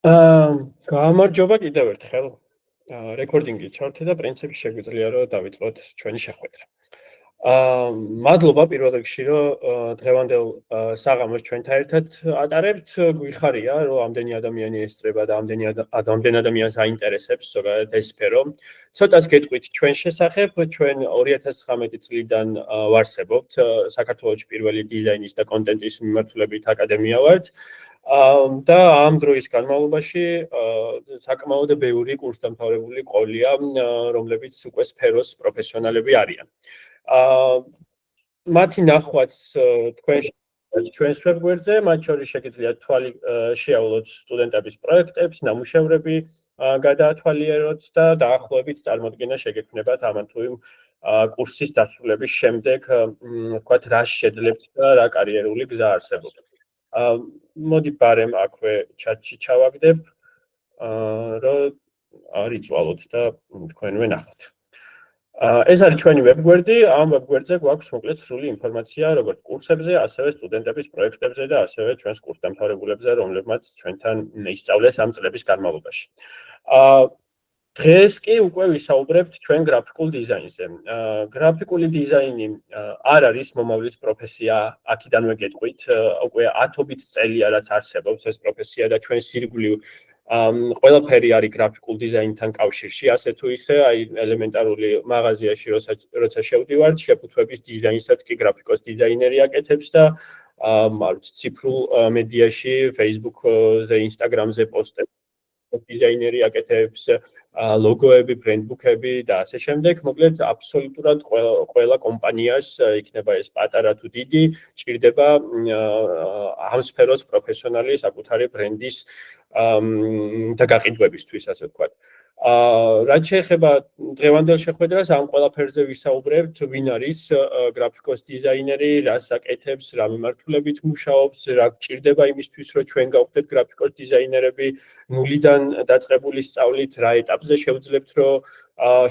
გამარჯობა კიდევ ერთხელ. რეკორდინგი ჩართე და პრინციპი შეგვიძლია რომ დავიწყოთ ჩვენი შეხვედრა. მადლობა პირველ რიგში რომ დღევანდელ საღამოს ჩვენთან ერთად ატარებთ. გვიხარია რომ ამდენი ადამიანი ესწრება და ამდენ ადამიანს აინტერესებს ზოგადად ეს სფერო. ცოტას გეტყვით ჩვენ შესახებ. ჩვენ 2019 წლიდან ვარსებობთ. საქართველოში პირველი დიზაინის და კონტენტის მიმართულებით აკადემია ვართ. და ამ დროის განმავლობაში საკმაოდ ბევრი კურსდამთავრებული ყოლია, რომლებიც უკვე სფეროს პროფესიონალები არიან. მათი ნახვაც ჩვენს ვებგვერდზე, მათ შორის შეგიძლიათ თვალი შეავლოთ სტუდენტების პროექტებს, ნამუშევრები გადაათვალიეროთ და დაახლოებით წარმოდგენა შეგექმნებათ ამან თუ იმ კურსის დასრულების შემდეგ, ვთქვათ, რა შეძლებთ და რა კარიერული გზა არსებობს. მოდი ბარემ აქვე ჩატში ჩავაგდებ, რომ არიწვალოთ და თქვენვე ნახოთ. ეს არის ჩვენი ვებგვერდი, ამ ვებგვერდზე გვაქვს მოკლედ სრული ინფორმაცია როგორც კურსებზე, ასევე სტუდენტების პროექტებზე და ასევე ჩვენს კურსდამთავრებულებზე, რომლებმაც ჩვენთან ისწავლეს ამ წლების განმავლობაში. დღეს კი უკვე ვისაუბრებთ ჩვენ გრაფიკულ დიზაინზე. გრაფიკული დიზაინი არ არის მომავლის პროფესია, აქედანვე გეტყვით, უკვე ათობით წელია რაც არსებობს ეს პროფესია და ჩვენს ირგვლივ ყველაფერი არის გრაფიკულ დიზაინთან კავშირში, ასე თუ ისე, აი ელემენტარული მაღაზიაში როცა შევდივართ, შეფუთვების დიზაინსაც კი გრაფიკოს დიზაინერი აკეთებს და ციფრულ მედიაში, Facebook-ზე, Instagram-ზე პოსტებს დიზაინერი აკეთებს, ლოგოები, ბრენდბუქები და ასე შემდეგ. მოკლედ აბსოლუტურად ყველა კომპანიას, იქნება ეს პატარა თუ დიდი, ჭირდება ამ სფეროს პროფესიონალი საკუთარი ბრენდის და გაყიდვებისთვის, ასე ვთქვათ. რაც შეეხება დღევანდელ შეხვედრას, ამ ყველაფერზე ვისაუბრებთ, ვინ არის გრაფიკოს დიზაინერი, რას აკეთებს, რა მიმართულებით მუშაობს, რა გჭირდება იმისთვის, რომ ჩვენ გავხდეთ გრაფიკოს დიზაინერები, ნულიდან დაწყებული სწავლით, რა ეტაპზე შევძლებთ, რომ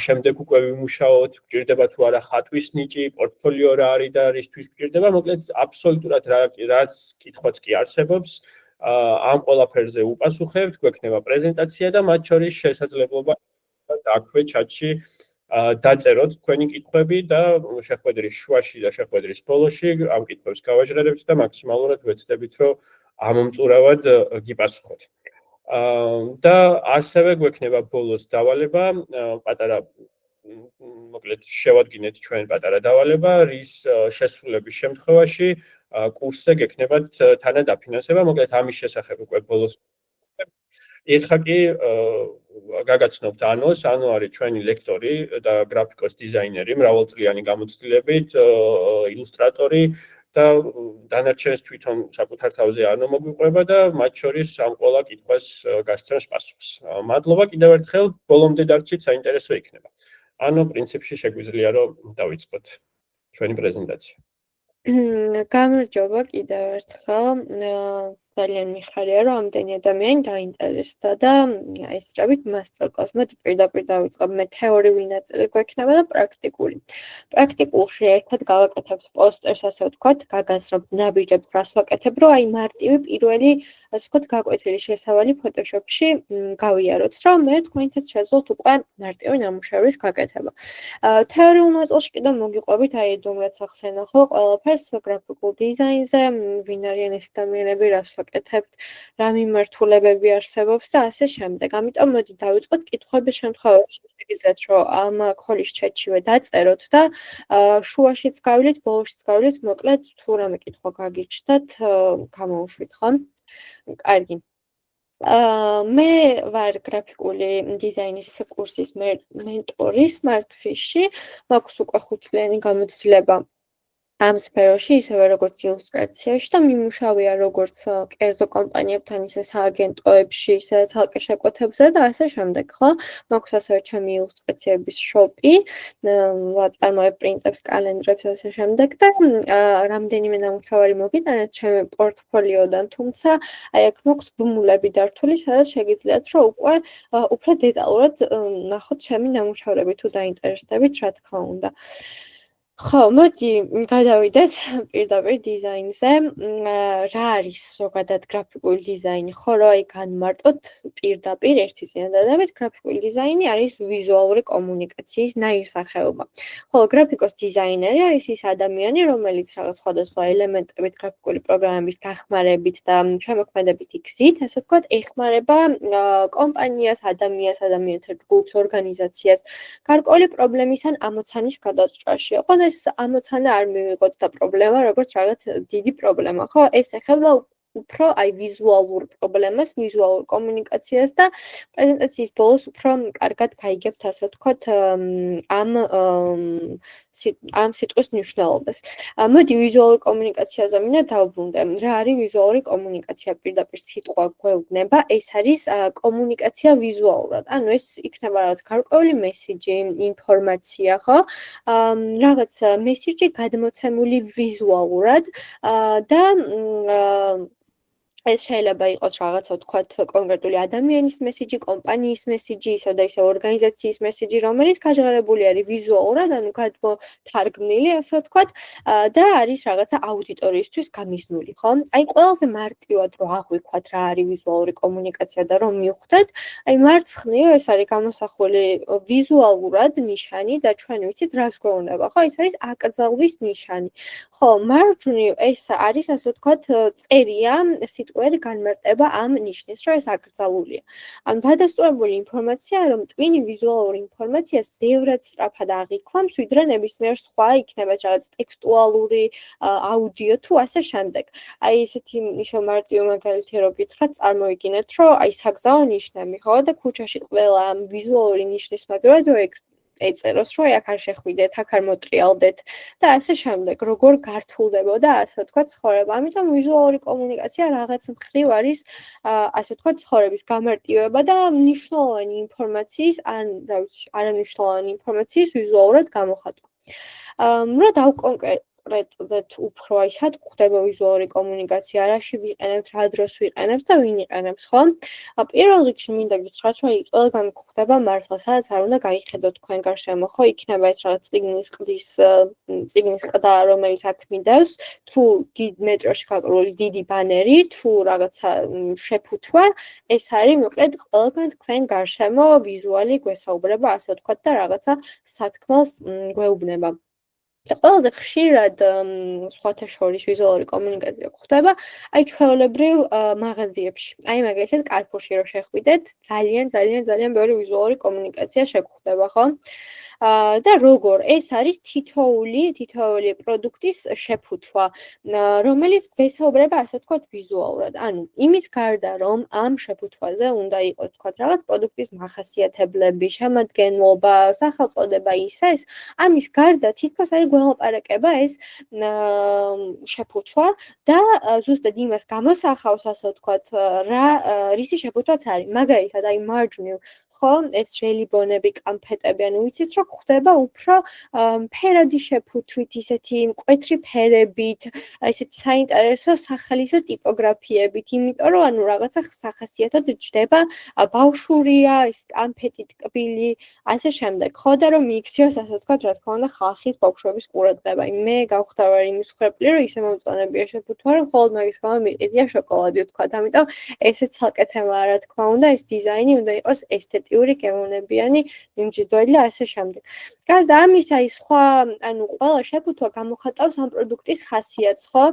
შემდეგ უკვე ვიმუშაოთ, გჭირდება თუ არა ხატვის ნიჭი, პორტფოლიო რა არის და რისთვის გჭირდება, მოკლედ აბსოლუტურად რაც კითხვაც კი არსებობს, ამ ყველაფერზე უპასუხებთ, გვექნება პრეზენტაცია და მათ შორის შესაძლებლობა აქვე ჩატში დაწეროთ თქვენი კითხვები და შეხვედრის შუაში და შეხვედრის ბოლოში ამ კითხვებს გავაჟღერებთ და მაქსიმალურად ვეცდებით, რომ ამომწურავად გიპასუხოთ. და ასევე გვექნება ბოლოს დავალება, პატარა მოკლედ შევადგინეთ ჩვენ პატარა დავალება, რის შესრულების შემთხვევაში კურსზე გექნებათ თანადაფინანსება, მოკლედ ამის შესახებ უკვე ბოლოს. ეხლა კი გაგაცნობთ ანოს, ანუ არის ჩვენი ლექტორი და გრაფიკოს დიზაინერი, მრავალწლიანი გამოცდილებით, ილუსტრატორი და დანარჩენს თვითონ საკუთარ თავზე არ მოგვიყვება და მათ შორის ამ ყველა კითხვას გასცემს პასუხს. მადლობა კიდევ ერთხელ, ბოლომდე დარჩით, საინტერესო იქნება. ანუ პრინციპში შეგვიძლია რომ დავიწყოთ ჩვენი პრეზენტაცია. გამარჯობა კიდევ ერთხელ. ძალიან მიხარია, რომ ამდენი ადამიანი დაინტერესდა და ესწრებით მასტერკლასს. მოდი პირდაპირ დავიწყებ. მე თეორიული ნაწილი გვექნება და პრაქტიკული. პრაქტიკულში ერთად გავაკეთებთ პოსტერს, ასე ვთქვათ, გაგაზრდობთ ნაბიჯებს, რას ვაკეთებ, რომ აი მარტივი პირველი, ასე ვთქვათ, გაკვეთილი შესავალი Photoshop-ში გავიაროთ, რომ მე თქვენთაც შეძლოთ უკვე მარტივი ნამუშევრის გაკეთება. თეორიულ ნაწილში კიდევ მოგიყვებით, აი დუმრაც ახსენა ხო ყველაფერს გრაფიკულ დიზაინზე, ვინ არიან ეს ადამიანები, რას ვაკეთებთ, რა მიმართულებები არსებობს და ასე შემდეგ. ამიტომ მოდი დავიწყოთ კითხვების შემთხვევაში შეგიძლიათ რომ ამ ქოლის ჩატშივე დაწეროთ და შუაშიც გავლით, ბოლოშიც გავლით, მოკლედ თუ რამე კითხვა გაგიჩნდათ, გამოუშვით ხო? კარგი. მე ვარ გრაფიკული დიზაინის კურსის მენტორი Smartfish-ში, მაქვს უკვე 5 წლიანი გამოცდილება ამ სფეროში, ისევე როგორც ილუსტრაციაში და მიმუშავია როგორც კერძო კომპანიებთან, ისე სააგენტოებში, ისე ცალკე შეკვეთებზე და ასე შემდეგ, ხო? მაქვს ასევე ჩემი ილუსტრაციების შოპი, ვაწარმოებ პრინტებს, კალენდრებს, ასე შემდეგ და რამდენიმე ნამუშევარი მოგიტანეთ ჩემი პორტფოლიოდან, თუმცა აი აქ მაქვს ბმულები დართული, სადაც შეგიძლიათ რომ უკვე უფრო დეტალურად ნახოთ ჩემი ნამუშევრები თუ დაინტერესდებით, რა თქმა უნდა. ხო, მოდი გადავიდეთ პირდაპირ დიზაინზე. რა არის ზოგადად გრაფიკული დიზაინი? ხო, რა აი განმარტოთ პირდაპირ ერთი წინადადებით, გრაფიკული დიზაინი არის ვიზუალური კომუნიკაციის ნაირსახეობა. ხოლო გრაფიკოს დიზაინერი არის ის ადამიანი, რომელიც რაღაც სხვადასხვა ელემენტებით გრაფიკული პროგრამების დახმარებით და შემოქმედებითი გზით, ასე ვთქვათ, ეხმარება კომპანიას, ადამიანთა ჯგუფს, ორგანიზაციას გარკვეული პრობლემის ან ამოცანის გადაჭრაში. ოღონდ ეს ამოცანა არ მივიღოთ და პრობლემა როგორც რაღაც დიდი პრობლემა, ხო? ეს ეხება უფრო აი ვიზუალურ პრობლემას, ვიზუალურ კომუნიკაციას და პრეზენტაციის ბოლოს უფრო კარგად გაიგებთ, ასე ვთქვათ, ამ სიტყვის მნიშვნელობას. მოდი ვიზუალურ კომუნიკაციაზე მინდა დავბრუნდე. რა არის ვიზუალური კომუნიკაცია? პირდაპირ სიტყვა გვეუბნება, ეს არის კომუნიკაცია ვიზუალურად. ანუ ეს იქნება რაღაც გარკვეული მესიჯი, ინფორმაცია, ხო? რაღაც მესიჯი გადმოცემული ვიზუალურად და ეს შეიძლება იყოს რაღაცა ვთქვათ კონკრეტული ადამიანის მესიჯი, კომპანიის მესიჯი, ისე და ისე ორგანიზაციის მესიჯი, რომელიც გაჟღერებული არის ვიზუალურად, ანუ გადმოთარგმნილი, ასე ვთქვათ, და არის რაღაცა აუდიტორიისთვის გამიზნული, ხო? აი ყველაზე მარტივად რო აღვიქვათ რა არის ვიზუალური კომუნიკაცია და რომ მივხვდეთ, აი მარცხნივ ეს არის გამოსახული ვიზუალურად ნიშანი და ჩვენ ვიცით რას გვეუბნება, ხო? ეს არის აკრძალვის ნიშანი. ხო, მარჯვნივ ეს არის ასე ვთქვათ წერია სიტყვიერი განმარტება ამ ნიშნის, რომ ეს აკრძალულია. ამ დადასტურებული ინფორმაცია, რომ ტვინი ვიზუალურ ინფორმაციას ბევრად სწრაფად აღიქვამს, ვიდრე ნებისმიერ სხვა იქნება რაღაც ტექსტუალური, აუდიო თუ ასე შემდეგ. აი ესეთი ისო მარტივი მაგალითი რო გითხრათ, წარმოვიდგინეთ, რომ აი საგზაო ნიშნები, ხო, და ქუჩაში ყველა ამ ვიზუალური ნიშნის მაგალითად რო ეწეროს, რომ აქ არ შეხვიდეთ, აქ არ მოტრიალდეთ და ასე შემდეგ, როგორ გართულდებოდა, ასე ვთქვათ, ცხოვრება. ამიტომ ვიზუალური კომუნიკაცია რაღაც მხრივ არის, ასე ვთქვათ, ცხოვრების გამარტივება და მნიშვნელოვანი ინფორმაციის, ან რა ვიცი, არამნიშვნელოვანი ინფორმაციის ვიზუალურად გამოხატვა. რა დავკონკრეტდეთ უფრო აი სად გვხდება ვიზუალური კომუნიკაცია, რაში ვიყენებთ, რა დროს ვიყენებთ და ვინ იყენებს, ხო? პირველ რიგში მინდა გითხრათ, რომ აი ყველგან გვხდება მართლა, სადაც არ უნდა გაიხედოთ თქვენ გარშემო, ხო? იქნება ეს რაღაც წიგნის ყდა, რომელიც აქ მიდევს, თუ მეტროში გაკრული დიდი ბანერი, თუ რაღაცა შეფუთვა, ეს არის მოკლედ ყველგან თქვენ გარშემო ვიზუალი გვესაუბრება, ასე ვთქვათ, და რაღაცა სათქმელს გვეუბნება. ყველაზე ხშირად სხვათა შორის ვიზუალური კომუნიკაცია გვხდება აი ჩვეულებრივ მაღაზიებში. აი მაგალითად Carrefour-ში რო შეხვიდეთ, ძალიან ბევრი ვიზუალური კომუნიკაცია შეგხვდება, ხო? და როგორ ეს არის თითოეული პროდუქტის შეფუთვა, რომელიც გვესაუბრება ასე ვთქვათ ვიზუალურად. ანუ იმის გარდა რომ ამ შეფუთვაზე უნდა იყოს ვთქვათ რაღაც პროდუქტის მახასიათებლები, შემადგენლობა, სახელწოდება ის, ამის გარდა თითქოს აი გველაპარაკება ეს შეფუთვა და ზუსტად იმას გამოსახავს ასე ვთქვათ რა რისი შეფუთვაც არის. მაგალითად აი მარჯვნივ ხო ეს ჟელიბონები, კამფეტები, ანუ ვიცით რომ ხდება უფრო ფერადი შეფუთვით, ისეთი მკვეთრი ფერებით, ესეთი საინტერესო სახალისო ტიპოგრაფიებით, იმიტომ რომ ანუ რაღაცა სახასიათოდ ჯდება ბავშვურია, ეს კამფეტი, ტკბილი, ასე შემდეგ. ხო და რომ მიიქციოს ასე ვთქვათ, რა თქმა უნდა, ხალხის ბავშვების ყურადღება. მე გავხდავარ იმის ხვეპლი, რომ ისე მომწონებია შეფუთვა, რომ მხოლოდ მაგის გამო მიყიდია შოკოლადი ვთქვათ. ამიტომ ესე ცალკე თემაა, რა თქმა უნდა, ეს დიზაინი უნდა იყოს ესთეტიური, გემოვნებიანი, მიმჯდველი და ასე შემდეგ. გარდა ამისა, ის სხვა, ანუ ყველა შეფუთვა გამოხატავს ამ პროდუქტის ხასიათს, ხო?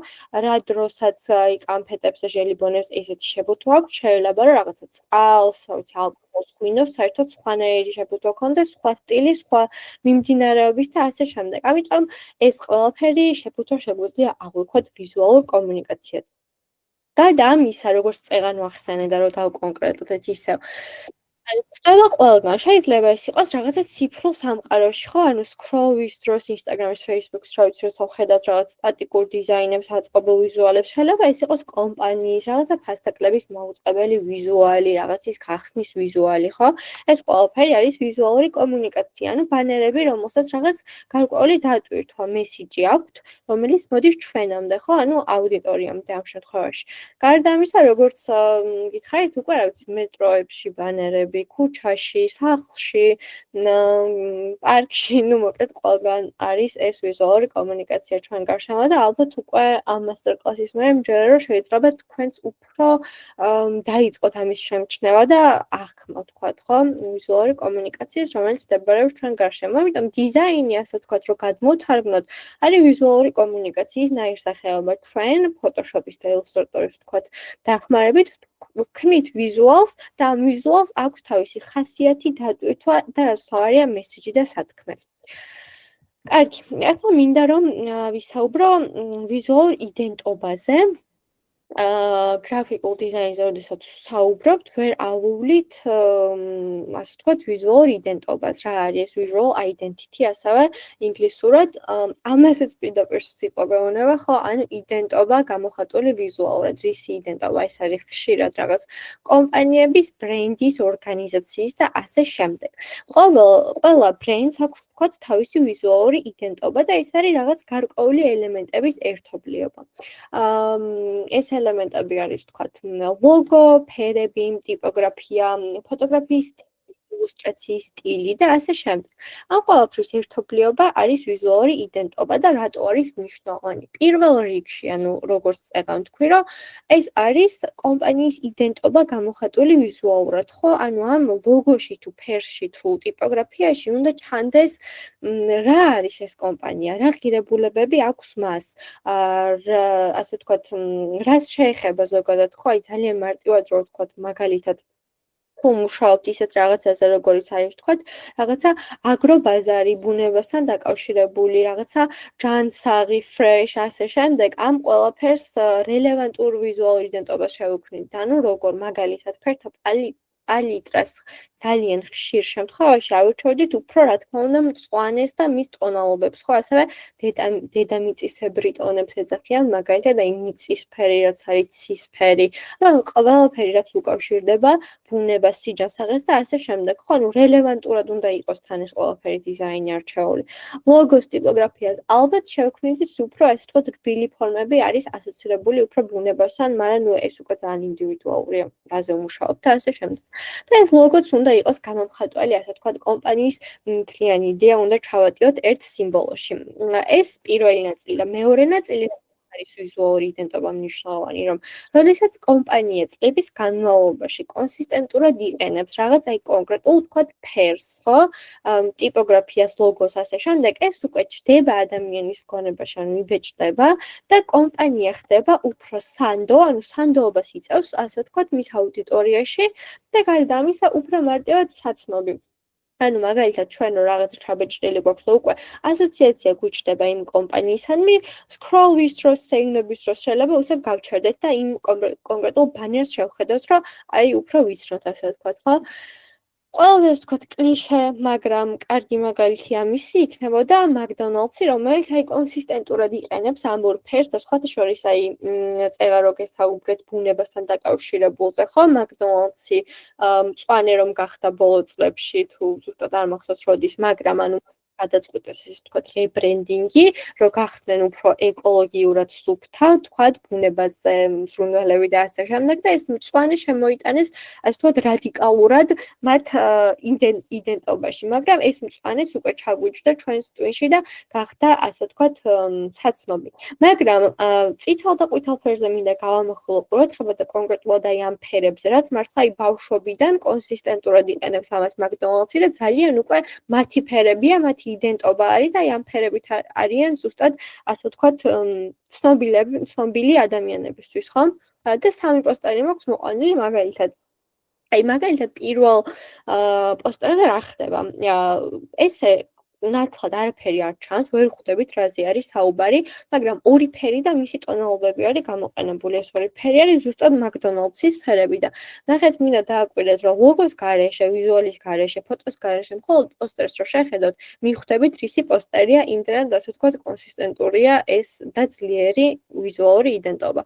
რა დროსაც აი კამფეტებს და ჟელიბონებს ესეთი შეფუთვა აქვს, შეიძლება რომ რაღაცა წყალს, რა ვიცი, ალკოჰოლს ხვინოს, საერთოდ სხვანაირი შეფუთვა ქონდეს, სხვა სტილი, სხვა მიმდინარეობის და ასე შემდეგ. ამიტომ ეს ყველაფერი შეფუთვა შეგვიძლია აღვიქვათ ვიზუალურ კომუნიკაციად. გარდა ამისა, როგორც წეღან ვახსენე და რომ დავკონკრეტდეთ ისევ ხდება ყველგან. შეიძლება ეს იყოს რაღაცა ციფრულ სამყაროში, ხო? ანუ სკროლის დროს Instagram-ის, Facebook-ის, რა ვიცი, როცა ვხედავთ რაღაც სტატიკურ დიზაინებს, აწყობილ ვიზუალებს, შეიძლება ეს იყოს კომპანიის, რაღაცა ფასტაკლების მოუწყებელი ვიზუალი, რაღაცის გახსნის ვიზუალი, ხო? ეს ყველაფერი არის ვიზუალური კომუნიკაცია, ანუ ბანერები, რომელსაც რაღაც გარკვეული დატვირთვა, მესიჯი აქვთ, რომელიც მოდის ჩვენამდე, ხო? ანუ აუდიტორიამდე ამ შემთხვევაში. გარდა ამისა, როგორც გითხარით, უკვე რა ვიცი, მეტროებში ბანერები პოსტერები ქუჩაში, სახლში, პარკში, ну, მოკლედ ყველგან არის ეს ვიზუალური კომუნიკაცია ჩვენ გარშემო და ალბათ უკვე ამ მასტერკლასის მერე მჯერა რომ შეიძლება თქვენც უფრო დაიწყოთ ამის შემჩნევა და აღქმოთ, თქვათ, ხო, ვიზუალური კომუნიკაციის, რომელიც მდებარეობს ჩვენ გარშემო. ამიტომ დიზაინი, ასე ვთქვათ, რომ გადმოვთარგმნოთ, არის ვიზუალური კომუნიკაციის ნაირსახეობა. ჩვენ Photoshop-ის და Illustrator-ის, ვთქვათ, დახმარებით ვქმნით ვიზუალს და ამ ვიზუალს აქვს თავისი ხასიათი, დატვირთვა და რაც თავარია მესიჯი და სათქმელი. კარგი, ახლა მინდა რომ ვისაუბრო ვიზუალურ იდენტობაზე. გრაფიკულ დიზაინზე როდესაც საუბრობთ, ვერ ავუვლით, ასე ვთქვათ, ვიზუალურ იდენტობას. რა არის visual identity, ასევე ინგლისურად, ამასაც პირდაპირ სიტყვა გვეუბნება, ხო, ანუ იდენტობა გამოხატული ვიზუალურად, რისი იდენტობა, ეს არის ხშირად რაღაც კომპანიების, ბრენდის, ორგანიზაციის და ასე შემდეგ. ყველა ბრენდს აქვს, ვთქვათ, თავისი ვიზუალური იდენტობა და ეს არის რაღაც გარკვეული ელემენტების ერთობლიობა. ეს ელემენტები არის, ვთქვათ, ლოგო, ფერები, ტიპოგრაფია, ფოტოგრაფიის ილუსტრაციის სტილი და ასე შემდეგ. ამ ყველაფრის ერთობლიობა არის ვიზუალური იდენტობა და რატო არის მნიშვნელოვანი? პირველ რიგში, ანუ როგორც წეგან თქვი, რომ ეს არის კომპანიის იდენტობა გამოხატული ვიზუალურად, ხო? ანუ ამ ლოგოში თუ ფერში თუ ტიპოგრაფიაში უნდა ჩანდეს რა არის ეს კომპანია, რა ღირებულებები აქვს მას, ასე ვთქვათ, რას შეეხება ზოგადად, ხო? აი ძალიან მარტივად რო ვთქვათ, მაგალითად თუ მუშაობთ ისეთ რაღაცაზე, როგორიც არის, ვთქვათ, რაღაცა აგრობაზარი ბუნებასთან დაკავშირებული, რაღაცა ჯანსაღი, fresh, ასე შემდეგ, ამ ყველაფერს რელევანტურ ვიზუალურ იდენტობას შევქმნით. ანუ როგორ მაგალითად ფერთა პალიტრას ძალიან ხშირ შემთხვევაში ავირჩევდით უფრო, რა თქმა უნდა, მწვანეს და მის ტონალობებს, ხო, ასევე დედამიწისებრი ტონებს ეძახიან, მაგალითად, აი მიწისფერი, რაც არის ცისფერი, ანუ ყველაფერი, რაც უკავშირდება ბუნებას, სიჯანსაღეს და ასე შემდეგ, ხო, ანუ რელევანტურად უნდა იყოს თან ეს ყველაფერი დიზაინი არჩეული. ლოგოს ტიპოგრაფიას ალბათ შევქმნით უფრო, ასე ვთქვათ, რბილი ფორმები არის ასოცირებული უფრო ბუნებასთან, მაგრამ ნუ ეს უკვე ძალიან ინდივიდუალურია, რაზე ვმუშაობთ და ასე შემდეგ. და ეს ლოგოც უნდა იყოს გამომხატველი, ასე ვთქვათ, კომპანიის მთლიანი იდეა უნდა ჩავატიოთ ერთ სიმბოლოში. ეს პირველი ნაწილი და მეორე ნაწილი არის ვიზუალური იდენტობა მნიშვნელოვანი, რომ როდესაც კომპანია წლების განმავლობაში კონსისტენტურად იყენებს რაღაც აი კონკრეტულ, ვთქვათ, ფერს, ხო? ტიპოგრაფიას, ლოგოს, ასე შემდეგ, ეს უკვე ჩდება ადამიანის გონებაში, ანუ იბეჭდება და კომპანია ხდება უფრო სანდო, ანუ სანდოობას იწევს, ასე ვთქვათ, მის აუდიტორიაში და გარდა ამისა უფრო მარტივად საცნობი. ანუ მაგალითად ჩვენ რო რაღაც ჩაბეჭდილი გვაქვს და უკვე ასოციაცია გვიჩნდება იმ კომპანიისადმი, scroll ვისდროს, სეიგნობის დროს შეიძლება უცებ გავჩერდეთ და იმ კონკრეტულ ბანერს შევხედოთ, რომ აი უფრო ვიცნოთ, ასე ვთქვათ, ხო? ყველაზე ეს ვთქვათ კლიშე, მაგრამ კარგი მაგალითი ამისი იქნებოდა McDonald's-ი, რომელიც აი კონსისტენტურად იყენებს ამ ორ ფერს და სხვათა შორის აი წევა რო გესაუბრეთ ბუნებასთან დაკავშირებულზე, ხო? McDonald's-ი მწვანე რომ გახდა ბოლო წლებში თუ ზუსტად არ მახსოვს როდის, მაგრამ ანუ გადაწყვიტეს ის ვთქვათ რებრენდინგი, რომ გახდნენ უფრო ეკოლოგიურად სუფთა, ვთქვათ, ბუნებაზე მსრუნველები და ასე შემდეგ და ეს მწვანე შემოიტანეს, ასე ვთქვათ, რადიკალურად მათ იდენტობაში, მაგრამ ეს მწვანეც უკვე ჩაგვიჯდა ჩვენს ტვინში და გახდა, ასე ვთქვათ, საცნობი. მაგრამ წითელ და ყვითელ ფერზე მინდა გავამახვილო ყურადღება და კონკრეტულად აი ამ ფერებზე, რაც მართლა აი ბავშვობიდან კონსისტენტურად იყენებს ამას McDonald's-ი და ძალიან უკვე მათი ფერებია, მათი იდენტობა არის და აი ამ ფერებით არიან ზუსტად, ასე ვთქვათ, ცნობილი ადამიანებისთვის, ხო? და სამი პოსტერი მაქვს მოყვანილი მაგალითად. აი მაგალითად პირველ პოსტერზე რა ხდება? ესე ნათლად არაფერი არ ჩანს, ვერ ხვდებით რაზე არის საუბარი, მაგრამ ორი ფერი და მისი ტონალობები არის გამოყენებული. ეს ორი ფერი არის ზუსტად McDonald's-ის ფერები და ნახეთ, მინდა დააკვირდეთ, რომ ლოგოს გარეშე, ვიზუალის გარეშე, ფოტოს გარეშე, მხოლოდ პოსტერს რო შეხედოთ, მიხვდებით რისი პოსტერია, იმდენად ასე ვთქვათ, კონსისტენტურია ეს და ძლიერი ვიზუალური იდენტობა.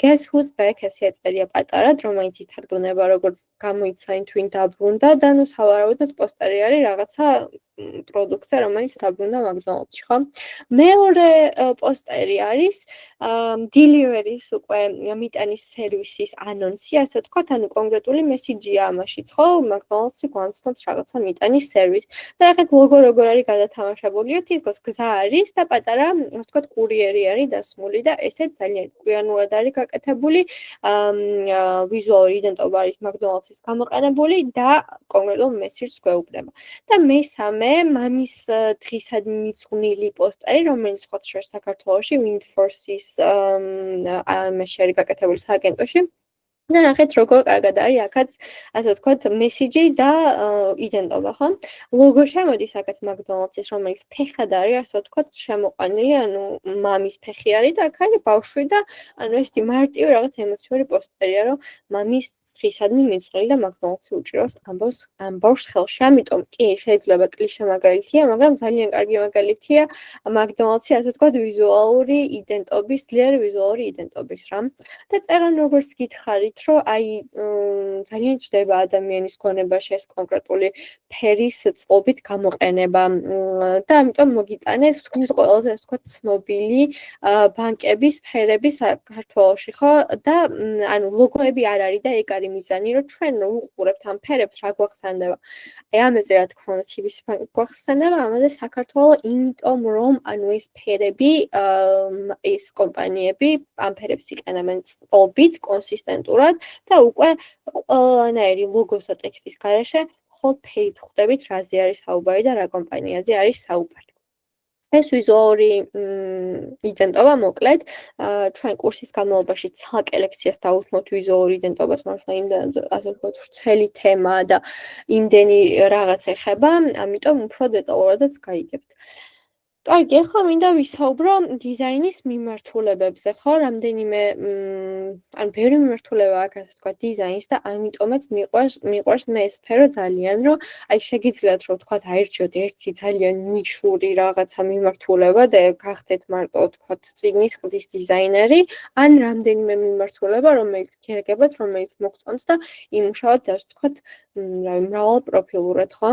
Guess who's back ესე ეწერია პატარად, რომელიც ითარგმნება როგორც გამოიცა იმ twin დაბრუნდა და ნუ სავარაუდოდ პოსტერი არის რაღაცა პროდუქტზე, რომელიც დაბრუნდა McDonald's-ში, ხო? მეორე პოსტერი არის delivery-ის უკვე მიტანის სერვისის ანონსი, ასე ვთქვათ, ანუ კონკრეტული მესიჯია ამაშიც, ხო? McDonald's-ი გვამცნობს რაღაცა მიტანის სერვისს. და ახლა ლოგო როგორ არის გადათამაშებულიო, თითქოს გზა არის და პატარა, ასე ვთქვათ, კურიერი არის დასმული და ესეც ძალიან კვიანურად არის გაკეთებული. ვიზუალური იდენტობა არის McDonald's-ის გამოყენებული და კონკრეტულ მესიჯს გვეუბნება. და მესამე მამის დღისადმი მიძღვნილი პოსტერი, რომელიც ვთქვათ შორს საქართველოში Windforce-ის ამაში არის გაკეთებული სააგენტოში. და ნახეთ როგორ კარგად არის აქაც ასე ვთქვათ მესიჯი და იდენტობა, ხო? ლოგო შემოდის აქაც McDonald's-ის, რომელიც ფეხად არის ასე ვთქვათ შემოყვანილი, ანუ მამის ფეხი არის და აქ არის ბავშვი და ანუ ესეთი მარტივი რაღაც ემოციური პოსტერია, რომ მამის დღისადმი მიძღვნილი და McDonald's-ი უჭირავს ამ ბავშვს ხელში. ამიტომ კი შეიძლება კლიშე მაგალითია, მაგრამ ძალიან კარგი მაგალითია McDonald's-ი ასე ვთქვათ ვიზუალური იდენტობის, ძლიერი ვიზუალური იდენტობის რა. და წერან როგორც გითხარით, რომ აი ძალიან ჭდება ადამიანის გონებაში ეს კონკრეტული ფერის წყობით გამოყენება და ამიტომ მოგიტანეთ თქვენს ყველაზე ასე ვთქვათ ცნობილი ბანკების ფერები საქართველოში, ხო? და ანუ ლოგოები არ არის და ეგ არის მიზანი, რომ ჩვენ რო უყურებთ ამ ფერებს, რა გვახსენდება. აი ამაზე რა თქმა უნდა TBC ბანკი გვახსენდება, ამაზე საქართველო, იმიტომ რომ ანუ ეს ფერები ეს კომპანიები ამ ფერებს იყენებენ წყობით, კონსისტენტურად და უკვე ყველანაირი ლოგოს და ტექსტის გარეშე მხოლოდ ფერით ხვდებით, რაზე არის საუბარი და რა კომპანიაზე არის საუბარი. ეს ვიზუალური იდენტობა მოკლედ ჩვენ კურსის განმავლობაში ცალკე ლექციას დავუთმოთ ვიზუალური იდენტობას, მართლა იმდენად ასე ვთქვათ ვრცელი თემა და იმდენი რაღაც ეხება, ამიტომ უფრო დეტალურადაც გაიგებთ. კარგი, ახლა მინდა ვისაუბრო დიზაინის მიმართულებებზე, ხო? რამდენიმე ანუ ბევრი მიმართულება აქვს, ასე ვთქვათ, დიზაინს და ამიტომაც მიყვარს მე ეს სფერო ძალიან, რომ აი შეგიძლიათ რომ ვთქვათ, აირჩიოთ ერთი ძალიან ნიშური რაღაცა მიმართულება და გახდეთ მარტო ვთქვათ, წიგნის ყდის დიზაინერი, ან რამდენიმე მიმართულება, რომელიც გერგებათ, რომელიც მოგწონთ და იმუშავოთ, ასე ვთქვათ, მრავალ პროფილურად, ხო?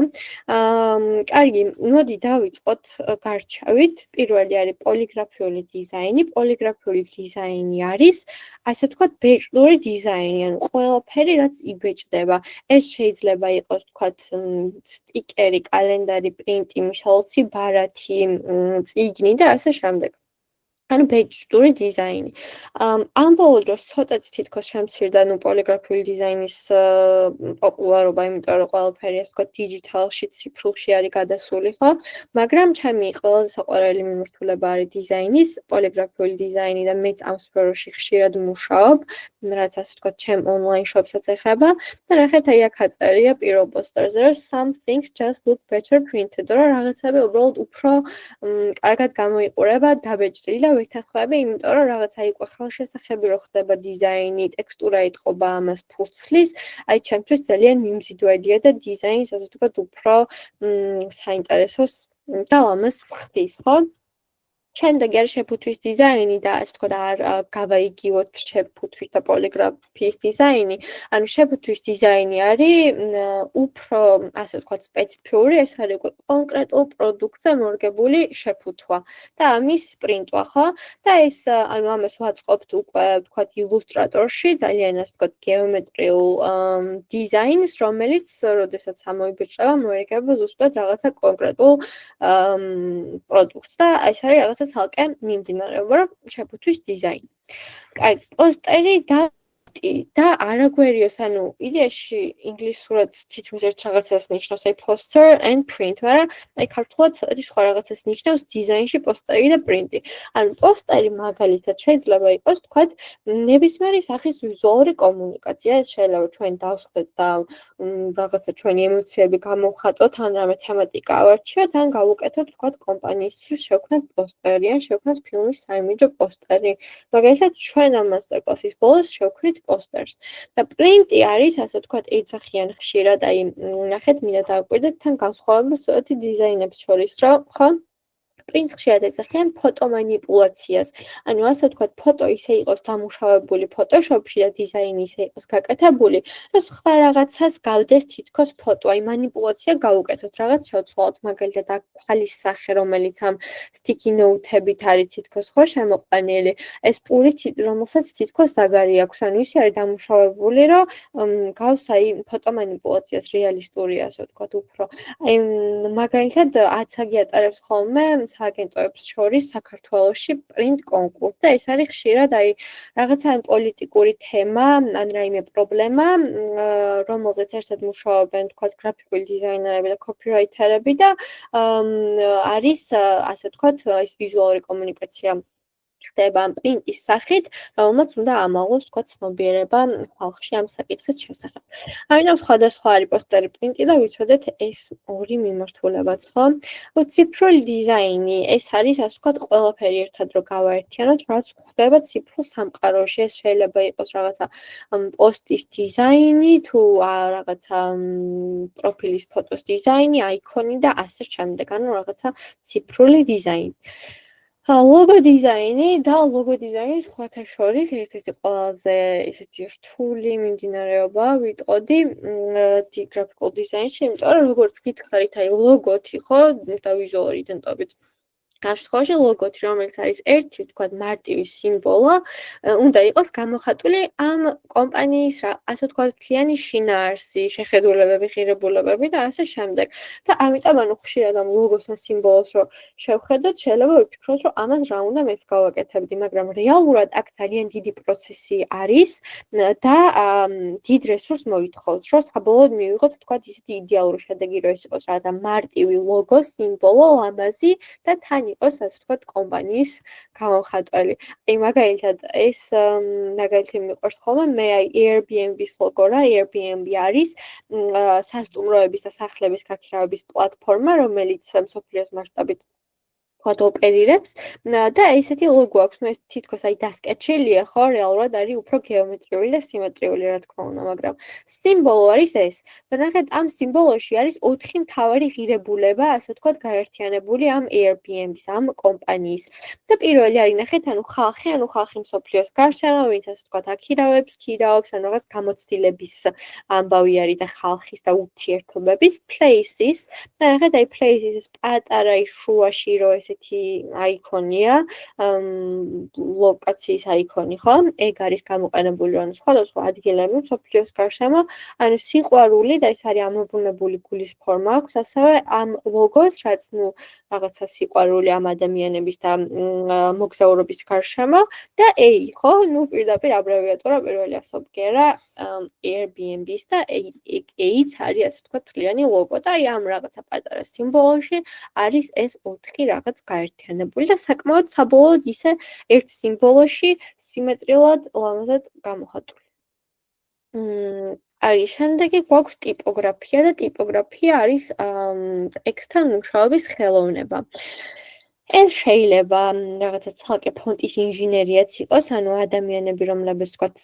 კარგი, მოდი დავიწყოთ გარჩევით. პირველი არის პოლიგრაფიული დიზაინი. პოლიგრაფიული დიზაინი არის, ასე ვთქვათ, ბეჭდური დიზაინი, ანუ ყველაფერი, რაც იბეჭდება. ეს შეიძლება იყოს, ვთქვათ, სტიკერი, კალენდარი, პრინტი, მისალოცი, ბარათი, წიგნი და ასე შემდეგ. ანუ ბეჭდური დიზაინი. ამ ბოლო დროს ცოტაც თითქოს შემცირდა ნუ პოლიგრაფიული დიზაინის პოპულარობა, იმიტომ რომ ყველაფერი ასე ვთქვათ დიჯიტალში, ციფრულში არის გადასული, ხო? მაგრამ ჩემი ყველაზე საყვარელი მიმართულება არის დიზაინის, პოლიგრაფიული დიზაინი და მეც ამ სფეროში ხშირად მუშაობ, რაც ასე ვთქვათ ჩემ ონლაინ შოპსაც ეხება. და ნახეთ აი აქ აწერია პირველ პოსტერზე, რომ some things just look better printed, რომ რაღაცები უბრალოდ უფრო კარგად გამოიყურება დაბეჭდილი და ვეთანხმები, იმიტომ რომ რაღაც აი უკვე ხელშესახები რო ხდება დიზაინი, ტექსტურა ეთყობა ამას ფურცლის, აი ჩემთვის ძალიან მიმზიდველია და დიზაინს ასე ვთქვათ უფრო საინტერესოს და ამას ხდის, ხო? შემდეგ არის შეფუთვის დიზაინი და ასე ვთქვათ არ გავაიგივოთ შეფუთვის და პოლიგრაფიის დიზაინი. ანუ შეფუთვის დიზაინი არის უფრო ასე ვთქვათ სპეციფიური, ეს არის უკვე კონკრეტულ პროდუქტზე მორგებული შეფუთვა და ამის პრინტვა, ხო? და ეს ანუ ამას ვაწყობთ უკვე ვთქვათ ილუსტრატორში, ძალიან ასე ვთქვათ გეომეტრიულ დიზაინს, რომელიც როდესაც ამოიბეჭდება, მოერგება ზუსტად რაღაცა კონკრეტულ პროდუქტს და ეს არის რაღაცა ცალკე მიმდინარეობა, რომ შეფუთვის დიზაინი. კარგი, პოსტერი და არაგვერიოს, ანუ იდეაში ინგლისურად თითქმის ერთ რაღაცას ნიშნავს, აი poster and print, მაგრამ აი ქართულად ცოტათი სხვა რაღაცას ნიშნავს დიზაინში პოსტერი და პრინტი. ანუ პოსტერი მაგალითად შეიძლება იყოს, თქვათ, ნებისმიერი სახის ვიზუალური კომუნიკაცია, ეს შეიძლება ჩვენ დავსხდეთ და რაღაცა ჩვენი ემოციები გამოვხატოთ, ან რამე თემატიკა ავარჩიოთ, ან გავუკეთოთ, თქვათ, კომპანიისთვის შევქმნათ პოსტერი, ან შევქმნათ ფილმის საიმიჯო პოსტერი. მაგალითად, ჩვენ ამ მასტერკლასის ბოლოს შევქმნით პოსტერს. და პრინტი არის, ასე ვთქვათ, ეძახიან ხშირად, აი, ნახეთ, მინდა დავაკვირდეთ თან განსხვავებას ცოტათი დიზაინებს შორის, რა, ხო? პრინტს ხშირად ეძახიან ფოტომანიპულაციას. ანუ ასე ვთქვათ, ფოტო ისე იყოს დამუშავებული Photoshop-ში და დიზაინი ისე იყოს გაკეთებული, რომ სხვა რაღაცას გავდეს თითქოს ფოტო. აი манипуляცია გავუკეთოთ, რაღაც შევცვალოთ, მაგალითად აქ ხალის სახე, რომელიც ამ sticky note-ებით არის თითქოს ხო შემოყვანილი. ეს პური, რომელსაც თითქოს ზაგარი აქვს, ანუ ისე არის დამუშავებული, რომ გავს აი ფოტომანიპულაციას რეალისტური, ასე ვთქვათ, უფრო. აი მაგალითად აცაგი ატარებს ხოლმე სააგენტოებს შორის საქართველოში პრინტ კონკურსს და ეს არის ხშირად აი რაღაცა პოლიტიკური თემა, ან რაიმე პრობლემა, რომელზეც ერთად მუშაობენ, თქვათ, გრაფიკული დიზაინერები და კოპირაითერები და არის, ასე ვთქვათ, ეს ვიზუალური კომუნიკაცია ხდება ამ პრინტის სახით, რომელმაც უნდა ამაღლოს, თქვათ, ცნობიერება ხალხში ამ საკითხის შესახებ. ამიტომ სხვადასხვა არის პოსტერი პრინტი და ვიცოდეთ ეს ორი მიმართულებაც, ხო? ციფრული დიზაინი, ეს არის, ასე ვთქვათ, ყველაფერი ერთად რო გავაერთიანოთ, რაც ხდება ციფრულ სამყაროში. ეს შეიძლება იყოს რაღაცა პოსტის დიზაინი, თუ რაღაცა პროფილის ფოტოს დიზაინი, აიქონი და ასე შემდეგ, ანუ რაღაცა ციფრული დიზაინი. ლოგო დიზაინი და ლოგო დიზაინის სხვათა შორის ერთ-ერთი ყველაზე ისეთი რთული მიმდინარეობა ვიტყოდი გრაფიკულ დიზაინში, იმიტომ რომ როგორც გითხარით, აი ლოგოთი ხო და ვიზუალური იდენტობით. ამ შემთხვევაში ლოგოთი, რომელიც არის ერთი, ვთქვათ, მარტივი სიმბოლო, უნდა იყოს გამოხატული ამ კომპანიის, ასე ვთქვათ, მთლიანი შინაარსი, შეხედულებები, ღირებულებები და ასე შემდეგ. და ამიტომ ანუ ხშირად ამ ლოგოს ან სიმბოლოს რო შევხედოთ, შეიძლება ვიფიქროთ, რომ ამას რა უნდა მეც გავაკეთებდი, მაგრამ რეალურად აქ ძალიან დიდი პროცესი არის და დიდ რესურსს მოითხოვს, რომ საბოლოოდ მივიღოთ, ვთქვათ, ისეთი იდეალური შედეგი, რომ ეს იყოს რაღაცა მარტივი ლოგო, სიმბოლო, ლამაზი და თან იყოს, ასე ვთქვათ, კომპანიის გამოხატველი. აი მაგალითად ეს მაგალითი მიყვარს ხოლმე მე აი Airbnb-ის ლოგო რა, Airbnb არის სასტუმროების და სახლების გაქირავების პლატფორმა, რომელიც მსოფლიოს მასშტაბით ვთქვათ, ოპერირებს და ესეთი ლოგო აქვს, ну ეს თითქოს აი დასკეჩილია, ხო, რეალურად არის უფრო გეომეტრიული და სიმეტრიული, რა თქმა უნდა, მაგრამ სიმბოლო არის ეს. და ნახეთ, ამ სიმბოლოში არის 4 მთავარი ღირებულება, ასე ვთქვათ, გაერთიანებული ამ Airbnb-ის, ამ კომპანიის. და პირველი არის, ნახეთ, ანუ ხალხი მსოფლიოს გარშემო, ვინც ასე ვთქვათ, აქირავებს, ქირაობს, ანუ რაღაც გამოცდილების ამბავი არის და ხალხის და ურთიერთობების places. და ნახეთ, აი places-ის პატარა შუაში რო ესეთი აიქონია, ლოკაციის აიქონი, ხო? ეგ არის გამოყენებული, ანუ სხვადასხვა ადგილები მსოფლიოს გარშემო, ანუ სიყვარული და ეს არის ამობუნებული გულის ფორმა აქვს, ასევე ამ ლოგოს, რაც ნუ რაღაცა სიყვარული ამ ადამიანების და მოგზაურობის გარშემო და A, ხო? ნუ პირდაპირ აბრევიატურა პირველი ასობგერა Airbnb-ის და A-იც არის, ასე ვთქვათ, თვლიანი ლოგო და აი ამ რაღაცა პატარა სიმბოლოში არის ეს 4 რაღაც გაერთიანებული და საკმაოდ საბოლოოდ ისე ერთ სიმბოლოში სიმეტრიულად ლამაზად გამოხატული. აი, შემდეგი გვაქვს ტიპოგრაფია და ტიპოგრაფია არის ტექსტთან მუშაობის ხელოვნება. ეს შეიძლება რაღაცა ცალკე ფონტის ინჟინერიაც იყოს, ანუ ადამიანები, რომლებიც ვთქვათ,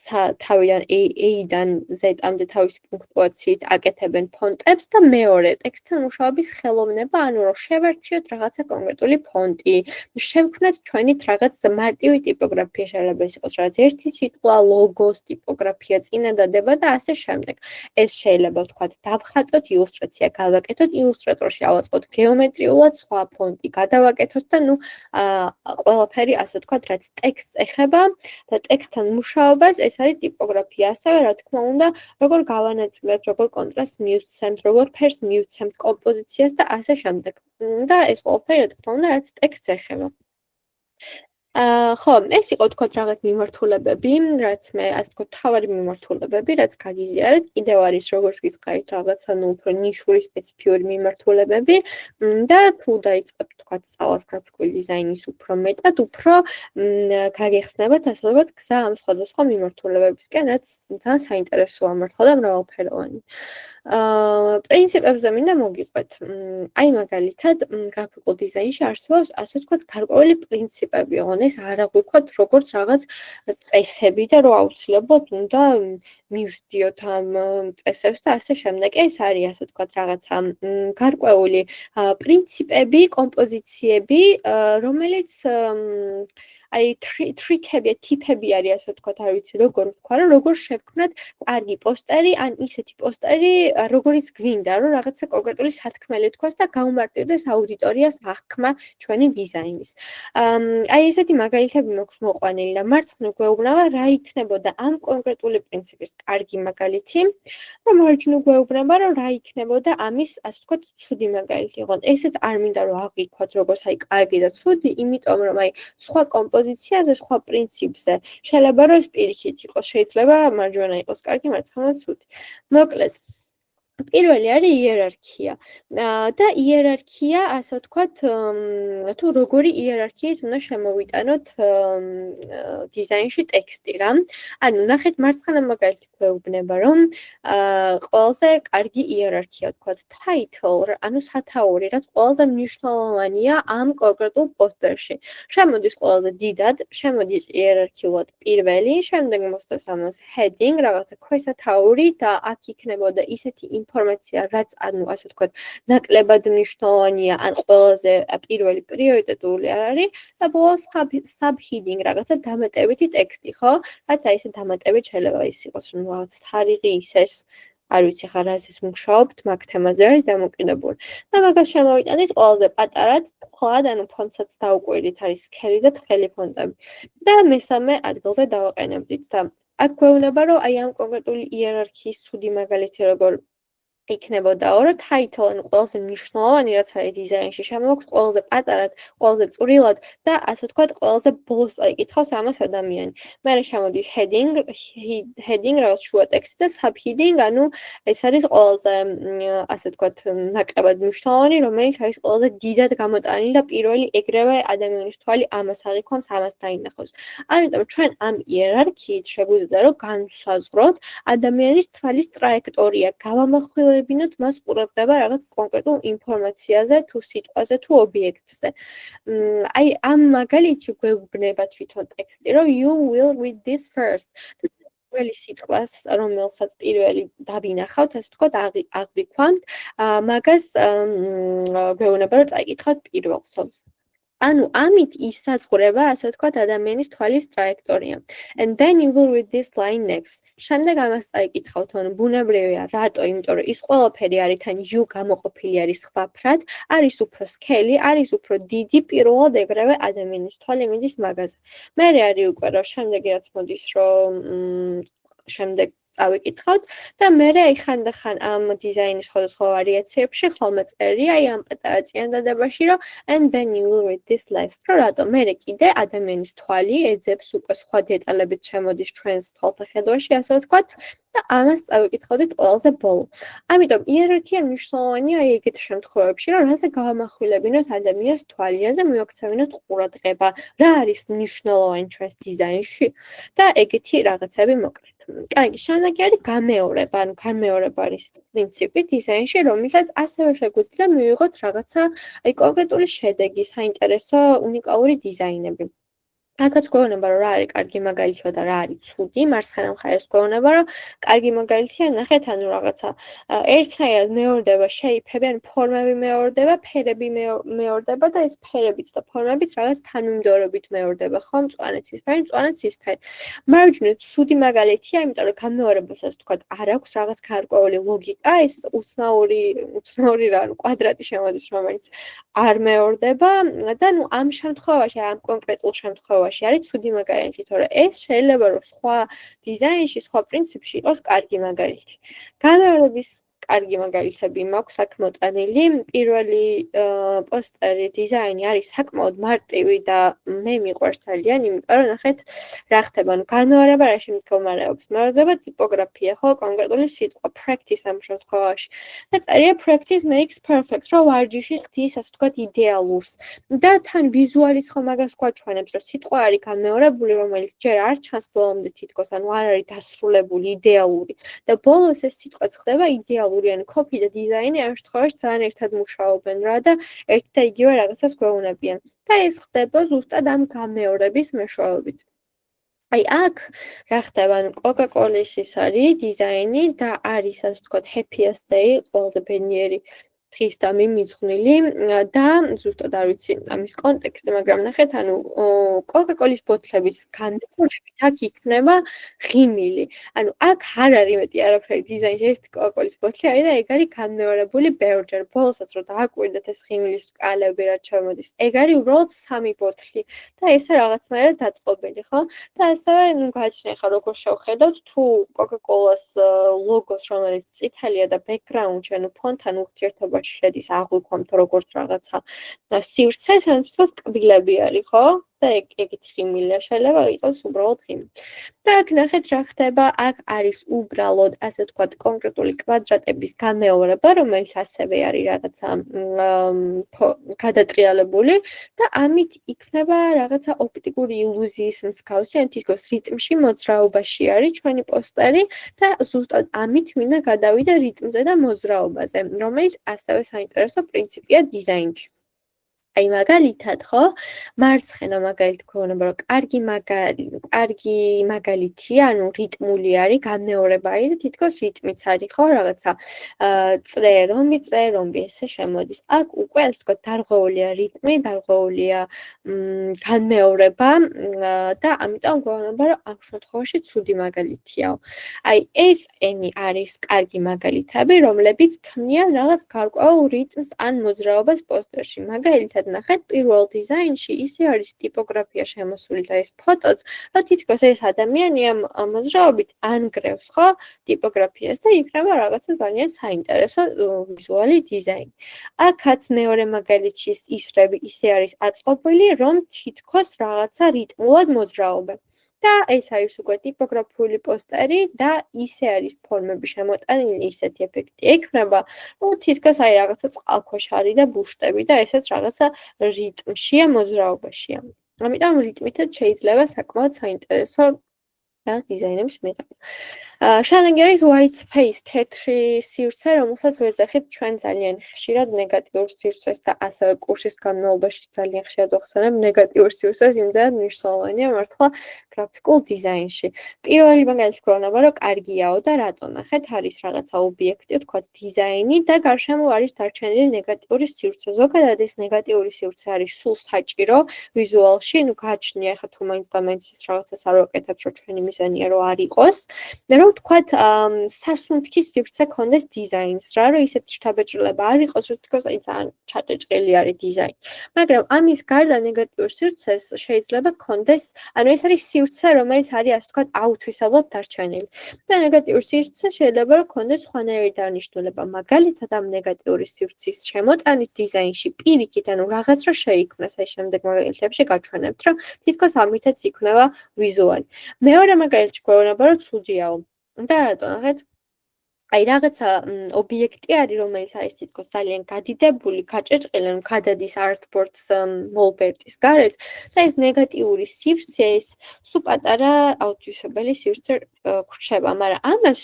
თავიდან A-დან Z-მდე თავისი პუნქტუაციით აკეთებენ ფონტებს და მეორე ტექსტთან მუშაობის ხელოვნება, ანუ რომ შევარჩიოთ რაღაცა კონკრეტული ფონტი, შევქმნათ ჩვენით რაღაც მარტივი ტიპოგრაფია, შეიძლება ეს იყოს რაღაც ერთი სიტყვა, ლოგოს ტიპოგრაფია, წინადადება და ასე შემდეგ. ეს შეიძლება ვთქვათ, დავხატოთ ილუსტრაცია, გავაკეთოთ ილუსტრატორში, ავაწყოთ გეომეტრიულად სხვა ფონტი, გადავაკეთოთ და ნუ ყველაფერი ასე ვთქვათ, რაც ტექსტს ეხება და ტექსტთან მუშაობას, ეს არის ტიპოგრაფია. ასევე, რა თქმა უნდა, როგორ გავანაწილებთ, როგორ კონტრასტს მივცემთ, როგორ ფერს მივცემთ, კომპოზიციას და ასე შემდეგ. და ეს ყველაფერი, რა თქმა უნდა, რაც ტექსტს ეხება. ხო, ეს იყო თქვათ რაღაც მიმართულებები, რაც მე ასე ვთქვათ, თავარი მიმართულებები, რაც გაგიზიარეთ. კიდევ არის როგორც გითხარით რაღაცა ნუ უფრო ნიშური სპეციფიური მიმართულებები და თუ დაიწყებთ თქვათ სწავლას გრაფიკული დიზაინის უფრო მეტად, უფრო გაგეხსნებათ ასე ვთქვათ, გზა ამ სხვადასხვა მიმართულებებისკენ, რაც ძალიან საინტერესოა მართლა და მრავალფეროვანი. პრინციპებზე მინდა მოგიყვეთ. აი მაგალითად, გრაფიკულ დიზაინში არსებობს ასე ვთქვათ გარკვეული პრინციპები, ოღონდ ეს არ აღვიქვათ როგორც რაღაც წესები და რომ აუცილებლად უნდა მივსდიოთ ამ წესებს და ასე შემდეგ. ეს არის ასე ვთქვათ რაღაცა გარკვეული პრინციპები, კომპოზიციები, რომელიც აი ტრიკები, ტიპები არის ასე ვთქვათ, არ ვიცი როგორ ვთქვა, რომ როგორ შევქმნათ კარგი პოსტერი, ან ისეთი პოსტერი, როგორიც გვინდა, რომ რაღაცა კონკრეტული სათქმელი თქვას და გაუმარტივდეს აუდიტორიას აღქმა ჩვენი დიზაინის. აი ესეთი მაგალითები მაქვს მოყვანილი და მარცხნივ გვეუბნება რა იქნებოდა ამ კონკრეტული პრინციპის კარგი მაგალითი, რომ მარჯვნივ გვეუბნება რომ რა იქნებოდა ამის ასე ვთქვათ ცუდი მაგალითი. ოღონდ ესეც არ მინდა რომ აღიქვათ როგორც აი კარგი და ცუდი, იმიტომ რომ აი სხვა კომპოზიციაზე, სხვა პრინციპზე შეიძლება რომ ეს პირიქით იყოს, შეიძლება მარჯვენა იყოს კარგი, მარცხენა ცუდი. მოკლედ, პირველი არის იერარქია. და იერარქია, ასე ვთქვათ, თუ როგორი იერარქიით უნდა შემოვიტანოთ დიზაინში ტექსტი რა. ანუ ნახეთ მარცხენა მაგალითი გვეუბნება, რომ ყველაზე კარგი იერარქია ვთქვათ title, ანუ სათაური, რაც ყველაზე მნიშვნელოვანია ამ კონკრეტულ პოსტერში. შემოდის ყველაზე დიდად, შემოდის იერარქიულად პირველი, შემდეგ მოსდევს ამას heading, რაღაცა ქვესათაური და აქ იქნებოდა ისეთი ინფორმაცია, რაც ანუ ასე ვთქვათ, ნაკლებად მნიშვნელოვანია, ან ყველაზე პირველი პრიორიტეტული არ არის და ბოლოს subheading, რაღაცა დამატებითი ტექსტი, ხო? რაც აი ესე დამატებით შეიძლება ის იყოს, რომ რაღაც თარიღი ისეს, არ ვიცი ხარ რაზეც მუშაობთ, მაგ თემაზე არის დამოკიდებული. და მაგას შემოვიტანით ყველაზე პატარად, თხლად, ანუ ფონტსაც დაუკვირდით, არის სქელი და თხელი ფონტები. და მესამე ადგილზე დავაყენებდით და აქ გვეუბნება, რომ აი ამ კონკრეტული იერარქიის ცუდი მაგალითი როგორ იქნებოდა, რომ title, ანუ ყველაზე მნიშვნელოვანი რაც არის დიზაინში, შემოაქვს ყველაზე პატარად, ყველაზე წვრილად და ასე ვთქვათ, ყველაზე ბოლოს წაიკითხავს ამას ადამიანი. მერე შემოდის heading, რაღაც შუა ტექსტი და subheading, ანუ ეს არის ყველაზე ასე ვთქვათ, ნაკლებად მნიშვნელოვანი, რომელიც არის ყველაზე დიდად გამოტანილი და პირველი ეგრევე ადამიანის თვალი ამას აღიქვამს, ამას დაინახავს. ამიტომ ჩვენ ამ იერარქიით შეგვიძლია რომ განვსაზღვროთ ადამიანის თვალის ტრაექტორია, გავამახვილებინოთ მას ყურადღება რაღაც კონკრეტულ ინფორმაციაზე, თუ სიტყვაზე, თუ ობიექტზე. აი ამ მაგალითში გვეუბნება თვითონ ტექსტი, რომ you will read this first. პირველი სიტყვას, რომელსაც პირველი დავინახავთ, ასე ვთქვათ, აღვიქვამთ, მაგას გვეუბნება, რომ წაიკითხავთ პირველსო. ანუ ამით ისაზღვრება, ასე ვთქვათ, ადამიანის თვალის ტრაექტორია. And then you will read this line next. შემდეგ ამას წაიკითხავთ, ანუ ბუნებრივია, რატო? იმიტომ რომ ის ყველაფერი არის თან you გამოყოფილი არის სხვა ფრად, არის უფრო სქელი, არის უფრო დიდი, პირველად ეგრევე ადამიანის თვალი მიდის მაგაზე. მერე არის უკვე რომ შემდეგი რაც მოდის, რომ შემდეგ წავიკითხავთ და მერე აი ხანდახან ამ დიზაინის სხვადასხვა ვარიაციებში ხოლმე წერია აი ამ პატარა წინადადებაში, რომ and then you will read this next. რატო? მერე კიდე ადამიანის თვალი ეძებს უკვე სხვა დეტალებით შემოდის ჩვენს თვალთახედვაში, ასე ვთქვათ, და ამას წავიკითხავდით ყველაზე ბოლო. ამიტომ იერარქია მნიშვნელოვანია აი ეგეთ შემთხვევებში, რომ რაზე გავამახვილებინოთ ადამიანის თვალი, რაზე მივაქცევინოთ ყურადღება, რა არის მნიშვნელოვანი ჩვენს დიზაინში და ეგეთი რაღაცები მოკლედ. კარგი, შემდეგი არის გამეორება, ანუ გამეორება არის პრინციპი დიზაინში, რომელსაც ასევე შეგვიძლია მივიღოთ რაღაცა აი კონკრეტული შედეგი, საინტერესო, უნიკალური დიზაინები. აქაც გვეუბნება, რომ რა არის კარგი მაგალითი და რა არის ცუდი, მარცხენა მხარეს გვეუბნება, რომ კარგი მაგალითია, ნახეთ, ანუ რაღაცა ერთნაირად მეორდება შეიფები, ანუ ფორმები მეორდება, ფერები მეორდება და ეს ფერებიც და ფორმებიც რაღაც თანმიმდევრობით მეორდება, ხო? მწვანე ცისფერი, მწვანე ცისფერი. მარჯვნივ ცუდი მაგალითია, იმიტომ რომ გამეორებას ასე ვთქვათ, არ აქვს რაღაც გარკვეული ლოგიკა, ეს უცნაური რა, ანუ კვადრატი შემოდის, რომელიც არ მეორდება და ნუ ამ შემთხვევაში, ამ კონკრეტულ შემთხვევაში არის ცუდი მაგალითი, თორე ეს შეიძლება რომ სხვა დიზაინში, სხვა პრინციპში იყოს კარგი მაგალითი. გამეორების კარგი მაგალითები მაქვს აქ მოტანილი. პირველი პოსტერი დიზაინი არის საკმაოდ მარტივი და მე მიყვარს ძალიან, იმიტომ რომ ნახეთ რა ხდება, ანუ გამეორება რაში მდგომარეობს. მეორდება ტიპოგრაფია, ხო, კონკრეტული სიტყვა, practice ამ შემთხვევაში. და წერია practice makes perfect, რომ ვარჯიში ხდის, ასე ვთქვათ, იდეალურს. და თან ვიზუალიც ხო მაგას გვაჩვენებს, რომ სიტყვა არის გამეორებული, რომელიც ჯერ არ ჩანს ბოლომდე თითქოს, ანუ არ არის დასრულებული, იდეალური. და ბოლოს ეს სიტყვაც ხდება იდეალური ვიზუალური ან copy და დიზაინი ამ შემთხვევაში ძალიან ერთად მუშაობენ რა და ერთ და იგივე რაღაცას გვეუბნებიან. და ეს ხდება ზუსტად ამ გამეორების მეშვეობით. აი აქ რა ხდება, ანუ Coca-Cola-ის ის არის დიზაინი და არის ასე ვთქვათ happiest day, ყველაზე ბედნიერი დღის და მიმიძღვნილი და ზუსტად არ ვიცი ამის კონტექსტი, მაგრამ ნახეთ, ანუ Coca-Cola-ის ბოთლების განადგურებით აქ იქნება ღიმილი. ანუ აქ არ არის მეტი არაფერი დიზაინში, ეს Coca-Cola-ის ბოთლი არის და ეგ არის განმეორებული ბევრჯერ. ბოლოსაც რომ დააკვირდეთ ეს ღიმილის კალები რაც შემოდის, ეგ არის უბრალოდ 3 ბოთლი და ესე რაღაცნაირად დაწყობილი, ხო? და ასევე ნუ გააჩნია ხა როგორ შევხედავთ თუ Coca-Cola-ს ლოგოს რომელიც წითელია და ბექგრაუნდში ანუ ფონთან ურთიერთობაში შედის აღვიქვამთ როგორც რაღაცა სივრცეს, ანუ თვითონ კბილები არის, ხო? და ეგეთი ღიმილია შეიძლება იყოს უბრალოდ ღიმილი. და აქ ნახეთ რა ხდება, აქ არის უბრალოდ ასე ვთქვათ კონკრეტული კვადრატების გამეორება, რომელიც ასევე არის რაღაცა გადატრიალებული და ამით იქნება რაღაცა ოპტიკური ილუზიის მსგავსი, ან თითქოს რიტმში მოძრაობაში არის ჩვენი პოსტერი და ზუსტად ამით მინდა გადავიდე რიტმზე და მოძრაობაზე, რომელიც ასევე საინტერესო პრინციპია დიზაინში. აი მაგალითად ხო მარცხენა მაგალითად გვეუბნება რომ კარგი მაგალითია ანუ რიტმული არის განმეორება არის და თითქოს რიტმიც არის ხო რაღაცა წრე რომბი ესე შემოდის აქ უკვე ასე ვთქვათ დარღვეულია რიტმი დარღვეულია განმეორება და ამიტომ გვეუბნება რომ ამ შემთხვევაში ცუდი მაგალითიაო აი ეს ენი არის კარგი მაგალითები რომლებიც ქმნიან რაღაც გარკვეულ რიტმს ან მოძრაობას პოსტერში მაგალითად ნახეთ პირველ დიზაინში ისე არის ტიპოგრაფია შემოსული და ეს ფოტოც რომ თითქოს ეს ადამიანი ამ მოძრაობით ანგრევს ხო ტიპოგრაფიას და იქნება რაღაცა ძალიან საინტერესო ვიზუალი დიზაინი აქაც მეორე მაგალითში ისრები ისე არის აწყობილი რომ თითქოს რაღაცა რიტმულად მოძრაობენ და ეს არის უკვე ტიპოგრაფიული პოსტერი და ისე არის ფორმები შემოტანილი ისეთი ეფექტი ექნება რომ თითქოს აი რაღაცა წყალქვეშ არის და ბუშტები და ესეც რაღაცა რიტმშია მოძრაობაშია ამიტომ რიტმითაც შეიძლება საკმაოდ საინტერესო რაღაც დიზაინებს მიღება შალენგერის white space თეთრი სივრცე რომელსაც ვეძახით ჩვენ ძალიან ხშირად ნეგატიურ სივრცეს და ასევე კურსის განმავლობაში ძალიან ხშირად ვახსენებ ნეგატიურ სივრცეს იმდენად მნიშვნელოვანია მართლა გრაფიკულ დიზაინში პირველი მაგალითად გვეუბნება რომ კარგიაო და რატო ნახეთ არის რაღაცა ობიექტი ვთქვათ დიზაინი და გარშემო არის დარჩენილი ნეგატიური სივრცე ზოგადად ეს ნეგატიური სივრცე არის სულ საჭირო ვიზუალში ნუ გააჩნია ხა თუ მაინც და მაინც ის რაღაცას არ ვაკეთებთ რომ ჩვენი მიზანია რომ არ იყოს რომ ვთქვათ სასუნთქი სივრცე ქონდეს დიზაინს რა რომ ისეთი შთაბეჭდილება არ იყოს რომ თქოს აი ძალიან ჩატეჭყელი არის დიზაინი მაგრამ ამის გარდა ნეგატიურ სივრცეს შეიძლება ქონდეს ანუ ეს არის სივრცე რომელიც არის ასე ვთქვათ აუთვისებლად დარჩენილი და ნეგატიურ სივრცეს შეიძლება რომ ქონდეს სხვანაირი დანიშნულება მაგალითად ამ ნეგატიური სივრცის შემოტანით დიზაინში პირიქით ანუ რაღაც რა შეიქმნას აი შემდეგ მაგალითებში გაჩვენებთ რომ თითქოს ამითაც იქნება ვიზუალი მეორე მაგალითში გვეუბნება რომ ცუდიაო და რატო ნახეთ აი რაღაცა ობიექტი არის რომელიც არის თითქოს ძალიან გადიდებული, გაჭეჭყილი, ანუ გადადის artboard-ს molbert-ის გარეთ და ეს ნეგატიური სივრცე ეს სულ პატარა აუთვისებელი სივრცე გვრჩება, მაგრამ ამას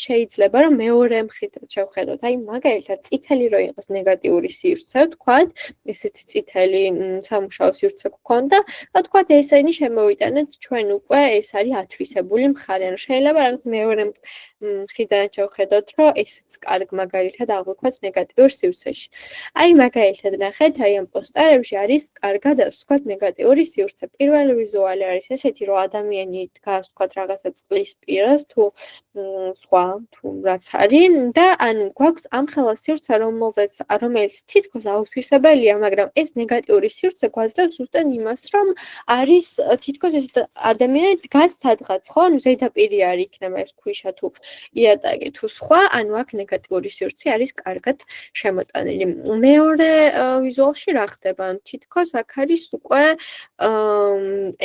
შეიძლება რომ მეორე მხრიდან შევხედოთ. აი მაგალითად წითელი რო იყოს ნეგატიური სივრცე, ვთქვათ, ესეთი წითელი სამუშაო სივრცე გქონდა და ვთქვათ ესენი შემოვიტანეთ ჩვენ უკვე ეს არის ათვისებული მხარე, ანუ შეიძლება რაღაც მეორე მხრიდან შევხედოთ რომ ესეც კარგ მაგალითად აღვიქვათ ნეგატიურ სივრცეში. აი მაგალითად ნახეთ, აი ამ პოსტერებში არის კარგად ვთქვათ ნეგატიური სივრცე. პირველი ვიზუალი არის ესეთი, რომ ადამიანი დგას ვთქვათ რაღაცა წყლის პირას თუ სხვა თუ რაც არის და ანუ გვაქვს ამხელა სივრცე რომელიც თითქოს აუთვისებელია, მაგრამ ეს ნეგატიური სივრცე გვაძლევს ზუსტად იმას, რომ არის თითქოს ეს ადამიანი დგას სადღაც, ხო? ანუ ზედაპირი არის იქნება ეს ქვიშა თუ იატაკი თუ სხვა, ანუ აქ ნეგატიური სივრცე არის კარგად შემოტანილი. მეორე ვიზუალში რა ხდება? თითქოს აქ არის უკვე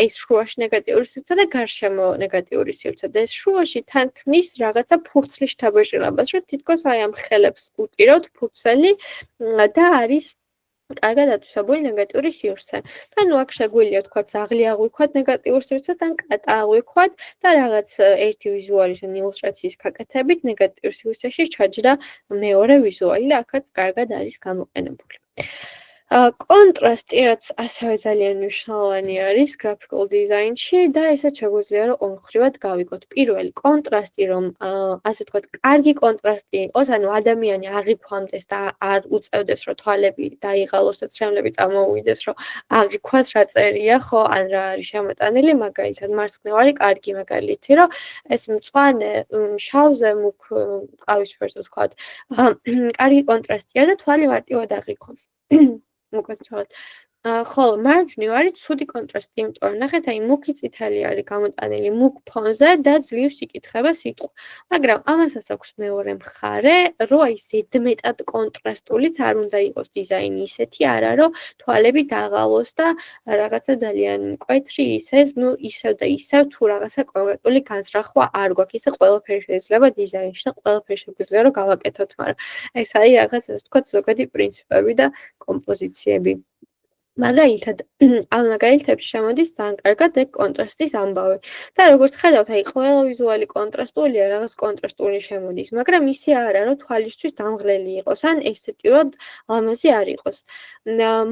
ეს შუაში ნეგატიური სივრცე და გარშემო ნეგატიური სივრცე და ეს შუაში თან ქმნის რაღაცა ფურცლის შთაბეჭდილებას, რომ თითქოს აი ამ ხელებს უტიროთ ფურცელი და არის კარგად ათვისებული ნეგატიური სივრცე. და ნუ აქ შეგვიძლია თქვათ ძაღლი აღვიქვათ ნეგატიურ სივრცეს ან კატა აღვიქვათ და რაღაც ერთი ვიზუალის ან ილუსტრაციის გაკეთებით ნეგატიურ სივრცეში ჩაჯდა მეორე ვიზუალი და აქაც კარგად არის გამოყენებული. კონტრასტი, რაც ასევე ძალიან მნიშვნელოვანი არის გრაფიკულ დიზაინში და ესეც შეგვიძლია რომ ორმხრივად გავიგოთ. პირველი კონტრასტი, რომ ასე ვთქვათ, კარგი კონტრასტი იყოს, ანუ ადამიანი აღიქვამდეს და არ უწევდეს, რომ თვალები დაიღალოს და ცრემლები წამოუვიდეს, რომ აღიქვას რა წერია, ხო, ან რა არის შემოტანილი, მაგალითად, მარცხნივარი კარგი მაგალითი, რომ ეს მწვანე, შავზე მუქ ყავისფერს ვთქვათ, კარგი კონტრასტია და თვალი მარტივად აღიქვამს. მოკაცრავად. ხოლო მარჯვნივ არის ცუდი კონტრასტი, იმიტომ რომ ნახეთ, აი მუქი წითელი არის გამოტანილი მუქ ფონზე და ძლივს იკითხება სიტყვა. მაგრამ ამასაც აქვს მეორე მხარე, რომ აი ზედმეტად კონტრასტულიც არ უნდა იყოს დიზაინი ისეთი, არა რომ თვალები დაღალოს და რაღაცა ძალიან მკვეთრი ისეთ, ნუ ისევ და ისევ თუ რაღაცა კონკრეტული განზრახვა არ გვაქვს, ისე ყველაფერი შეიძლება დიზაინში და ყველაფერი შეგვიძლია რომ გავაკეთოთ, მაგრამ ეს არის რაღაც ასე ვთქვათ, ზოგადი პრინციპები და კომპოზიციები. მაგალითად, ამ მაგალითებში შემოდის ძალიან კარგად ეგ კონტრასტის ამბავი. და როგორც ხედავთ, აი ყველა ვიზუალი კონტრასტულია, რაღაც კონტრასტული შემოდის, მაგრამ ისე არა, რომ თვალისთვის დამღლელი იყოს, ან ესთეტიურად ლამაზი არ იყოს.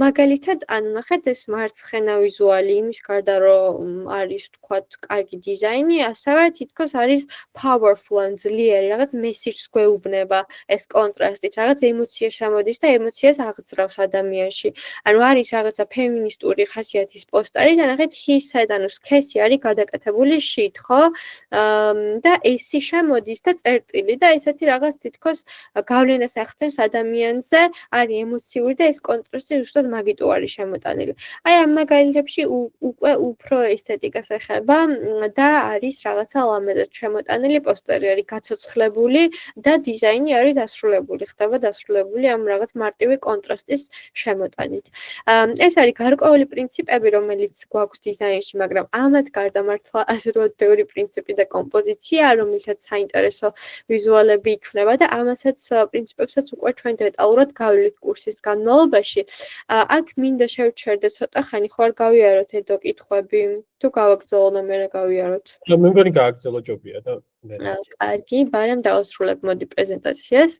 მაგალითად, ანუ ნახეთ ეს მარცხენა ვიზუალი, იმის გარდა რომ არის თქვათ კარგი დიზაინი, ასევე თითქოს არის powerful ან ძლიერი, რაღაც message-ს გვეუბნება ეს კონტრასტით, რაღაც ემოცია შემოდის და ემოციას აღძრავს ადამიანში. ანუ არის რაღაც ფემინისტური ხასიათის პოსტერი და ნახეთ ჰისად ანუ სქესი არის გადაკეთებული შით, ხო? და ესი შემოდის და წერტილი და ესეთი რაღაც თითქოს გავლენას ახდენს ადამიანზე, არის ემოციური და ეს კონტრასტი ზუსტად მაგიტო არის შემოტანილი. აი ამ მაგალითებში უკვე უფრო ესთეტიკას ეხება და არის რაღაცა ლამაზად შემოტანილი პოსტერი არის გაცოცხლებული და დიზაინი არის დასრულებული, ხდება დასრულებული ამ რაღაც მარტივი კონტრასტის შემოტანით. ეს არის გარკვეული პრინციპები, რომელიც გვაქვს დიზაინში, მაგრამ ამათ გარდა მართლა ასე ვთქვათ, ბევრი პრინციპი და კომპოზიცია, რომელსაც საინტერესო ვიზუალები იქნება და ამასაც პრინციპებსაც უკვე ჩვენ დეტალურად გავლის კურსის განმავლობაში. აქ მინდა შევჩერდე ცოტა ხანი, ხო არ გავიაროთ ედო კითხვები, თუ გავაგრძელო მე რა გავიაროთ. მე მგონი გააგრძელო ჯობია და კარგი, ბარემ დავასრულებ მოდი პრეზენტაციას.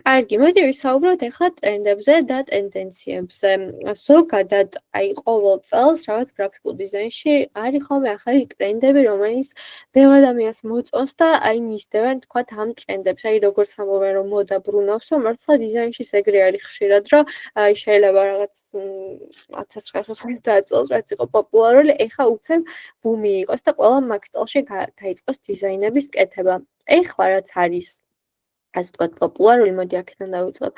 კარგი, მოდი ვისაუბროთ ახლა ტრენდებზე და ტენდენციებზე. ზოგადად, აი ყოველ წელს რაღაც გრაფიკულ დიზაინში არის ხოლმე ახალი ტრენდები, რომელიც ბევრ ადამიანს მოწონს და აი მისდევენ თქვათ ამ ტრენდებს. აი როგორც ამბობენ რომ მოდა ბრუნავსო, მართლა დიზაინში ეგრე არის ხშირად, რომ აი შეიძლება რაღაც 1990 წელს რაც იყო პოპულარული, ეხა უცებ ბუმი იყოს და ყველა მაგ წელში დაიწყოს დიზაინების კეთება. ეხლა რაც არის ასე ვთქვათ პოპულარული, მოდი აქედან დავიწყებ.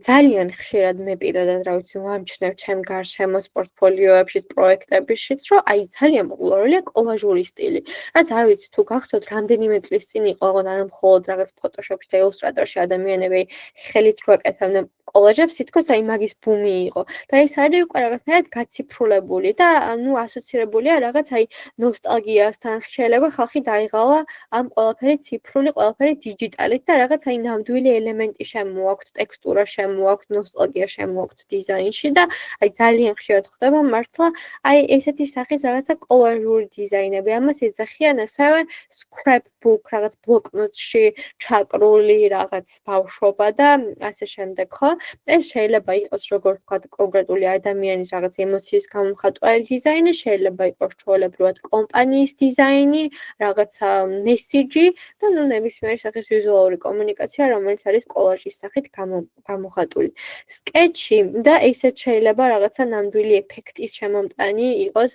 ძალიან ხშირად მე პირადად რა ვიცი, ვამჩნევ ჩემ გარშემოს პორტფოლიოებში, პროექტებშიც, რომ აი ძალიან პოპულარულია კოლაჟური სტილი. რაც არ ვიცი თუ გახსოვთ, რამდენიმე წლის წინ იყო, არა მხოლოდ რაღაც ფოტოშოპში და ილუსტრატორში ადამიანები ხელით რო აკეთებდნენ კოლაჟებს, თითქოს აი მაგის ბუმი იყო. და ეს არის უკვე რაღაცნაირად გაციფრულებული და ნუ ასოცირებულია რაღაც აი ნოსტალგიასთან. შეიძლება ხალხი დაიღალა ამ ყველაფერი ციფრული, ყველაფერი დიჯიტალით და რაღაც აი ნამდვილი ელემენტი შემოაქვთ, ტექსტურა შემოაქვთ, ნოსტალგია შემოაქვთ დიზაინში და აი ძალიან ხშირად ხდება მართლა აი ესეთი სახის რაღაცა კოლაჟური დიზაინები. ამას ეძახიან ასევე scrapbook, რაღაც ბლოკნოტში ჩაკრული რაღაც ბავშვობა და ასე შემდეგ, ხო? ეს შეიძლება იყოს როგორც ვთქვათ კონკრეტული ადამიანის რაღაც ემოციის გამომხატველი დიზაინი, შეიძლება იყოს ჩვეულებრივად კომპანიის დიზაინი, რაღაცა მესიჯი და ნუ ნებისმიერი სახის ვიზუალური კომუნიკაცია, რომელიც არის კოლაჟის სახით გამოხატული. სკეჩი და ესეც შეიძლება რაღაცა ნამდვილი ეფექტის შემომტანი იყოს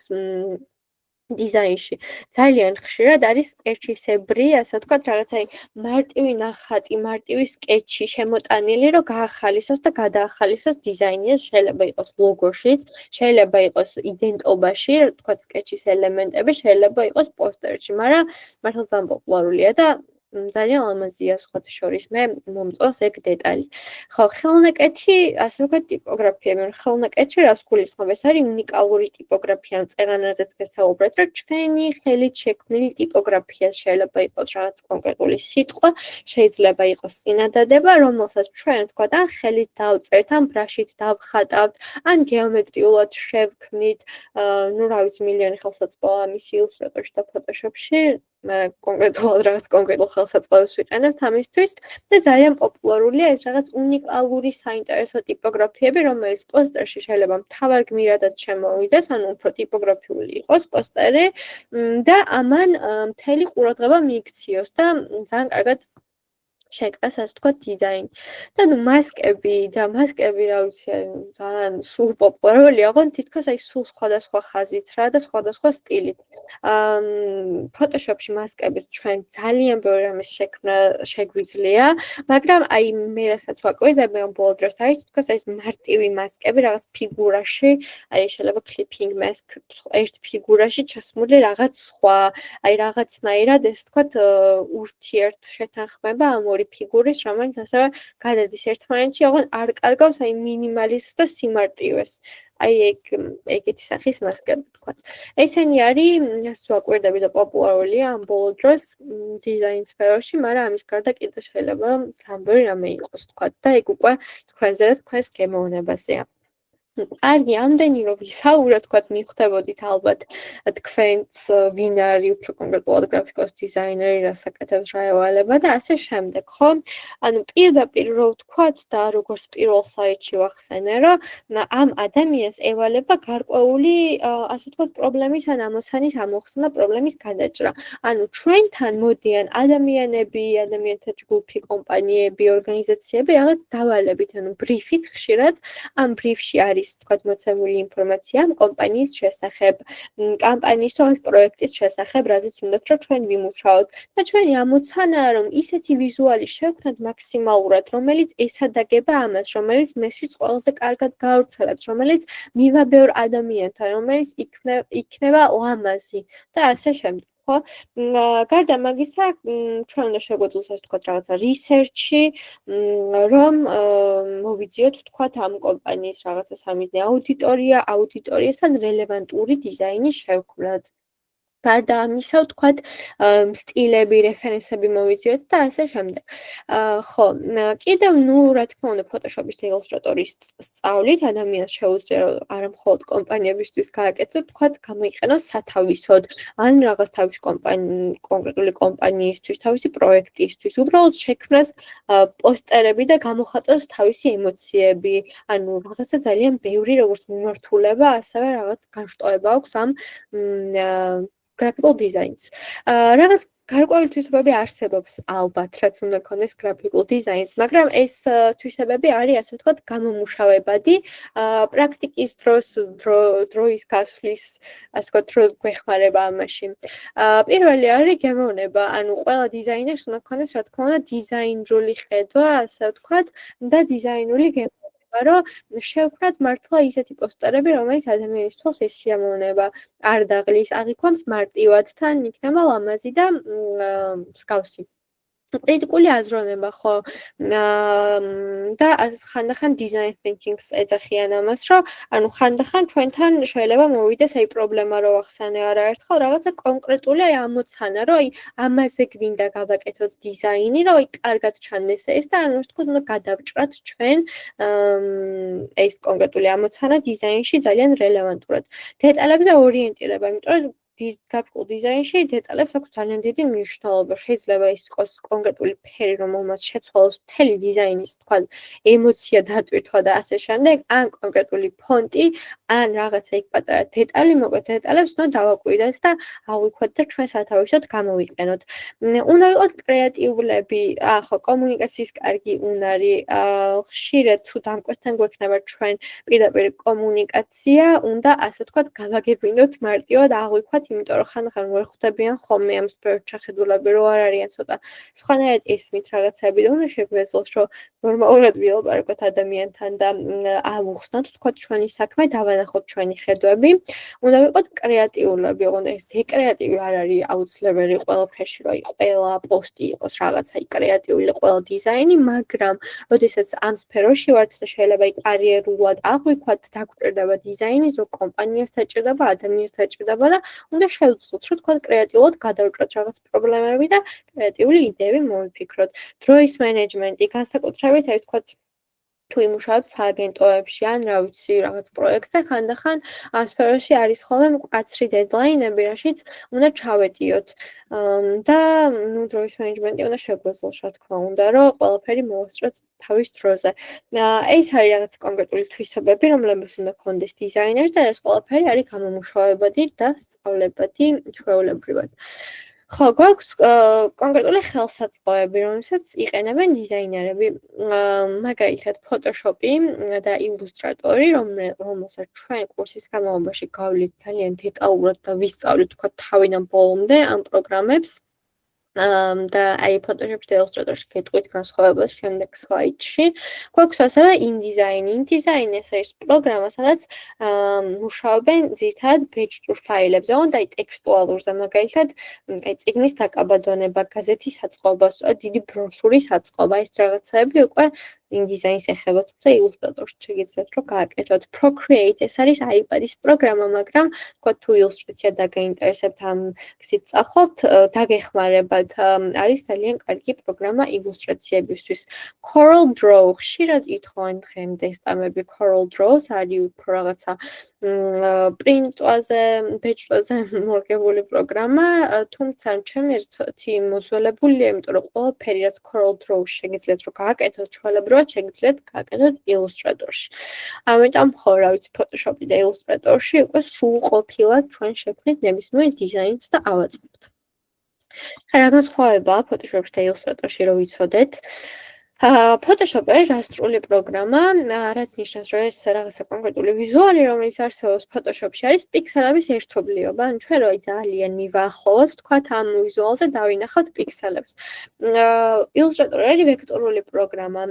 დიზაინში. ძალიან ხშირად არის სკეჩისებრი, ასე ვთქვათ, რაღაცა მარტივი ნახატი, მარტივი სკეჩი შემოტანილი, რომ გაახალისოს და გადაახალისოს დიზაინი. ეს შეიძლება იყოს ლოგოშიც, შეიძლება იყოს იდენტობაში, ვთქვათ, სკეჩის ელემენტები, შეიძლება იყოს პოსტერში, მაგრამ მართლა ძალიან პოპულარულია და ძალიან ლამაზია სხვათა შორის მე მომწონს ეგ დეტალი. ხო, ხელნაკეთი, ასე ვთქვათ, ტიპოგრაფიები, ხელნაკეთში რას გულისხმობ? ეს არის უნიკალური ტიპოგრაფია, წერან რაზეც გესაუბრეთ, რომ ჩვენი ხელით შექმნილი ტიპოგრაფია შეიძლება იყოს რაღაც კონკრეტული სიტყვა, შეიძლება იყოს წინადადება, რომელსაც ჩვენ ვთქვათ, ან ხელით დავწერთ, ან ბრაშით დავხატავთ, ან გეომეტრიულად შევქმნით, ну, რა ვიცი, მილიონი ხელსაწყოა ამის Illustrator-ში და Photoshop-ში, მაგრამ კონკრეტულად რაღაც კონკრეტულ ხელსაწყოებს ვიყენებთ ამისთვის და ძალიან პოპულარულია ეს რაღაც უნიკალური საინტერესო ტიპოგრაფიები, რომელიც პოსტერში შეიძლება მთავარ გმირადაც შემოვიდეს, ანუ უფრო ტიპოგრაფიული იყოს პოსტერი და ამან მთელი ყურადღება მიიქციოს და ძალიან კარგად შეკრას, ასე ვთქვათ, დიზაინი. და ნუ მასკები, რა ვიცი, ძალიან სულ პოპულარულია, ოღონდ თითქოს აი სულ სხვადასხვა ხაზით რა და სხვადასხვა სტილით. Photoshop-ში მასკებით ჩვენ ძალიან ბევრი რამის შექმნა შეგვიძლია, მაგრამ აი მე რასაც ვაკვირდები ამ ბოლო დროს არის თითქოს ეს მარტივი მასკები რაღაც ფიგურაში, აი შეიძლება clipping mask ერთ ფიგურაში ჩასმული რაღაც სხვა, აი რაღაცნაირად ეს ვთქვათ ურთიერთშეთანხმება ამ ორი ფიგურის, რომელიც ასევე გადადის ერთმანეთში, ოღონდ არ კარგავს აი მინიმალიზმს და სიმარტივეს. აი ეგეთი სახის მასკები ვთქვათ. ესენი არის ვაკვირდები და პოპულარულია ამ ბოლო დროს დიზაინ სფეროში, მაგრამ ამის გარდა კიდე შეიძლება რომ ძალიან ბევრი რამე იყოს ვთქვათ და ეგ უკვე თქვენზე და თქვენს გემოვნებაზეა. კარგი, ამდენი რომ ვისაუბროთ, თქვათ, მიხვდებოდით ალბათ თქვენც ვინ არის უფრო კონკრეტულად გრაფიკოს დიზაინერი, რას აკეთებს, რა ევალება და ასე შემდეგ, ხო? ანუ პირდაპირ რო ვთქვათ და როგორც პირველ საიტში ვახსენე, რომ ამ ადამიანს ევალება გარკვეული, ასე ვთქვათ, პრობლემის ან ამოცანის ამოხსნა, პრობლემის გადაჭრა. ანუ ჩვენთან მოდიან ადამიანები, ადამიანთა ჯგუფი, კომპანიები, ორგანიზაციები რაღაც დავალებით, ანუ ბრიფით ხშირად ამ ბრიფში არის თქვათ მოცემული ინფორმაცია ამ კომპანიის შესახებ, კამპანიის თუ პროექტის შესახებ, რაზეც უნდათ რომ ჩვენ ვიმუშაოთ და ჩვენი ამოცანაა რომ ისეთი ვიზუალი შევქმნათ მაქსიმალურად, რომელიც ესადაგება ამას, რომელიც მესიჯს ყველაზე კარგად გავრცელებს, რომელიც მივა ბევრ ადამიანთან, რომელიც იქნება ლამაზი და ასე შემდეგ. ხო? გარდა მაგისა, ჩვენ უნდა შეგვეძლოს ასე ვთქვათ რაღაცა რისერჩი, რომ მოვიძიოთ ვთქვათ ამ კომპანიის რაღაცა სამიზნე აუდიტორიასთან რელევანტური დიზაინის შევქმნათ. გარდა ამისა, ვთქვათ, სტილები, რეფერენსები მოვიძიოთ და ასე შემდეგ. ხო, კიდევ ნუ რა თქმა უნდა Photoshop-ის და Illustrator-ის სწავლით ადამიანს შეუძლია რომ არა მხოლოდ კომპანიებისთვის გააკეთოს, ვთქვათ, გამოიყენოს სათავისოდ, ან რაღაც თავის კონკრეტული კომპანიისთვის, თავისი პროექტისთვის, უბრალოდ შექმნას პოსტერები და გამოხატოს თავისი ემოციები, ანუ რაღაცა ძალიან ბევრი როგორც მიმართულება, ასევე რაღაც განშტოება აქვს ამ graphical designs. Რაღაც გარკვეული თვისებები არსებობს ალბათ, რაც უნდა ქონდეს graphical designs, მაგრამ ეს თვისებები არის ასე ვთქვათ გამომუშავებადი, პრაქტიკის დროის გასვლის, ასე ვთქვათ, დრო გვეხმარება ამაში. პირველი არის გემოვნება, ანუ ყველა დიზაინერს უნდა ქონდეს, რა თქმა უნდა, დიზაინრული ხედვა, ასე ვთქვათ, და დიზაინრული გემოვნება. რომ შევქმნათ მართლა ისეთი პოსტერები, რომელიც ადამიანის თვალს ესიამოვნება, არ დაღლის, აღიქვამს მარტივად, თან იქნება ლამაზი და მსგავსი. კრიტიკული აზროვნება, ხო, და ხანდახან design thinking-ს ეძახიან ამას, რომ ანუ ხანდახან ჩვენთან შეიძლება მოვიდეს აი პრობლემა რო ახსენე არაერთხელ, რაღაცა კონკრეტული აი ამოცანა, რომ აი ამაზე გვინდა გავაკეთოთ დიზაინი, რომ აი კარგად ჩანდეს ეს და ანუ ვთქვათ, უნდა გადავჭრათ ჩვენ ეს კონკრეტული ამოცანა დიზაინში ძალიან რელევანტურად. დეტალებზე ორიენტირება, იმიტომ რომ graphical design-ში დეტალებს აქვს ძალიან დიდი მნიშვნელობა. შეიძლება ის იყოს კონკრეტული ფერი, რომელმაც შეცვალოს მთელი დიზაინის, თქვა, ემოცია დატვირთვა და ასე შემდეგ, ან კონკრეტული ფონტი, ან რაღაცა იქ პატარა დეტალი, მოკლედ დეტალებს უნდა დავაკვირდეთ და ავიქვათ და ჩვენ სათავისოდ გამოვიყენოთ. უნდა ვიყოთ კრეატიულები, ხო, კომუნიკაციის კარგი უნარი, ხშირად თუ დამკვეთთან გვექნება ჩვენ პირდაპირ კომუნიკაცია, უნდა ასე ვთქვათ, გავაგებინოთ მარტივად, აღვიქვათ იმიტომ რომ ხანდახან ვერ ხვდებიან ხოლმე ამ სფეროს შეხედულები რო არ არიან ცოტა სხვანაირად ისმით რაღაცები და უნდა შეგვეძლოს რომ ნორმალურად ვილაპარაკოთ ადამიანთან და ავუხსნათ თქვათ ჩვენი საქმე, დავანახოთ ჩვენი ხედვები. უნდა ვიყოთ კრეატიულები, ოღონდ ეს კრეატივი არ არის აუცილებელი ყველაფერში, რომ ყველა პოსტი იყოს რაღაცა კრეატიული, ყველა დიზაინი, მაგრამ როდესაც ამ სფეროში ვართ და შეიძლება კარიერულად აღვიქვათ, დაგვჭირდება დიზაინი, ზოგ კომპანიას დაჭირდება, ადამიანს დაჭირდება და უნდა შევძლოთ, რომ თქვათ კრეატიულად გადავჭრათ რაღაც პრობლემები და კრეატიული იდეები მოვიფიქროთ. დროის მენეჯმენტი, განსაკუთრებით აი თქვათ თუ იმუშავებთ სააგენტოებში ან რა ვიცი რაღაც პროექტზე ხანდახან ამ სფეროში არის ხოლმე მკვაცრი დედლაინები, რაშიც უნდა ჩავეტიოთ და ნუ დროის მენეჯმენტი უნდა შეგვეძლოს, რა თქმა უნდა, რომ ყველაფერი მოვასწროთ თავის დროზე. ეს არის რაღაც კონკრეტული თვისებები, რომლებიც უნდა გქონდეს დიზაინერს და ეს ყველაფერი არის გამომუშავებადი და სწავლებადი ჩვეულებრივად. ხო, გვაქვს კონკრეტული ხელსაწყოები, რომელსაც იყენებენ დიზაინერები, მაგალითად Photoshop-ი და Illustrator-ი, რომელსაც ჩვენ კურსის განმავლობაში გავლით ძალიან დეტალურად და ვისწავლით თქვათ თავიდან ბოლომდე ამ პროგრამებს. და აი Photoshop-ში და Illustrator-ში გეტყვით განსხვავებას შემდეგ სლაიდში. გვაქვს ასევე InDesign. InDesign ეს არის პროგრამა, სადაც მუშაობენ ძირითადად ბეჭდურ ფაილებზე, და აი ტექსტუალურზე, მაგალითად, აი წიგნის დაკაბადონება, გაზეთის აწყობა, დიდი ბროშურის აწყობა, ეს რაღაცები უკვე InDesign-ს ეხება, თუმცა Illustrator-ში შეგიძლიათ რომ გააკეთოთ. Procreate ეს არის iPad-ის პროგრამა, მაგრამ თქვა თუ ილუსტრაცია დაგაინტერესებთ ამ გზით წახვალთ, დაგეხმარებათ. არის ძალიან კარგი პროგრამა ილუსტრაციებისთვის. Corel Draw ხშირად ითხოვენ დღემდე სტამები Corel Draw-ს, არის უფრო რაღაცა პრინტვაზე, ბეჭდვაზე მორგებული პროგრამა, თუმცა ჩემი ერთ-ერთი მოძველებულია, იმიტომ რომ ყველაფერი რაც Corel Draw-ში შეგიძლიათ რომ გააკეთოთ, ჩვეულებრივად შეგიძლიათ გააკეთოთ Illustrator-ში. ამიტომ ხო, რა ვიცი, Photoshop-ი და Illustrator-ში უკვე სრულყოფილად ჩვენ შექმნით ნებისმიერ დიზაინს და ავაწყობთ. რა განსხვავებაა Photoshop-ში და Illustrator-ში, რომ ვიცოდეთ? Photoshop არის რასტრული პროგრამა, რაც ნიშნავს, რომ ეს რაღაცა კონკრეტული ვიზუალი, რომელიც არსებობს Photoshop-ში, არის პიქსელების ერთობლიობა. ანუ ჩვენ რო ძალიან მივაახლოვოთ, თქვათ ამ ვიზუალზე დავინახავთ პიქსელებს. Illustrator არის ვექტორული პროგრამა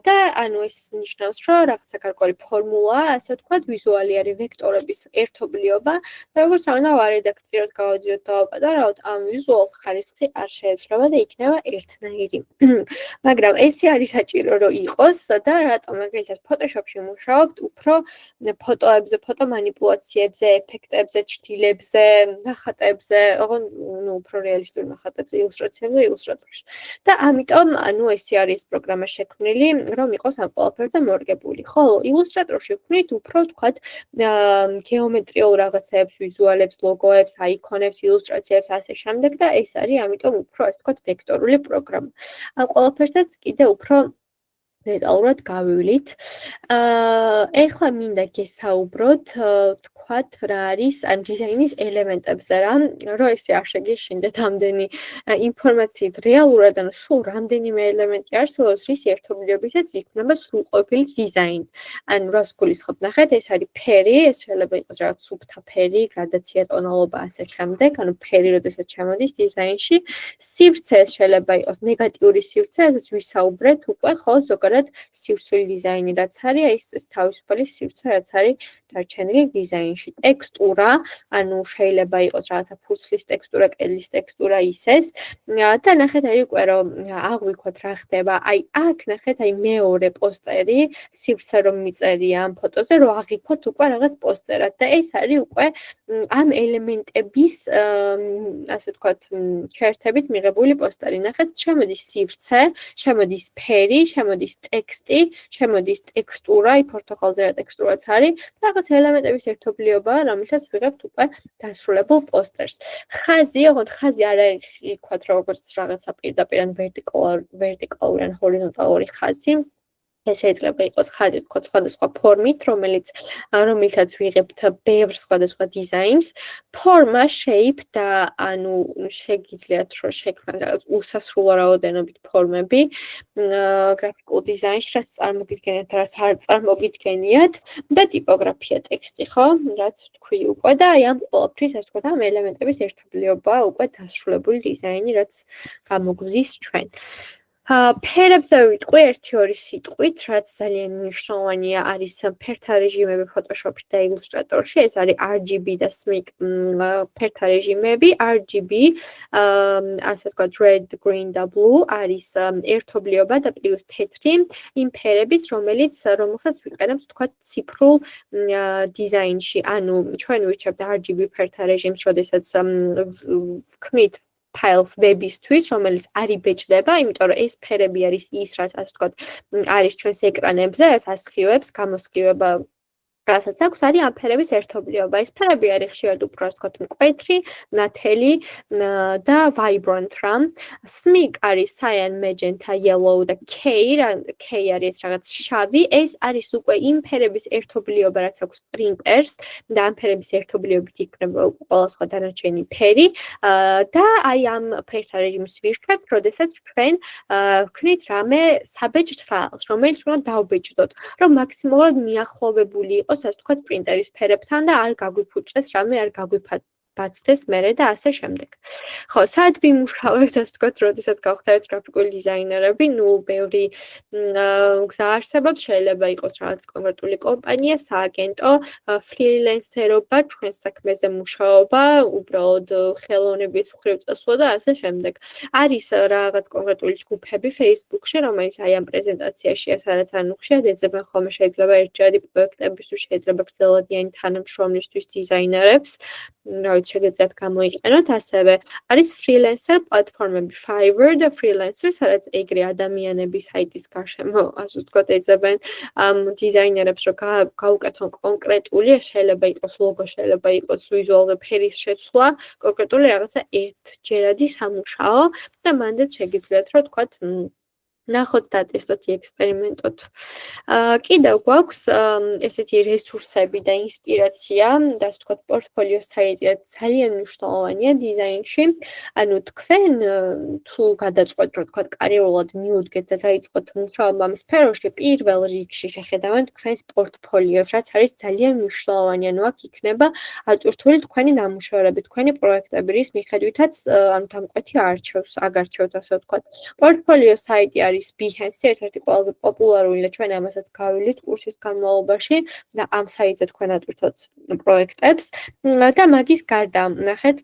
და ანუ ეს ნიშნავს, რომ რაღაცა გარკვეული ფორმულაა, ასე ვთქვათ, ვიზუალი არის ვექტორების ერთობლიობა. როგორც უნდა ვარედაქციოთ, გავაძიოთ, დავაპატარავთ, ამ ვიზუალს ხარისხი არ შეეცვლება და იქნება ერთნაირი. მაგრამ ესე არის საჭირო რომ იყოს და რატომ მაგალითად Photoshop-ში მუშაობთ უფრო ფოტოებზე, ფოტომანიპულაციებზე, ეფექტებზე, ჭრილებზე, ნახატებზე, ოღონდ ნუ უფრო რეალისტური ნახატებზე, ილუსტრაციებზე, Illustrator-ში. და ამიტომ ანუ ესე არის პროგრამა შექმნილი, რომ იყოს ამ ყველაფერზე მორგებული. ხოლო Illustrator-ში ვქნით უფრო თქვათ გეომეტრიულ რაღაცებს, ვიზუალებს, ლოგოებს, აიკონებს, ილუსტრაციებს, ასე შემდეგ და ეს არის ამიტომ უფრო ასე ვთქვათ ვექტორული პროგრამა. ამ ყველაფერსაც კიდე უფრო დეტალურად გავივლით. ეხლა მინდა გესაუბროთ, თქვათ რა არის ამ დიზაინის ელემენტებზე რა, რომ ესე არ შეგეშინდეთ ამდენი ინფორმაციით რეალურად, ანუ სულ რამდენიმე ელემენტი არსებობს, რის ერთობლიობითაც იქნება სრულყოფილი დიზაინი. ანუ რას გულისხმობ, ნახეთ, ეს არის ფერი, ეს შეიძლება იყოს რაღაც სუფთა ფერი, გრადაცია, ტონალობა, ასე შემდეგ, ანუ ფერი, როდესაც ჩამოდის დიზაინში, სივრცე შეიძლება იყოს ნეგატიური სივრცე, ასეც ვისაუბრეთ უკვე, ხო, ზოგადად სივრცული დიზაინი რაც არის, ეს თავისუფალი სივრცე რაც არის დარჩენილი დიზაინში. ტექსტურა, ანუ შეიძლება იყოს რაღაცა ფურცლის ტექსტურა, კედლის ტექსტურა ისეს და ნახეთ აი უკვე რომ აღვიქვათ რა ხდება. აი აქ ნახეთ აი მეორე პოსტერი, სივრცე რომ მიწერია ამ ფოტოზე, რომ აღიქვათ უკვე რაღაც პოსტერად და ეს არის უკვე ამ ელემენტების ასე ვთქვათ შეერთებით მიღებული პოსტერი. ნახეთ, შემოდის სივრცე, შემოდის ფერი, შემოდის ტექსტი, შემოდის ტექსტურა, ფორტოხალზე რა ტექსტურაც არის, რაღაც ელემენტების ერთობლიობაა, რომელსაც ვიღებთ უკვე დასრულებულ პოსტერს. ხაზი, ოღონდ ხაზი არ არის ვთქვათ, როგორც რაღაცა პირდაპირ ან ვერტიკალური ან ჰორიზონტალური ხაზი. ეს შეიძლება იყოს ხაზი თქო სხვადასხვა ფორმით, რომელიცაც ვიღებთ ბევრ სხვადასხვა დიზაინს. ფორმა, shape და ანუ შეგიძლიათ რომ შექმნათ რაღაც უსასრულო რაოდენობით ფორმები გრაფიკულ დიზაინში, რაც წარმოგიდგენიათ, რაც არ წარმოგიდგენიათ და ტიპოგრაფია, ტექსტი, ხო? რაც თქვი უკვე და აი ამ ყველაფრის ასე ვთქვათ, ამ ელემენტების ერთობლიობა უკვე დასრულებული დიზაინი, რაც გამოგვდის ჩვენ. ფერებზე ვიტყვი 1-2 სიტყვით, რაც ძალიან მნიშვნელოვანია არის ფერთა რეჟიმები Photoshop-ში და Illustrator-ში, ეს არის RGB და SMYK ფერთა რეჟიმები. RGB, ასე ვთქვათ, red, green და blue არის ერთობლიობა და პლუს თეთრი იმ ფერების, რომელსაც ვიყენებთ, ვთქვათ, ციფრულ დიზაინში. ანუ ჩვენ ვირჩევთ RGB ფერთა რეჟიმს, როდესაც ვქმნით ფაილს ვებისთვის, რომელიც არ იბეჭდება, იმიტომ რომ ეს ფერები არის ის, რაც ასე ვთქვათ, არის ჩვენს ეკრანებზე, ეს ასხივებს, გამოსხივება რასაც აქვს არის ამ ფერების ერთობლიობა. ეს ფერები არის ხშირად უფრო ასე ვთქვათ, მკვეთრი, ნათელი და vibrant რა. SMYK არის cyan, magenta, yellow და K არის რაღაც შავი. ეს არის უკვე იმ ფერების ერთობლიობა, რაც აქვს პრინტერს და ამ ფერების ერთობლიობით იქნება ყველა სხვა დანარჩენი ფერი და აი ამ ფერთა რეჟიმს ვირჩევთ, როდესაც ჩვენ ვქნით რამე საბეჭდ ფაილს, რომელიც უნდა დავბეჭდოთ, რომ მაქსიმალურად მიახლოვებული იყოს ასე ვთქვათ, პრინტერის ფერებთან და არ გაგვიფუჭდეს რამე, არ გაგვიბაცდეს მერე და ასე შემდეგ. ხო, სად ვიმუშავებთ, ასე ვთქვათ, როდესაც გავხდებით გრაფიკული დიზაინერები, ბევრი გზა არსებობს, შეიძლება იყოს რაღაც კონკრეტული კომპანია, სააგენტო, ფრილენსერობა, ჩვენს საქმეზე მუშაობა, უბრალოდ ხელოვნების მხრივ წასვლა და ასე შემდეგ. არის რაღაც კონკრეტული ჯგუფები Facebook-ში, რომელიც აი ამ პრეზენტაციაში სადაც არ ხშირად ეძებენ ხოლმე შეიძლება ერთჯერადი პროექტებისთვის, შეიძლება გრძელვადიანი თანამშრომლისთვის დიზაინერებს, რაც შეგეძლიათ გამოიყენოთ, ასევე არის freelancer პლატფორმები Fiverr და Freelancer, სადაც ეგრე ადამიანები საიტის გარშემო, ასე ვთქვათ, ეძებენ დიზაინერებს, რომ გაუკეთონ კონკრეტული, შეიძლება იყოს ლოგო, შეიძლება იყოს ვიზუალზე ფერის შეცვლა, კონკრეტული რაღაცა ერთჯერადი სამუშაო და მანდაც შეგიძლიათ, რომ ვთქვათ, ნახოთ და ტესტოთ, ექსპერიმენტოთ. კიდევ გვაქვს ესეთი რესურსები და ინსპირაცია და ასე ვთქვათ, პორტფოლიო საიტი ძალიან მნიშვნელოვანია დიზაინში. ანუ თქვენ თუ გადაწყვეტთ, რომ ვთქვათ, კარიერულად მიუდგეთ და დაიწყოთ მუშაობა ამ სფეროში, პირველ რიგში შეხედავენ თქვენს პორტფოლიოს, რაც არის ძალიან მნიშვნელოვანი. ანუ აქ იქნება ატვირთული თქვენი ნამუშევრები, თქვენი პროექტები, რის მიხედვითაც ანუ დამკვეთი აგარჩევთ, ასე ვთქვათ. პორტფოლიო საიტი არის Behance, ერთ-ერთი ყველაზე პოპულარული და ჩვენ ამასაც გავივლით კურსის განმავლობაში და ამ საიტზე თქვენ ატვირთოთ პროექტებს და მაგის გარდა ნახეთ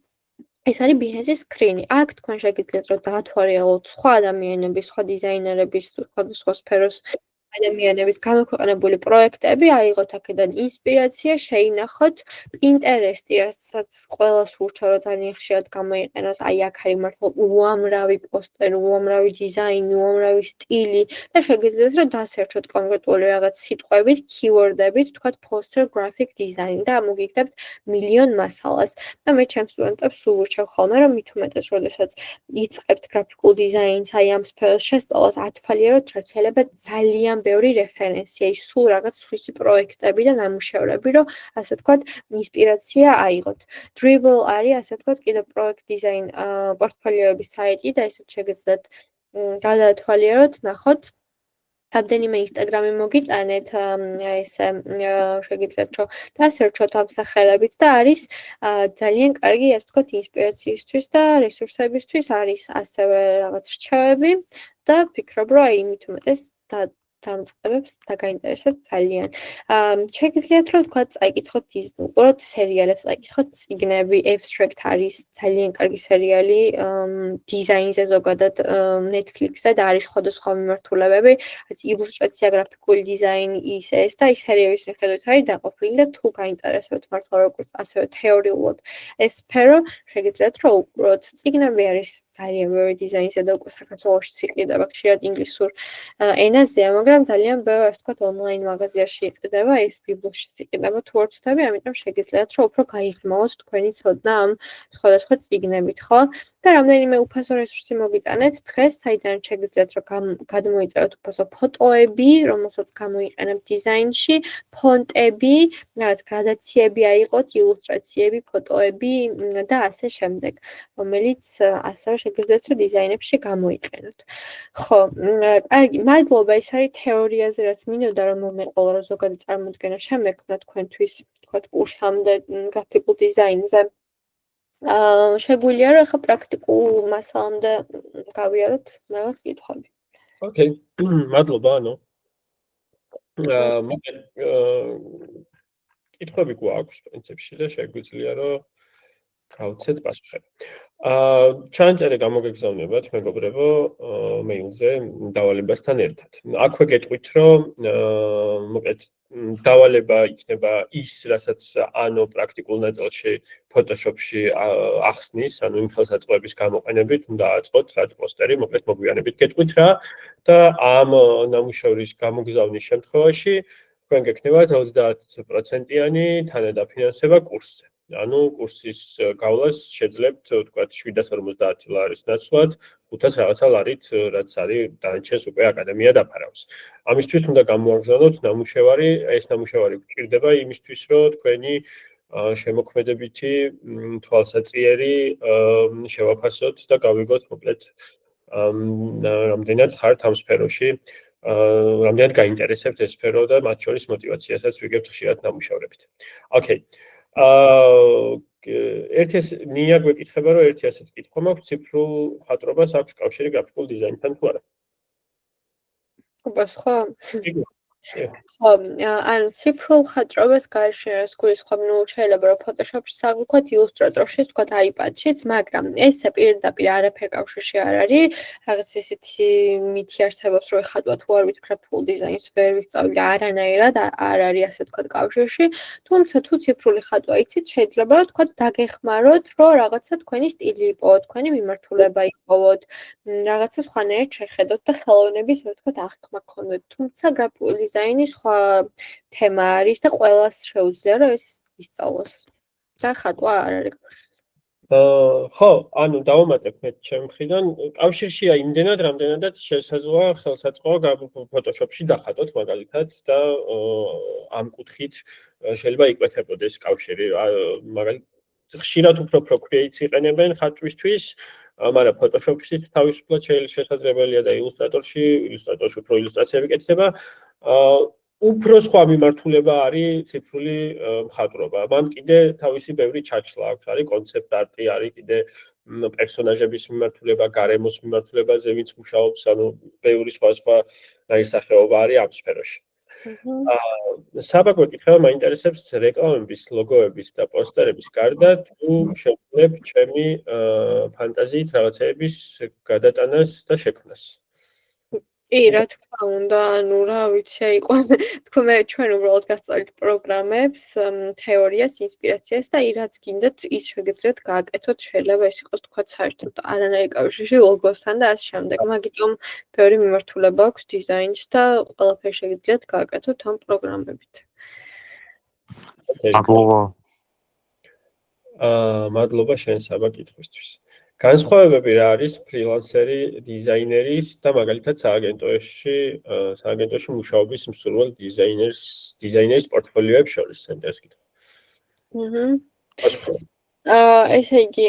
ეს არის Behance-ის სკრინი. აქ თქვენ შეგიძლიათ რომ დაათვალიერებოთ სხვა ადამიანების, სხვა დიზაინერების, სხვადასხვა სფეროს ადამიანების გამოქვეყნებული პროექტები, აიღოთ აქედან ინსპირაცია, შეინახოთ Pinterest-ი, რასაც ყველას ურჩევ, რომ ძალიან ხშირად გამოიყენოს, აი აქ არის მართლა უამრავი პოსტერი, უამრავი დიზაინი, უამრავი სტილი და შეგიძლიათ რომ დასერჩოთ კონკრეტული რაღაც სიტყვებით, keyword-ებით, თქვათ poster graphic design და მოგიგდებთ მილიონ მასალას. და მე ჩემს სტუდენტებს სულ ურჩევ ხოლმე, რომ მით უმეტეს, როდესაც იწყებთ გრაფიკულ დიზაინს, აი ამ სფეროს შესწავლას, ათვალიეროთ, რაც შეიძლება ძალიან ბევრი რეფერენცია, სულ რაღაც სხვისი პროექტები და ნამუშევრები, რომ ასე ვთქვათ, ინსპირაცია აიღოთ. Dribbble არის, ასე ვთქვათ, კიდევ პროექტ დიზაინ პორტფოლიოების საიტი და ესეც შეგიძლიათ გადაათვალიეროთ, ნახოთ. რამდენიმე Instagram-ი მოგიტანეთ, ესე შეგიძლიათ რომ დასერჩოთ ამ სახელებით და არის ძალიან კარგი, ასე ვთქვათ, ინსპირაციისთვის და რესურსებისთვის, არის ასევე რაღაც რჩევები და ვფიქრობ, რომ აი მით უმეტეს დამწყებებს დაგაინტერესებთ ძალიან. შეგიძლიათ რომ ვთქვათ, წაიკითხოთ უყუროთ სერიალებს, წაიკითხოთ წიგნები, Abstract არის ძალიან კარგი სერიალი დიზაინზე ზოგადად Netflix-ზე და არის სხვადასხვა მიმართულებები, რაც ილუსტრაცია, გრაფიკული დიზაინი, ეს და ის სერიალის მიხედვით არის დაყოფილი და თუ გაინტერესებთ მართლა როგორც ასევე თეორიულად ეს სფერო, შეგიძლიათ რომ უყუროთ. წიგნები არის ძალიან ბევრი დიზაინსა და უკვე საქართველოშიც იყიდება ხშირად ინგლისურ ენაზეა, მაგრამ ძალიან ბევრი ასე ვთქვათ ონლაინ მაღაზიაში იყიდება, ის ბიბლუშიც იყიდება თუ არ ვცდები, ამიტომ შეგიძლიათ რომ უფრო გაიღრმაოთ თქვენი ცოდნა ამ სხვადასხვა წიგნებით, ხო? და რამდენიმე უფასო რესურსი მოგიტანეთ დღეს, საიდან შეგიძლიათ რომ გადმოიწეროთ უფასო ფოტოები, რომელსაც გამოიყენებთ დიზაინში, ფონტები, რაღაც გრადაციები აიღოთ, ილუსტრაციები, ფოტოები და ასე შემდეგ, რომელიც ასევე შეგიძლიათ რომ დიზაინებში გამოიყენოთ. ხო, კარგი, მადლობა, ეს არის თეორიაზე, რაც მინდოდა რომ მომეყოლა, რომ ზოგადი წარმოდგენა შემექმნა თქვენთვის, თქვათ კურსამდე გრაფიკულ დიზაინზე. შეგვიძლია რომ ახლა პრაქტიკულ მასალამდე გავიაროთ რაღაც კითხვები. ოკეი, მადლობა, ანუ კითხვები გვაქვს პრინციპში და შეგვიძლია რომ გავცეთ პასუხები. ჩანაწერე გამოგეგზავნებათ მეგობრებო მეილზე დავალებასთან ერთად. აქვე გეტყვით რომ მოკეთ დავალება იქნება ის, რასაც ანუ პრაქტიკულ ნაწილში Photoshop-ში ახსნის, ანუ იმ ხელსაწყოების გამოყენებით უნდა აწყოთ რაც პოსტერი, მოკლედ მოგვიანებით გეტყვით რა და ამ ნამუშევრის გამოგზავნის შემთხვევაში თქვენ გექნებათ 30%-იანი თანადაფინანსება კურსზე. ანუ კურსის გავლას შეძლებთ, თქვათ 750 ლარის ნაცვლად, 500 რაღაცა ლარით, რაც არის დანარჩენს უკვე აკადემია დაფარავს. ამისთვის უნდა გამოაგზავნოთ ნამუშევარი, ეს ნამუშევარი გვჭირდება იმისთვის, რომ თქვენი შემოქმედებითი თვალსაჩინო შევაფასოთ და გავიგოთ მოკლედ რამდენად ხართ ამ სფეროში, რამდენად გაინტერესებთ ეს სფერო და მათ შორის мотиваციასაც ვიგებთ ხშირად ნამუშევრებით. ოკეი. ერთი ნია გვეკითხება რომ ერთი ასეთ კითხვა მაქვს ციფრულ ხატრობას აქვს კავშირი გრაფიკულ დიზაინთან თუ არა? ხო. ხო, ანუ ციფრულ ხატრობას გარშემოს გულისხმობ, ნუ შეიძლება რომ Photoshop-ში საღვიქვათ, Illustrator-ში, თქვათ iPad-შიც, მაგრამ ეს პირდაპირ არაფერ კავშირში არ არის, რაღაც ისეთი მითი არსებობს, რომ ეხლა თუ არ ვიცი გრაფიკულ დიზაინს ვერ ვისწავლი და არანაირად არ არის ასე თქვათ კავშირში, თუმცა თუ ციფრული ხატვა იცით, შეიძლება რომ თქვათ დაგეხმაროთ, რომ რაღაცა თქვენი სტილი იპოვოთ, თქვენი მიმართულება იპოვოთ, რაღაცა სხვანაირად შეხედოთ და ხელოვნების ასე თქვათ აღქმა გქონდეთ, თუმცა გრაფიკული დიზაინი სხვა თემა არის და ყველას შეუძლია რომ ეს ისწავლოს. და ხატვა არ არის. ხო, ანუ დავამატებ მე ჩემ მხრიდან, კავშირშია იმდენად, რამდენადაც შესაძლოა ხელსაწყო Photoshop-ში დახატოთ მაგალითად და ამ კუთხით შეიძლება იკვეთებოდეს კავშირი, მაგალითად ხშირად უფრო Procreate-ს იყენებენ ხატვისთვის, მაგრამ Photoshop-ში თავისუფლად შესაძლებელია და Illustrator-ში უფრო ილუსტრაციები კეთდება. უფრო სხვა მიმართულება არის ციფრული მხატვრობა. მან კიდე თავისი ბევრი ჩაჩლა აქვს, არის კონცეპტ არტი, არის კიდე პერსონაჟების მიმართულება, გარემოს მიმართულებაზე ვინც მუშაობს, ანუ ბევრი სხვა ნაირსახეობა არის ამ სფეროში. საბაგვე კითხება მაინტერესებს რეკლამების, ლოგოების და პოსტერების გარდა თუ შევძლებ ჩემი ფანტაზიით რაღაცეების გადატანას და შექმნას. კი, რა თქმა უნდა, ანუ რა ვიცი, იყო თქვენ ჩვენ უბრალოდ გასწავლით პროგრამებს, თეორიას, ინსპირაციას და რაც გინდათ, ის შეგიძლიათ გააკეთოთ, შეიძლება ეს იყოს თქვა საერთოდ არანაირი კავშირი ლოგოსთან და ასე შემდეგ. მაგიტომ ბევრი მიმართულება აქვს დიზაინს და ყველაფერი შეგიძლიათ გააკეთოთ ამ პროგრამებით. მადლობა შენ საბა კითხვისთვის. განსხვავებები რა არის ფრილანსერი დიზაინერის და მაგალითად სააგენტოში მუშაობის მსურველ დიზაინერის პორტფოლიოებს შორის ეს კითხვა. ესე იგი,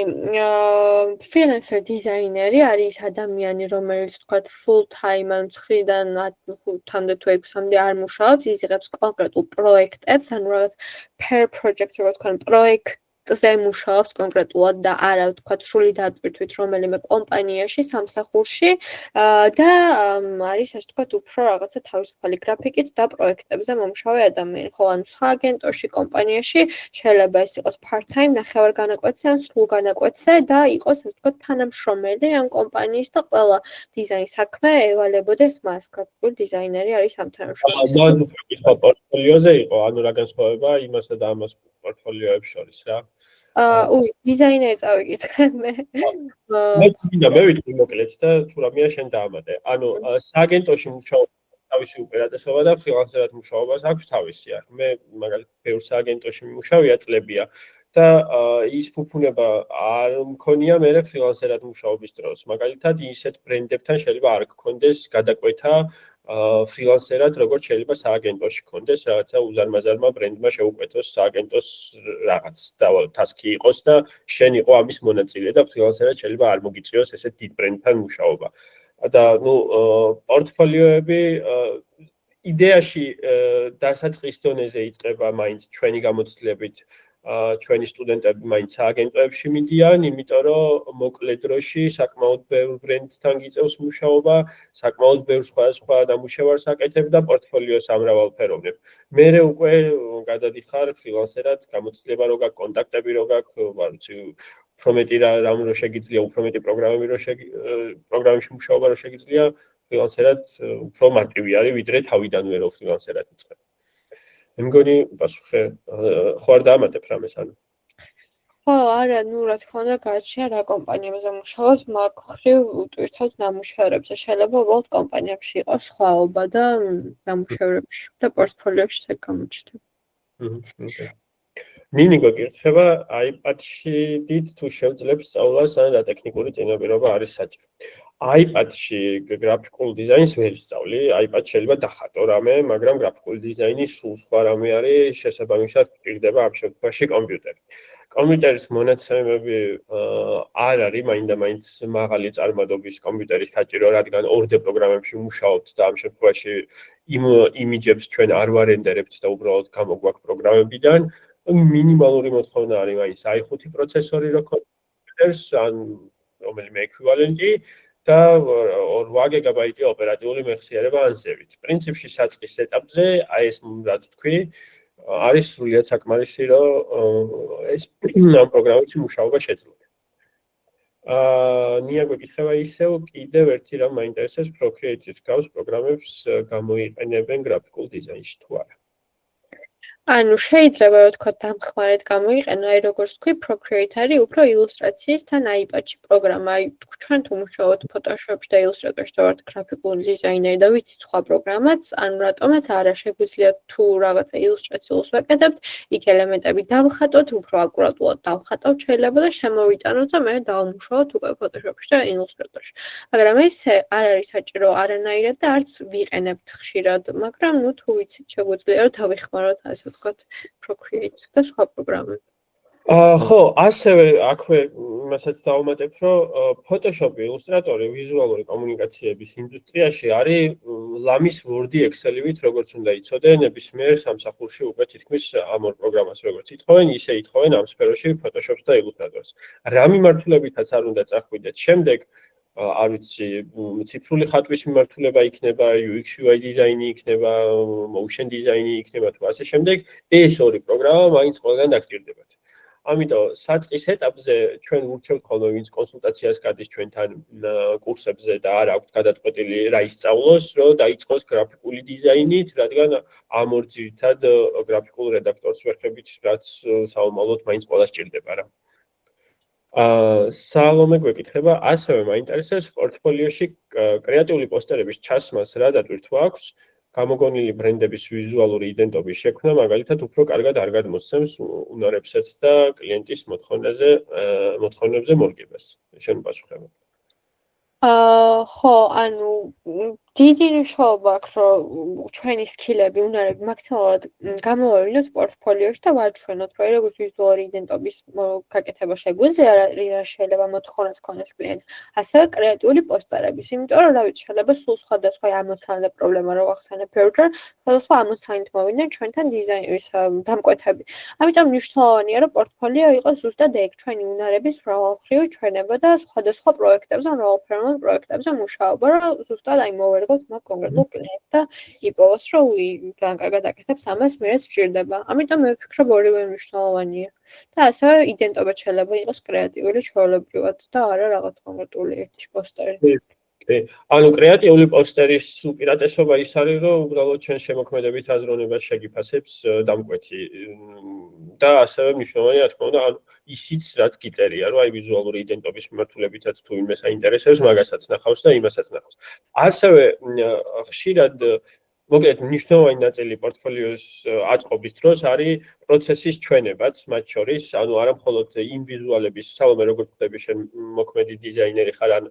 ფრილანსერ დიზაინერი არის ადამიანი, რომელიც თქვათ full time ან 9-დან 5-მდე თუ 6-მდე არ მუშაობს, ის იღებს კონკრეტულ პროექტებს, ანუ რაღაც per project როგორც თქვენ პროექტ ზე მუშაობს კონკრეტულად და არა ვთქვათ სრული დატვირთვით რომელიმე კომპანიაში სამსახურში და არის ასე ვთქვათ უფრო რაღაცა თავისუფალი გრაფიკით და პროექტებზე მომუშავე ადამიანი. ხო, ანუ სხვა აგენტოში, კომპანიაში შეიძლება ეს იყოს part time, ნახევარგანაკვეთზე ან სრულგანაკვეთზე და იყოს ასე ვთქვათ თანამშრომელი ამ კომპანიის და ყველა დიზაინ საქმე ევალებოდეს მას. გრაფიკული დიზაინერი არის ამ თანამშრომელი. ანუ პორტფოლიოზე იყო, ანუ რა განსხვავება იმასა და ამას პორტფოლიოებს შორის რა? დიზაინერი წავიკითხე მე. მე ვიტყვი მოკლედ და თუ რამეა შენ დაამატე. ანუ სააგენტოში მუშაობა თავისი უპირატესობა და ფრილანსერად მუშაობას აქვს თავისი. მე მაგალითად ბევრ სააგენტოში მუშავია წლებია და ის ფუფუნება არ მქონია მე ფრილანსერად მუშაობის დროს. მაგალითად ისეთ ბრენდებთან შეიძლება არ გქონდეს გადაკვეთა ფრილანსერად, როგორც შეიძლება სააგენტოში გქონდეს, რაღაცა უზარმაზარმა ბრენდმა შეუკვეთოს სააგენტოს რაღაც ტასკი იყოს და შენ იყო ამის მონაწილე და ფრილანსერად შეიძლება არ მოგიწიოს ესეთ დიდ ბრენდთან მუშაობა. და პორტფოლიოები იდეაში დასაწყის დონეზე იწყება მაინც ჩვენი გამოცდილებით ჩვენი სტუდენტები მაინც სააგენტოებში მიდიან, იმიტომ რომ მოკლე დროში საკმაოდ ბევრ ბრენდთან გიწევს მუშაობა, საკმაოდ ბევრ სხვადასხვა დამუშავარს აკეთებ და პორტფოლიოს ამრავალფეროვნებ. მერე უკვე გადადიხარ ფრილანსერად, გამოცდილება რო გაქვს, კონტაქტები რო გაქვს, არ ვიცი, უფრო მეტი რამ რო შეგიძლია, უფრო მეტი პროგრამებში მუშაობა რო შეგიძლია, ფრილანსერად უფრო მარტივი არის, ვიდრე თავიდანვე რო ფრილანსერად იწყებ. მე მგონი პასუხი ხო არ დაამატებ რამეს ანუ. ხო, არა, რა თქმა უნდა, გააჩნია რა კომპანიებზე მუშაობს, მაგ ხრივ ტვირთავს ნამუშევრებს და შეიძლება უბრალოდ კომპანიებში იყოს სხვაობა და ნამუშევრებში და პორტფოლიოში ეგ გამოჩნდება. ნინი გეკითხება, iPad-ში დიდ თუ შევძლებს სწავლას ან რა ტექნიკური წინაპირობა არის საჭირო. iPad-ში გრაფიკულ დიზაინს ვერ ისწავლი, iPad შეიძლება დახატო რამე, მაგრამ გრაფიკული დიზაინი სულ სხვა რამე არის, შესაბამისად გვჭირდება ამ შემთხვევაში კომპიუტერი. კომპიუტერის მონაცემები არ არის მაინდა-მაინც მაღალი წარმადობის კომპიუტერი საჭირო, რადგან 2D პროგრამებში მუშაობთ და ამ შემთხვევაში იმ იმიჯებს ჩვენ არ ვარენდერებთ და უბრალოდ გამოგვაქვს პროგრამებიდან. მინიმალური მოთხოვნა არის მაინც i5 პროცესორი რო კომპიუტერს, ან რომელიმე ეკვივალენტი და 8 გიგაბაიტი ოპერატიული მეხსიერება ან ზევით. პრინციპში საწყის ეტაპზე, აი ეს რაც თქვი, არის სრულიად საკმარისი, რომ ეს ამ პროგრამებში მუშაობა შეძლო. ნია გვეკითხება ისევ კიდევ ერთი რამ მაინტერესებს Procreate-ის გავს პროგრამებს გამოიყენებენ გრაფიკულ დიზაინში თუ არა. ანუ შეიძლება რა თქვა დამხმარედ გამოიყენო, აი როგორც თქვი, Procreate არის უფრო ილუსტრაციის თან iPad-ში პროგრამა. აი ჩვენ თუ მუშაობთ Photoshop-ში და Illustrator-ში და ვართ გრაფიკული დიზაინერი და ვიცით სხვა პროგრამაც, ანუ რატომაც არა შეგვიძლია თუ რაღაცა ილუსტრაციულს ვაკეთებთ, იქ ელემენტები დავხატოთ, უფრო აკურატულად დავხატავთ შეიძლება და შემოვიტანოთ და მე დავმუშაოთ უკვე Photoshop-ში და Illustrator-ში. მაგრამ ეს არ არის საჭირო არანაირად და არც ვიყენებთ ხშირად, მაგრამ ნუ თუ ვიცით შეგვიძლია რომ დავიხმაროთ ასე ვთქვათ Procreate და სხვა პროგრამები. ხო, ასევე აქვე მასაც დავუმატებ, რომ Photoshop, Illustrator-ი ვიზუალური კომუნიკაციების ინდუსტრიაში არის ლამის Word-ი, Excel-ივით, როგორც უნდა იცოდე, ნებისმიერ სამსახურში უკვე თითქმის ამ ორ პროგრამას როგორც ითხოვენ, ისე ითხოვენ ამ სფეროში Photoshop-ს და Illustrator-ს. რა მიმართულებითაც არ უნდა წახვიდეთ შემდეგ, არ ვიცი, ციფრული ხატვის მიმართულება იქნება, UX UI დიზაინი იქნება, motion დიზაინი იქნება თუ ასე შემდეგ, ეს ორი პროგრამა მაინც ყველგან დაგჭირდებათ. ამიტომ საწყის ეტაპზე ჩვენ ვურჩევთ ხოლმე ვინც კონსულტაციას გადის ჩვენთან კურსებზე და არ აქვს გადაწყვეტილი რა ისწავლოს, რომ დაიწყოს გრაფიკული დიზაინით, რადგან ამ ორ ძირითად გრაფიკულ რედაქტორს ვერხებით, რაც საომალოდ მაინც ყველა სჭირდება რა. სალომე გვეკითხება, ასევე მაინტერესებს პორტფოლიოში კრეატიული პოსტერების ჩასმას რა დატვირთვა აქვს, გამოგონილი ბრენდების ვიზუალური იდენტობის შექმნა, მაგალითად, უფრო კარგად არ გადმოსცემს უნარებსაც და კლიენტის მოთხოვნებზე მორგებას. შენ პასუხება. ხო, ანუ დიდი მნიშვნელობა აქვს, რომ ჩვენი სკილები, უნარები მაქსიმალურად გამოვავლინოთ პორტფოლიოში და ვაჩვენოთ, რომ როგორც ვიზუალური იდენტობის გაკეთება შეგვიძლია, რა შეიძლება მოთხოვნაც ქონდეს კლიენტს, ასევე კრეატიული პოსტერების, იმიტომ რომ რა ვიცი, შეიძლება სულ სხვადასხვა ამოცანა და პრობლემა რო ახსენებ ბევრჯერ, სხვადასხვა ამოცანით მოვიდნენ ჩვენთან დიზაინერის დამკვეთები. ამიტომ მნიშვნელოვანია, რომ პორტფოლიო იყოს ზუსტად ეგ, ჩვენი უნარების მრავალმხრივი ჩვენება და სხვადასხვა პროექტებზე, მრავალფეროვან პროექტებზე მუშაობა, რომ ზუსტად აი მოვერგოთ მაგ კონკრეტულ კლიენტს და იპოვოს, რომ კარგად აკეთებს ამას, მერეც სჭირდება. ამიტომ მე ვფიქრობ ორივე მნიშვნელოვანია. და ასევე იდენტობა შეიძლება იყოს კრეატიული ჩვეულებრივად და არა რაღაც კონკრეტული ერთი პოსტერი. ანუ კრეატიული პოსტერის უპირატესობა ის არის, რომ უბრალოდ ჩვენ შემოქმედებით აზროვნებას შეგიფასებს დამკვეთი და ასევე მნიშვნელოვანი რა თქმა უნდა ანუ ისიც რაც გიწერია რომ აი ვიზუალური იდენტობის მიმართულებითაც თუ ვინმე საინტერესებს მაგასაც ნახავს და იმასაც ნახავს. ასევე ხშირად მოკლედ მნიშვნელოვანი ნაწილი პორტფოლიოს აწყობის დროს არის პროცესის ჩვენებაც მათ შორის, ანუ არა მხოლოდ იმ ვიზუალების სალომე როგორც ხდები შენ მოქმედი დიზაინერი ხარ ან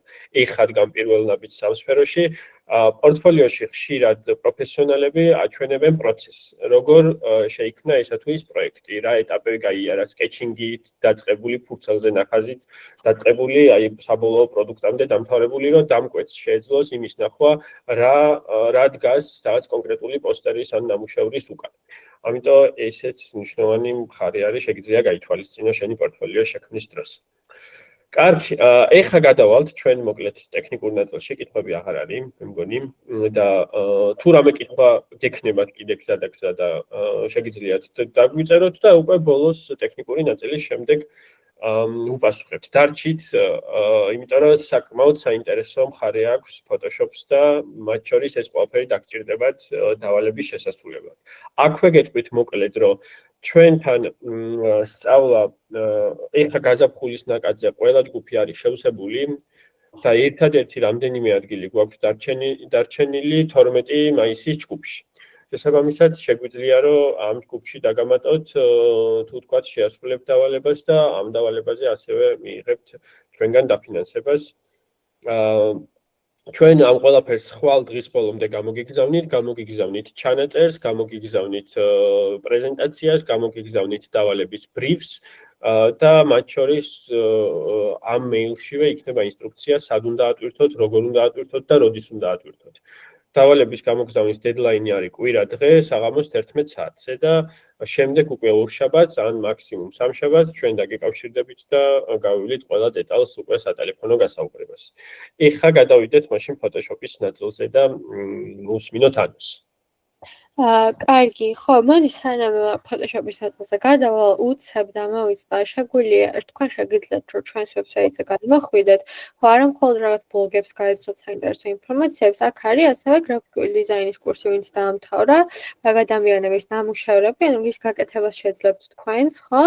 ეხარ განპირობებელ ნაბიჯ სამსფეროში, პორტფოლიოში ხშირად პროფესიონალები აჩვენებენ პროცესს, როგორ შეიქმნა ესა თუ ის პროექტი, რა ეტაპები გაიარა, სკეჩინგით, დაწყებული ფურცელზე ნახაზით, დაწყებული აი საბოლოო პროდუქტამდე დამთავრებული, რომ დამკვეთს შეეძლოს იმის ნახვა, რა დგას რაღაც კონკრეტული პოსტერის ან ნამუშევრის უკან. ამიტომ ესეც მნიშვნელოვანი მხარე არის, შეგიძლია გაითვალისწინო შენი პორტფოლიო შექმნის დროს. კარგი, ეხლა გადავალთ ჩვენ მოკლედ ტექნიკურ ნაწილში, კითხვები აღარ არის, მე მგონი და თუ რამე კითხვა გექნებათ კიდე გზა და შეგიძლიათ დაგვიწეროთ და უკვე ბოლოს ტექნიკური ნაწილის შემდეგ უპასუხებთ. დარჩით, იმიტომ რომ საკმაოდ საინტერესო მხარე აქვს Photoshop-ს და მათ შორის ეს ყველაფერი დაგჭირდებათ დავალების შესასრულებლად. აქვე გეტყვით მოკლედ, რომ ჩვენთან სწავლა ეხა გაზაფხულის ნაკადზე ყველა ჯგუფი არის შევსებული და ერთადერთი რამდენიმე ადგილი გვაქვს დარჩენილი 12 მაისის ჯგუფში. შესაბამისად, შეგვიძლია რომ ამ ჯგუფში დაგამატოთ თუ თქვათ შეასრულებთ დავალებას და ამ დავალებაზე ასევე მიიღებთ ჩვენგან დაფინანსებას. ჩვენ ამ ყველაფერს ხვალ დღის ბოლომდე გამოგიგზავნით ჩანაწერს, გამოგიგზავნით პრეზენტაციას, გამოგიგზავნით დავალების ბრიფს და მათ შორის ამ მეილშივე იქნება ინსტრუქცია, სად უნდა ატვირთოთ, როგორ უნდა ატვირთოთ და როდის უნდა ატვირთოთ. დავალების გამოგზავნის დედლაინი არის კვირა დღე, საღამოს 11 საათზე და შემდეგ უკვე ორშაბათს ან მაქსიმუმ სამშაბათს ჩვენ დაგეკავშირდებით და გავივლით ყველა დეტალს უკვე სატელეფონო გასაუბრებას. ეხლა გადავიდეთ მაშინ Photoshop-ის ნაწილზე და უსმინოთ ანუს. კარგი, ხო, მოდი სანამ Photoshop-ის ნაწილზე გადავალ, უცებ დამოვიწყდა, შეგვიძლია თქვენ შეგიძლიათ რომ ჩვენს ვებსაიტზე გადმოხვიდეთ, ხო არა მხოლოდ რაღაც ბლოგებს გაეცნოთ საინტერესო ინფორმაციებს, აქ არის ასევე გრაფიკული დიზაინის კურსი, ვინც დაამთავრა, ადამიანების ნამუშევრები, ანუ რის გაკეთებას შეძლებთ თქვენს, ხო?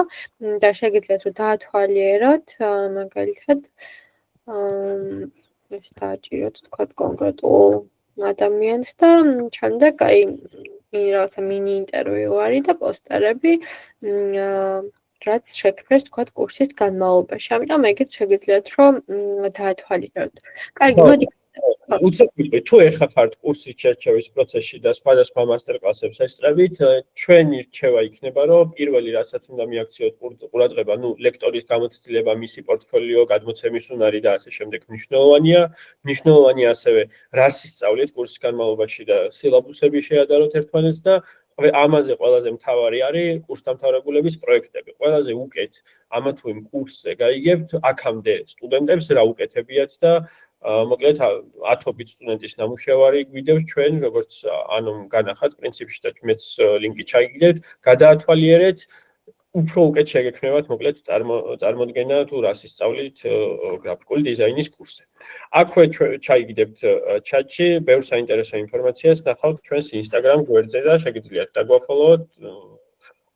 და შეგიძლიათ რომ დაათვალიეროთ, მაგალითად, ეს დააჭიროთ თქვათ კონკრეტულ ადამიანს და შემდეგ აი რაღაცა მინი ინტერვიუ არის და პოსტერები რაც შექმნეს თქვათ კურსის განმავლობაში. ამიტომ ეგეც შეგიძლიათ რომ დაათვალიეროთ. კარგი, მოდი უცებ ვიტყვი, თუ ეხლა ხართ კურსის შერჩევის პროცესში და სხვადასხვა მასტერკლასებს ესწრებით, ჩვენი რჩევა იქნება, რომ პირველი რასაც უნდა მიაქციოთ ყურადღება, ლექტორის გამოცდილება, მისი პორტფოლიო, გადმოცემის უნარი და ასე შემდეგ მნიშვნელოვანია. მნიშვნელოვანია ასევე რას ისწავლეთ კურსის განმავლობაში და სილაბუსები შეადაროთ ერთმანეთს და ამაზე ყველაზე მთავარი არის კურსდამთავრებულების პროექტები. ყველაზე უკეთ ამა თუ იმ კურსზე გაიგებთ აქამდე სტუდენტებს რა უკეთებიათ და მოკლედ 10 სტუდენტის ნამუშევარი გვიდევს ჩვენ, როგორც ანუ განახат პრინციპში და მეც ლინკი ჩაიგდეთ, გადაათვალიერეთ, უფრო უკეთ შეგექმნებათ მოკლედ წარმოდგენა თუ რას ისწავლით გრაფიკული დიზაინის კურსზე. აქვე ჩაიგდებთ ჩატში, ბევრ საინტერესო ინფორმაციას ნახავთ ჩვენს Instagram გვერდზე და შეგიძლიათ დაგვაფოლოვოთ,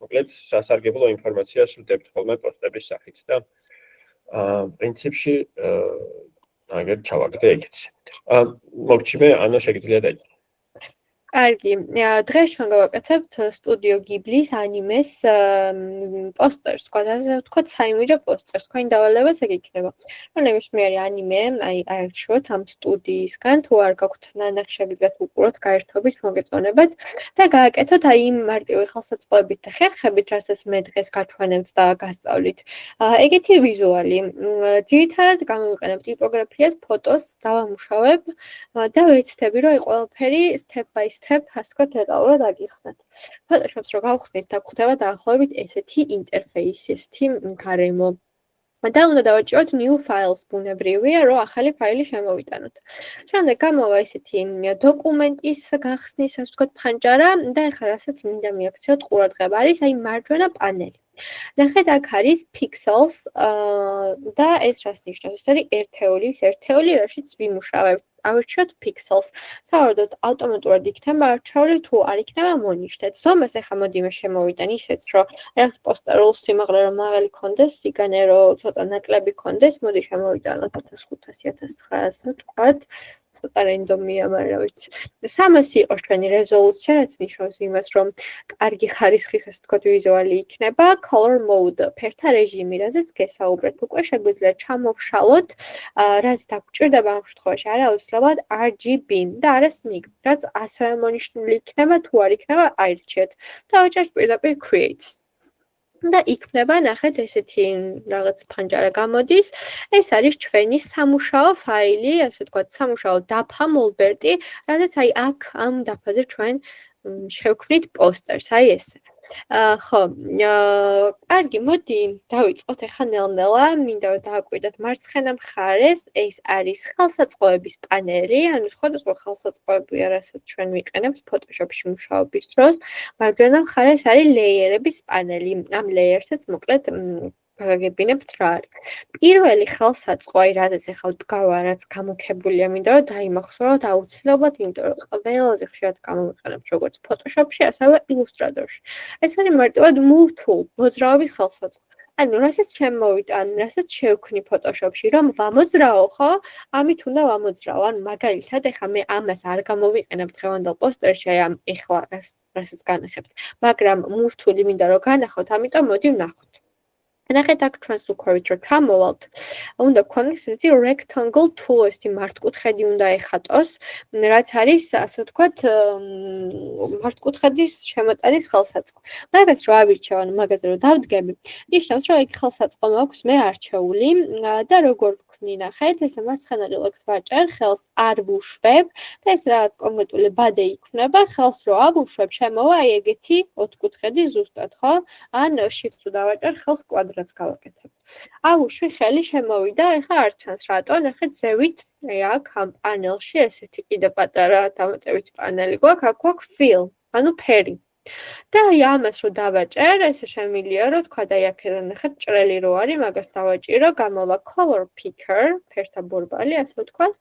მოკლედ სასარგებლო ინფორმაციას ვდებთ ხოლმე პოსტების სახით და პრინციპში აგერ ჩავაგდე ეგეც. მოგჩიმე, ანა შეგიძლია დაიწყო. კარგი, დღეს ჩვენ გავაკეთებთ სტუდიო გიბლის ანიმეს პოსტერს, თქვათ საიმეჯო პოსტერს, თქვენი დავალებაც ეგ იქნება. რომ ნებისმიერი ანიმე, აი აირჩიოთ ამ სტუდიისგან, თუ არ გაქვთ ნანახი შეგიძლიათ უყუროთ გაერთობით მოგეწონებათ და გააკეთოთ აი იმ მარტივი ხელსაწყოებით და ხერხებით, რასაც მე დღეს გაჩვენებთ და გასწავლით. ეგეთი ვიზუალი. ძირითადად გამოვიყენებ ტიპოგრაფიას, ფოტოს დავამუშავებ და ვეცდები, რომ აი ყველაფერი step by step, ასე ვთქვათ, დეტალურად აგიხსნათ. Photoshop-ს რო გავხსნით, გვხვდება დაახლოებით ესეთი ინტერფეისი, ესეთი გარემო. და უნდა დავაჭიროთ new files ბუნებრივია, რომ ახალი ფაილი შემოვიტანოთ. შემდეგ გამოვა ესეთი დოკუმენტის გახსნის, ასე ვთქვათ, ფანჯარა და ეხლა რასაც მინდა მიაქციოთ ყურადღება არის აი მარჯვენა პანელი. ნახეთ, აქ არის pixels და ეს რას ნიშნავს? ეს არის ერთეული, რაშიც ვიმუშავებთ. ავირჩიოთ pixels. სავარაუდოდ ავტომატურად იქნება არჩეული თუ არ იქნება მონიშნეთ. ზომას ახლა მოდი მე შემოვიტან ისეც რომ რაღაც პოსტერულ სიმაღლე რომ მაღალი ქონდეს, სიგანე რომ ცოტა ნაკლები ქონდეს, მოდი შემოვიტანოთ 1500-1900 თქვათ. ცოტა რენდომია, მაგრამ ვიცი. 300 იყოს ჩვენი რეზოლუცია, რაც ნიშნავს იმას, რომ კარგი ხარისხის ასე ვთქვათ ვიზუალი იქნება. Color mode, ფერთა რეჟიმი, რაზეც გესაუბრეთ. უკვე შეგვიძლია ჩამოვშალოთ, რაც დაგჭირდება ამ შემთხვევაში არაუცილებლად RGB და არა SMIC, რაც ასევე მონიშნული იქნება, თუ არ იქნება აირჩიეთ. დავაჭერთ პირდაპირ create. და იქნება ნახეთ ესეთი რაღაც ფანჯარა გამოდის. ეს არის ჩვენი სამუშაო ფაილი, ასე ვთქვათ, სამუშაო დაფა მოლბერტი, რადგან აი აქ ამ დაფაზე ჩვენ შევქმნით პოსტერს, აი ესე. ხო, კარგი, მოდი დავიწყოთ ახლა ნელ-ნელა, მინდა რომ დააკვირდეთ მარცხენა მხარეს, ეს არის ხელსაწყოების პანელი, ანუ სხვადასხვა ხელსაწყოებია, რასაც ჩვენ ვიყენებთ Photoshop-ში მუშაობის დროს. მარჯვენა მხარეს არის ლეიერების პანელი. ამ ლეიერსაც მოკლედ გაგებინებთ რა არის. პირველი ხელსაწყო, რადგან ახლა ვდგავა, რაც გამოქებულია, მინდა რომ დაიმახსოვროთ აუცილებლად, იმიტომ რომ ყველაზე ხშირად გამოვიყენებთ როგორც Photoshop-ში, ასევე Illustrator-ში. ეს არის მარტივად move tool, მოძრაობის ხელსაწყო. ანუ რასაც შემოვიტან, რასაც შევქმნი Photoshop-ში, რომ ვამოძრაო, ხო? ამით უნდა ვამოძრაო. ანუ მაგალითად, ახლა მე ამას არ გამოვიყენებ დღევანდელ პოსტერში, აი ამ ახლა რასაც განახებთ, მაგრამ move tool-ი მინდა რომ განახოთ, ამიტომ მოდი ვნახოთ. ნახეთ აქ ჩვენს უქვევით რომ ჩამოვალთ, უნდა გქონდეს ესეთი rectangle tool, ესეთი მართკუთხედი უნდა ეხატოს, რაც არის, ასე ვთქვათ, მართკუთხედის შემოწერის ხელსაწყო. მაგას რო ავირჩევ, ანუ მაგაზე რო დავდგები, ნიშნავს, რომ იქ ხელსაწყო მაქვს მე არჩეული და როგორ ვქმნი, ნახეთ, ესე მარცხენა რილაკს ვაჭერ, ხელს არ ვუშვებ და ეს რაღაც კონკრეტული ბადე იქნება, ხელს რო ავუშვებ, შემოვა აი ეგეთი ოთხკუთხედი ზუსტად, ხო? ან shift-ს დავაჭერ, ხელს კვადრატს გავაკეთებ. ავუშვი ხელი შემოვიდა, ეხლა არ ჩანს რატო, ნახეთ ზევით, აი აქ ამ პანელში ესეთი კიდე პატარა დამატებითი პანელი გვაქვს, აქ გვაქვს fill, ანუ ფერი. და აი ამას რო დავაჭერ, ესე შემილია რომ თქვა და აი აქედან ნახეთ ჭრელი რო არის, მაგას დავაჭირო, გამოვა color picker, ფერთა ბორბალი, ასე ვთქვათ.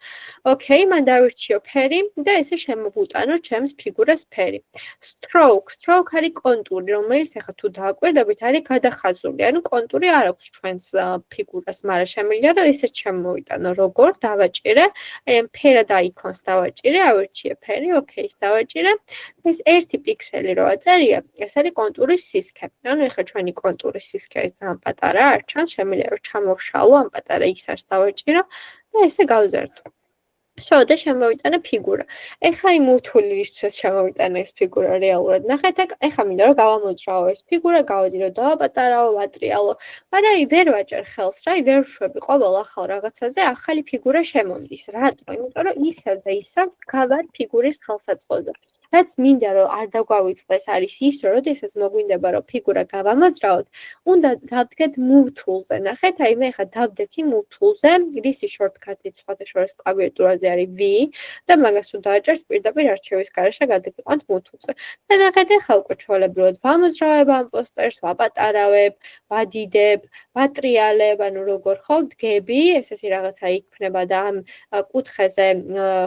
ოკეი, მან დავირჩიო ფერი და ესე შემოვუტანო ჩემს ფიგურას ფერი. Stroke არის კონტური, რომელიც ახლა თუ დააკვირდებით, არის გადახაზული, ანუ კონტური არ აქვს ჩვენს ფიგურას, მაგრამ შემიძლია რომ ესეც შემოვიტანო, როგორ დავაჭირე, აი ამ ფერად აიკონს დავაჭირე, ავირჩიე ფერი, ოკეის დავაჭირე. ეს 1 პიქსელი რო წერია, ეს არის კონტურის სისქე. ანუ ეხლა ჩვენი კონტურის სისქე ძალიან პატარა არ ჩანს, შემიძლია რომ ჩამოვშალო, ამ პატარა XR-ს დავაჭირო და ესე გავზერდო. სო და შემოვიტანე ფიგურა. ეხლა იმ უთულისთვის შემოვიტანე ეს ფიგურა რეალურად. ნახეთ აქ, ეხლა მინდა რომ გავამოძრაო ეს ფიგურა, გავედი რომ დავაპატარაო, ვატრიალო, მაგრამ აი ვერ ვაჭერ ხელს რა, ვერ ვშვები ყოველ ახალ რაღაცაზე ახალი ფიგურა შემომდის. რატო? იმიტომ რომ ისევ და ისევ გავარ ფიგურის ხელსაწყოზე. რაც მინდა რომ არ დაგვავიწყდეს არის ის, რომ როდესაც მოგვინდება რომ ფიგურა გავამოძრაოთ, უნდა დავდგეთ move tool-ზე. ნახეთ, აი მე ხა დავდექი move tool-ზე, რისი shortcut-ით სხვადასხვა კლავიატურაზე არის V და მაგას თუ დავაჭერთ პირდაპირ არჩევის გარეშე გადაგიყვანთ move tool-ზე. და ნახეთ, ახლა უკვე ჩვეულებრივად ვამოძრავებ ამ პოსტერს, ვაპატარავებ, ვადიდებ, ვატრიალებ, ანუ როგორ ხო ვდგები, ესეთი რაღაცა იქნება და ამ კუთხეზე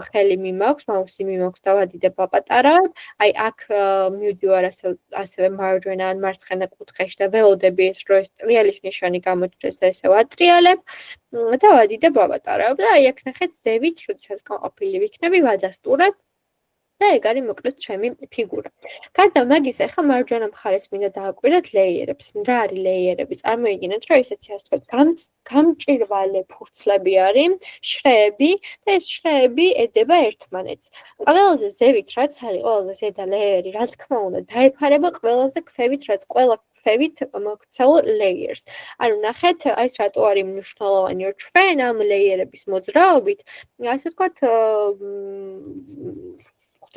ხელი მიმაქვს, მაუსი მიმაქვს და ვადიდებ, ვაპატარავებ. აი აქ მივდივარ ასევე მარჯვენა ან მარცხენა კუთხეში და ველოდები ეს რო ეს ტრიალის ნიშანი გამოჩნდეს და ესე ვატრიალებ და ვადიდებ, ვაპატარავებ და აი აქ ნახეთ ზევით, როდესაც გაყოფილი ვიქნები, ვადასტურებ და ეგ არის მოკლედ ჩემი ფიგურა. გარდა მაგისა, ახლა მარჯვენა მხარეს მინდა დააკვირდეთ ლეიერებს. რა არის ლეიერები? წარმოიდგინეთ, რომ ესეთი ასე ვთქვათ, გამჭვირვალე ფურცლები არის, შრეები და ეს შრეები ედება ერთმანეთს. ყველაზე ზევით რაც არის, ყველაზე ზედა ლეიერი, რა თქმა უნდა, დაეფარება ყველაზე ქვევით, რაც ყველა ქვევით მოქცეულ layers. ანუ ნახეთ, აი ეს რატო არის მნიშვნელოვანი, რომ ჩვენ ამ ლეიერების მოძრაობით, ასე ვთქვათ,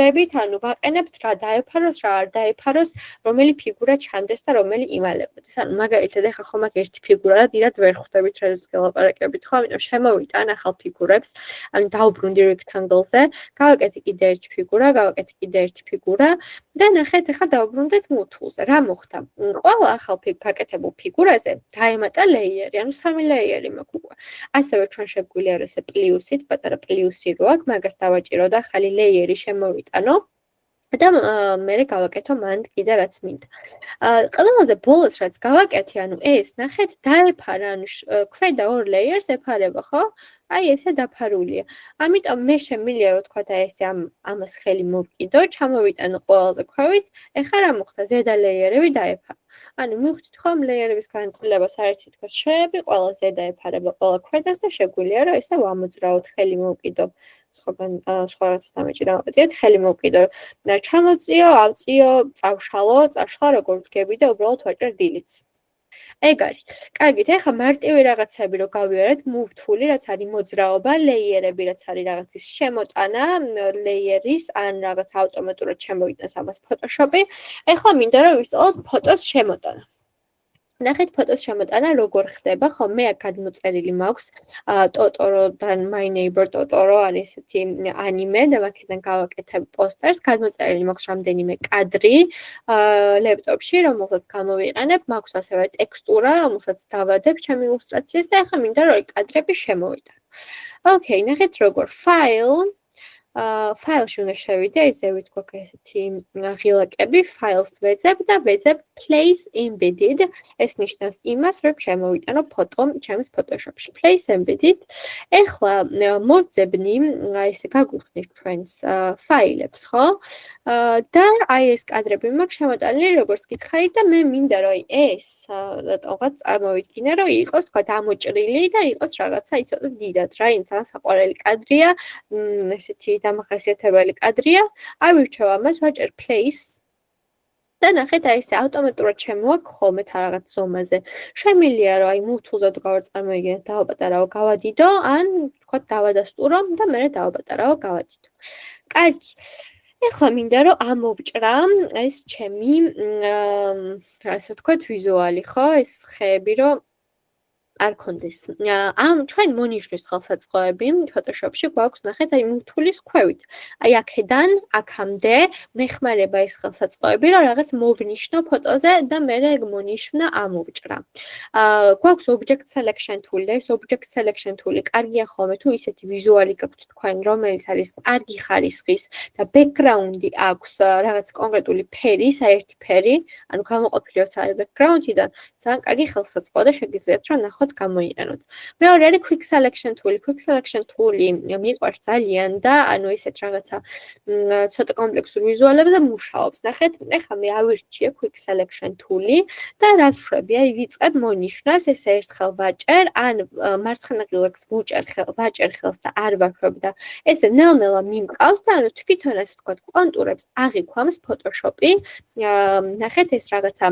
ვხვდებით, ანუ ვაყენებთ რა დაეფაროს, რა არ დაეფაროს, რომელი ფიგურა ჩანდეს და რომელი იმალებოდეს. ანუ მაგალითად ეხლა ხომ აქ ერთი ფიგურა და დიდად ვერ ხვდებით, რაზეც გელაპარაკებით, ხო? ამიტომ შემოვიტან ახალ ფიგურებს, ანუ დავუბრუნდი rectangle-ზე, გავაკეთე კიდე ერთი ფიგურა, გავაკეთე კიდე ერთი ფიგურა და ნახეთ ახლა დავუბრუნდეთ move-tool-ზე. რა მოხდა? ყველა ახალ გაკეთებულ ფიგურაზე დაემატა ლეიერი, ანუ 3 ლეიერი მაქვს უკვე. ასევე ჩვენ შეგვიძლია რომ ესე პლუსით, პატარა პლუსი რო აქვს, მაგას დავაჭირო და ახალი ლეიერი შემოვიტანო. და მე გავაკეთო მან კიდე რაც მინდა. ყველაზე ბოლოს რაც გავაკეთე, ანუ ეს ნახეთ დაეფარა, ანუ ქვედა ორ ლეიერს ეფარება, ხო? აი ესე დაფარულია. ამიტომ მე შემიძლია რომ თქვა და ესე ამას ხელი მოვკიდო, ჩამოვიტანო ყველაზე ქვევით, ეხლა რა მოხდა? ზედა ლეიერები დაეფარა. ანუ მივხვდით ხომ ლეიერების განწყილებას არითი თქვა შეები, ყველა ზედა ეფარება ყველა ქვედას და შეგვიძლია რომ ესე ვამოძრაოთ, ხელი მოვკიდო. სხვა რაც დამეჭირა მოვიდეთ, ხელი მოვკიდო. ჩამოწიო, ავწიო, წავშალო, როგორ ვდგები და უბრალოდ ვაჭერ delete-ს. ეგ არის. კარგით, ეხლა მარტივი რაღაცები რო გავიარეთ, move tool-ი, რაც არის მოძრაობა, ლეიერები, რაც არის რაღაცის შემოტანა, ლეიერის ან რაღაც ავტომატურად შემოვიტანს ამას Photoshop-ი. ეხლა მინდა რომ ვისწავლოთ ფოტოს შემოტანა. ნახეთ ფოტოს შემოტანა როგორ ხდება, ხო მე აქ გადმოწერილი მაქვს Totoro-დან My Neighbor Totoro არის ესეთი ანიმე და აქედან გავაკეთებ პოსტერს, გადმოწერილი მაქვს რამდენიმე კადრი ლეპტოპში, რომელსაც გამოვიყენებ, მაქვს ასევე ტექსტურა, რომელსაც დავადებ ჩემ ილუსტრაციას და ახლა მინდა რომ კადრები შემოვიტანო. ოკეი, ნახეთ როგორ ფაილში უნდა შევიდე, ისე ვთქვათ ესეთი ღილაკები, ფაილს ვეძებ და ვეძებ place embedded. ეს ნიშნავს იმას, რომ შემოვიტანო ფოტო ჩემს Photoshop-ში. place embedded. ეხლა მოვძებნი, ესე გაგვიხსნის ჩვენს ფაილებს, ხო? და აი ეს კადრები მაქვს შემოტანილი, როგორც გითხარით და მე მინდა რომ ეს რატომღაც წარმოვიდგინე, რომ იყოს თქვა დამოჭრილი და იყოს რაღაცა ცოტა დიდად, რა, ძალიან საყვარელი კადრია, ესეთი დამახასიათებელი კადრია. ავირჩევ ამას, ვაჭერ place და ნახეთ აი ესე ავტომატურად შემოაქვს ხოლმე თა რაღაც ზომაზე. შემიძლია რომ აი move tool-ზე თუ გავწარმოიგინეთ, დავაპატარავო, გავადიდო, ან თქვა დავადასტურო და მე დავაპატარავო, გავადიდო. კარგი. ეხლა მინდა რომ ამოვჭრა ეს ჩემი ასე ვთქვათ ვიზუალი, ხო? ეს ხეები რომ არ კონდეს. ამ ჩვენ მონიშნვის ხელსაწყოები Photoshop-ში გვაქვს ნახეთ აი move tool-ის ქვევით. აი აქედან აქამდე მეხმარება ეს ხელსაწყოები რომ რაღაც მოვნიშნო ფოტოზე და მე ეგ მონიშნა ამოვჭრა. გვაქვს object selection tool-ი და ეს object selection tool-ი კარგია ხოლმე თუ ისეთი ვიზუალი გაქვთ თქვენ, რომელიც არის კარგი ხარისხის და background-ი აქვს რაღაც კონკრეტული ფერის, ერთი ფერი, ანუ გამოყოფილიოს არის background-იდან, ძალიან კარგი ხელსაწყოა და შეგიძლიათ რომ ნახოთ გამოიყენოთ. მეორე არის quick selection tool-ი. Quick selection tool-ი მიყვარს ძალიან და ანუ ესეთ რაღაცა ცოტა კომპლექსურ ვიზუალებზე მუშაობს. ნახეთ, ეხლა მე ავირჩიე quick selection tool-ი და რაც ვშვები, აი ვიწყებ მონიშნას, ესე ერთხელ ვაჭერ, ან მარცხენა ღილაკს ვაჭერ ხელს და არ ვაქვებ და ესე ნელ-ნელა მიმყავს და ანუ თვითონ ასე ვთქვათ, კონტურებს აღიქვამს Photoshop-ი. ნახეთ, ეს რაღაცა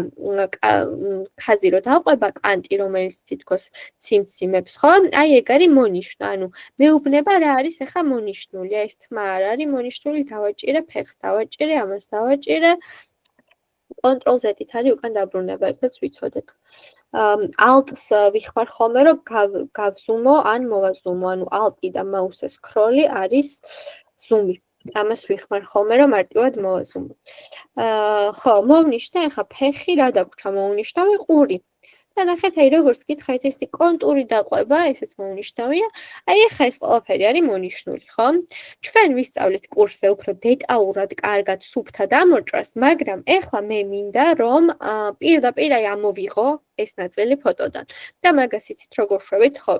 ხაზი რო დავყვება კანტი, რომელიც თითქოს ციმციმებს, ხო? აი ეგ არის მონიშნა, ანუ მეუბნება რა არის ახლა მონიშნული, ეს თმა არ არის მონიშნული, დავაჭირე ფეხს, დავაჭირე ამას, დავაჭირე Ctrl-Z-ით არის უკან დაბრუნება, ესეც ვიცოდეთ. Alt-ს ვიხმარ ხოლმე, რომ გავზუმო ან მოვაზუმო, ანუ Alt-ი და მაუსის სკროლი არის ზუმი. ამას ვიხმარ ხოლმე, რომ მარტივად მოვაზუმო. ხო, მოვნიშნე ახლა ფეხი, რა დაგვრჩა მოვნიშნავი ყური. და ნახეთ, აი როგორც გითხარით, ეს კონტური დაყვება, ესეც მოუნიშნავია. აი ახლა ეს ყველაფერი არის მონიშნული, ხო? ჩვენ ვისწავლეთ კურსზე უფრო დეტალურად, კარგად, სუფთად ამოჭრას, მაგრამ ახლა მე მინდა, რომ პირდაპირ აი ამოვიღო ეს ნაწილი ფოტოდან. და მაგას იცით როგორ შვებით, ხო?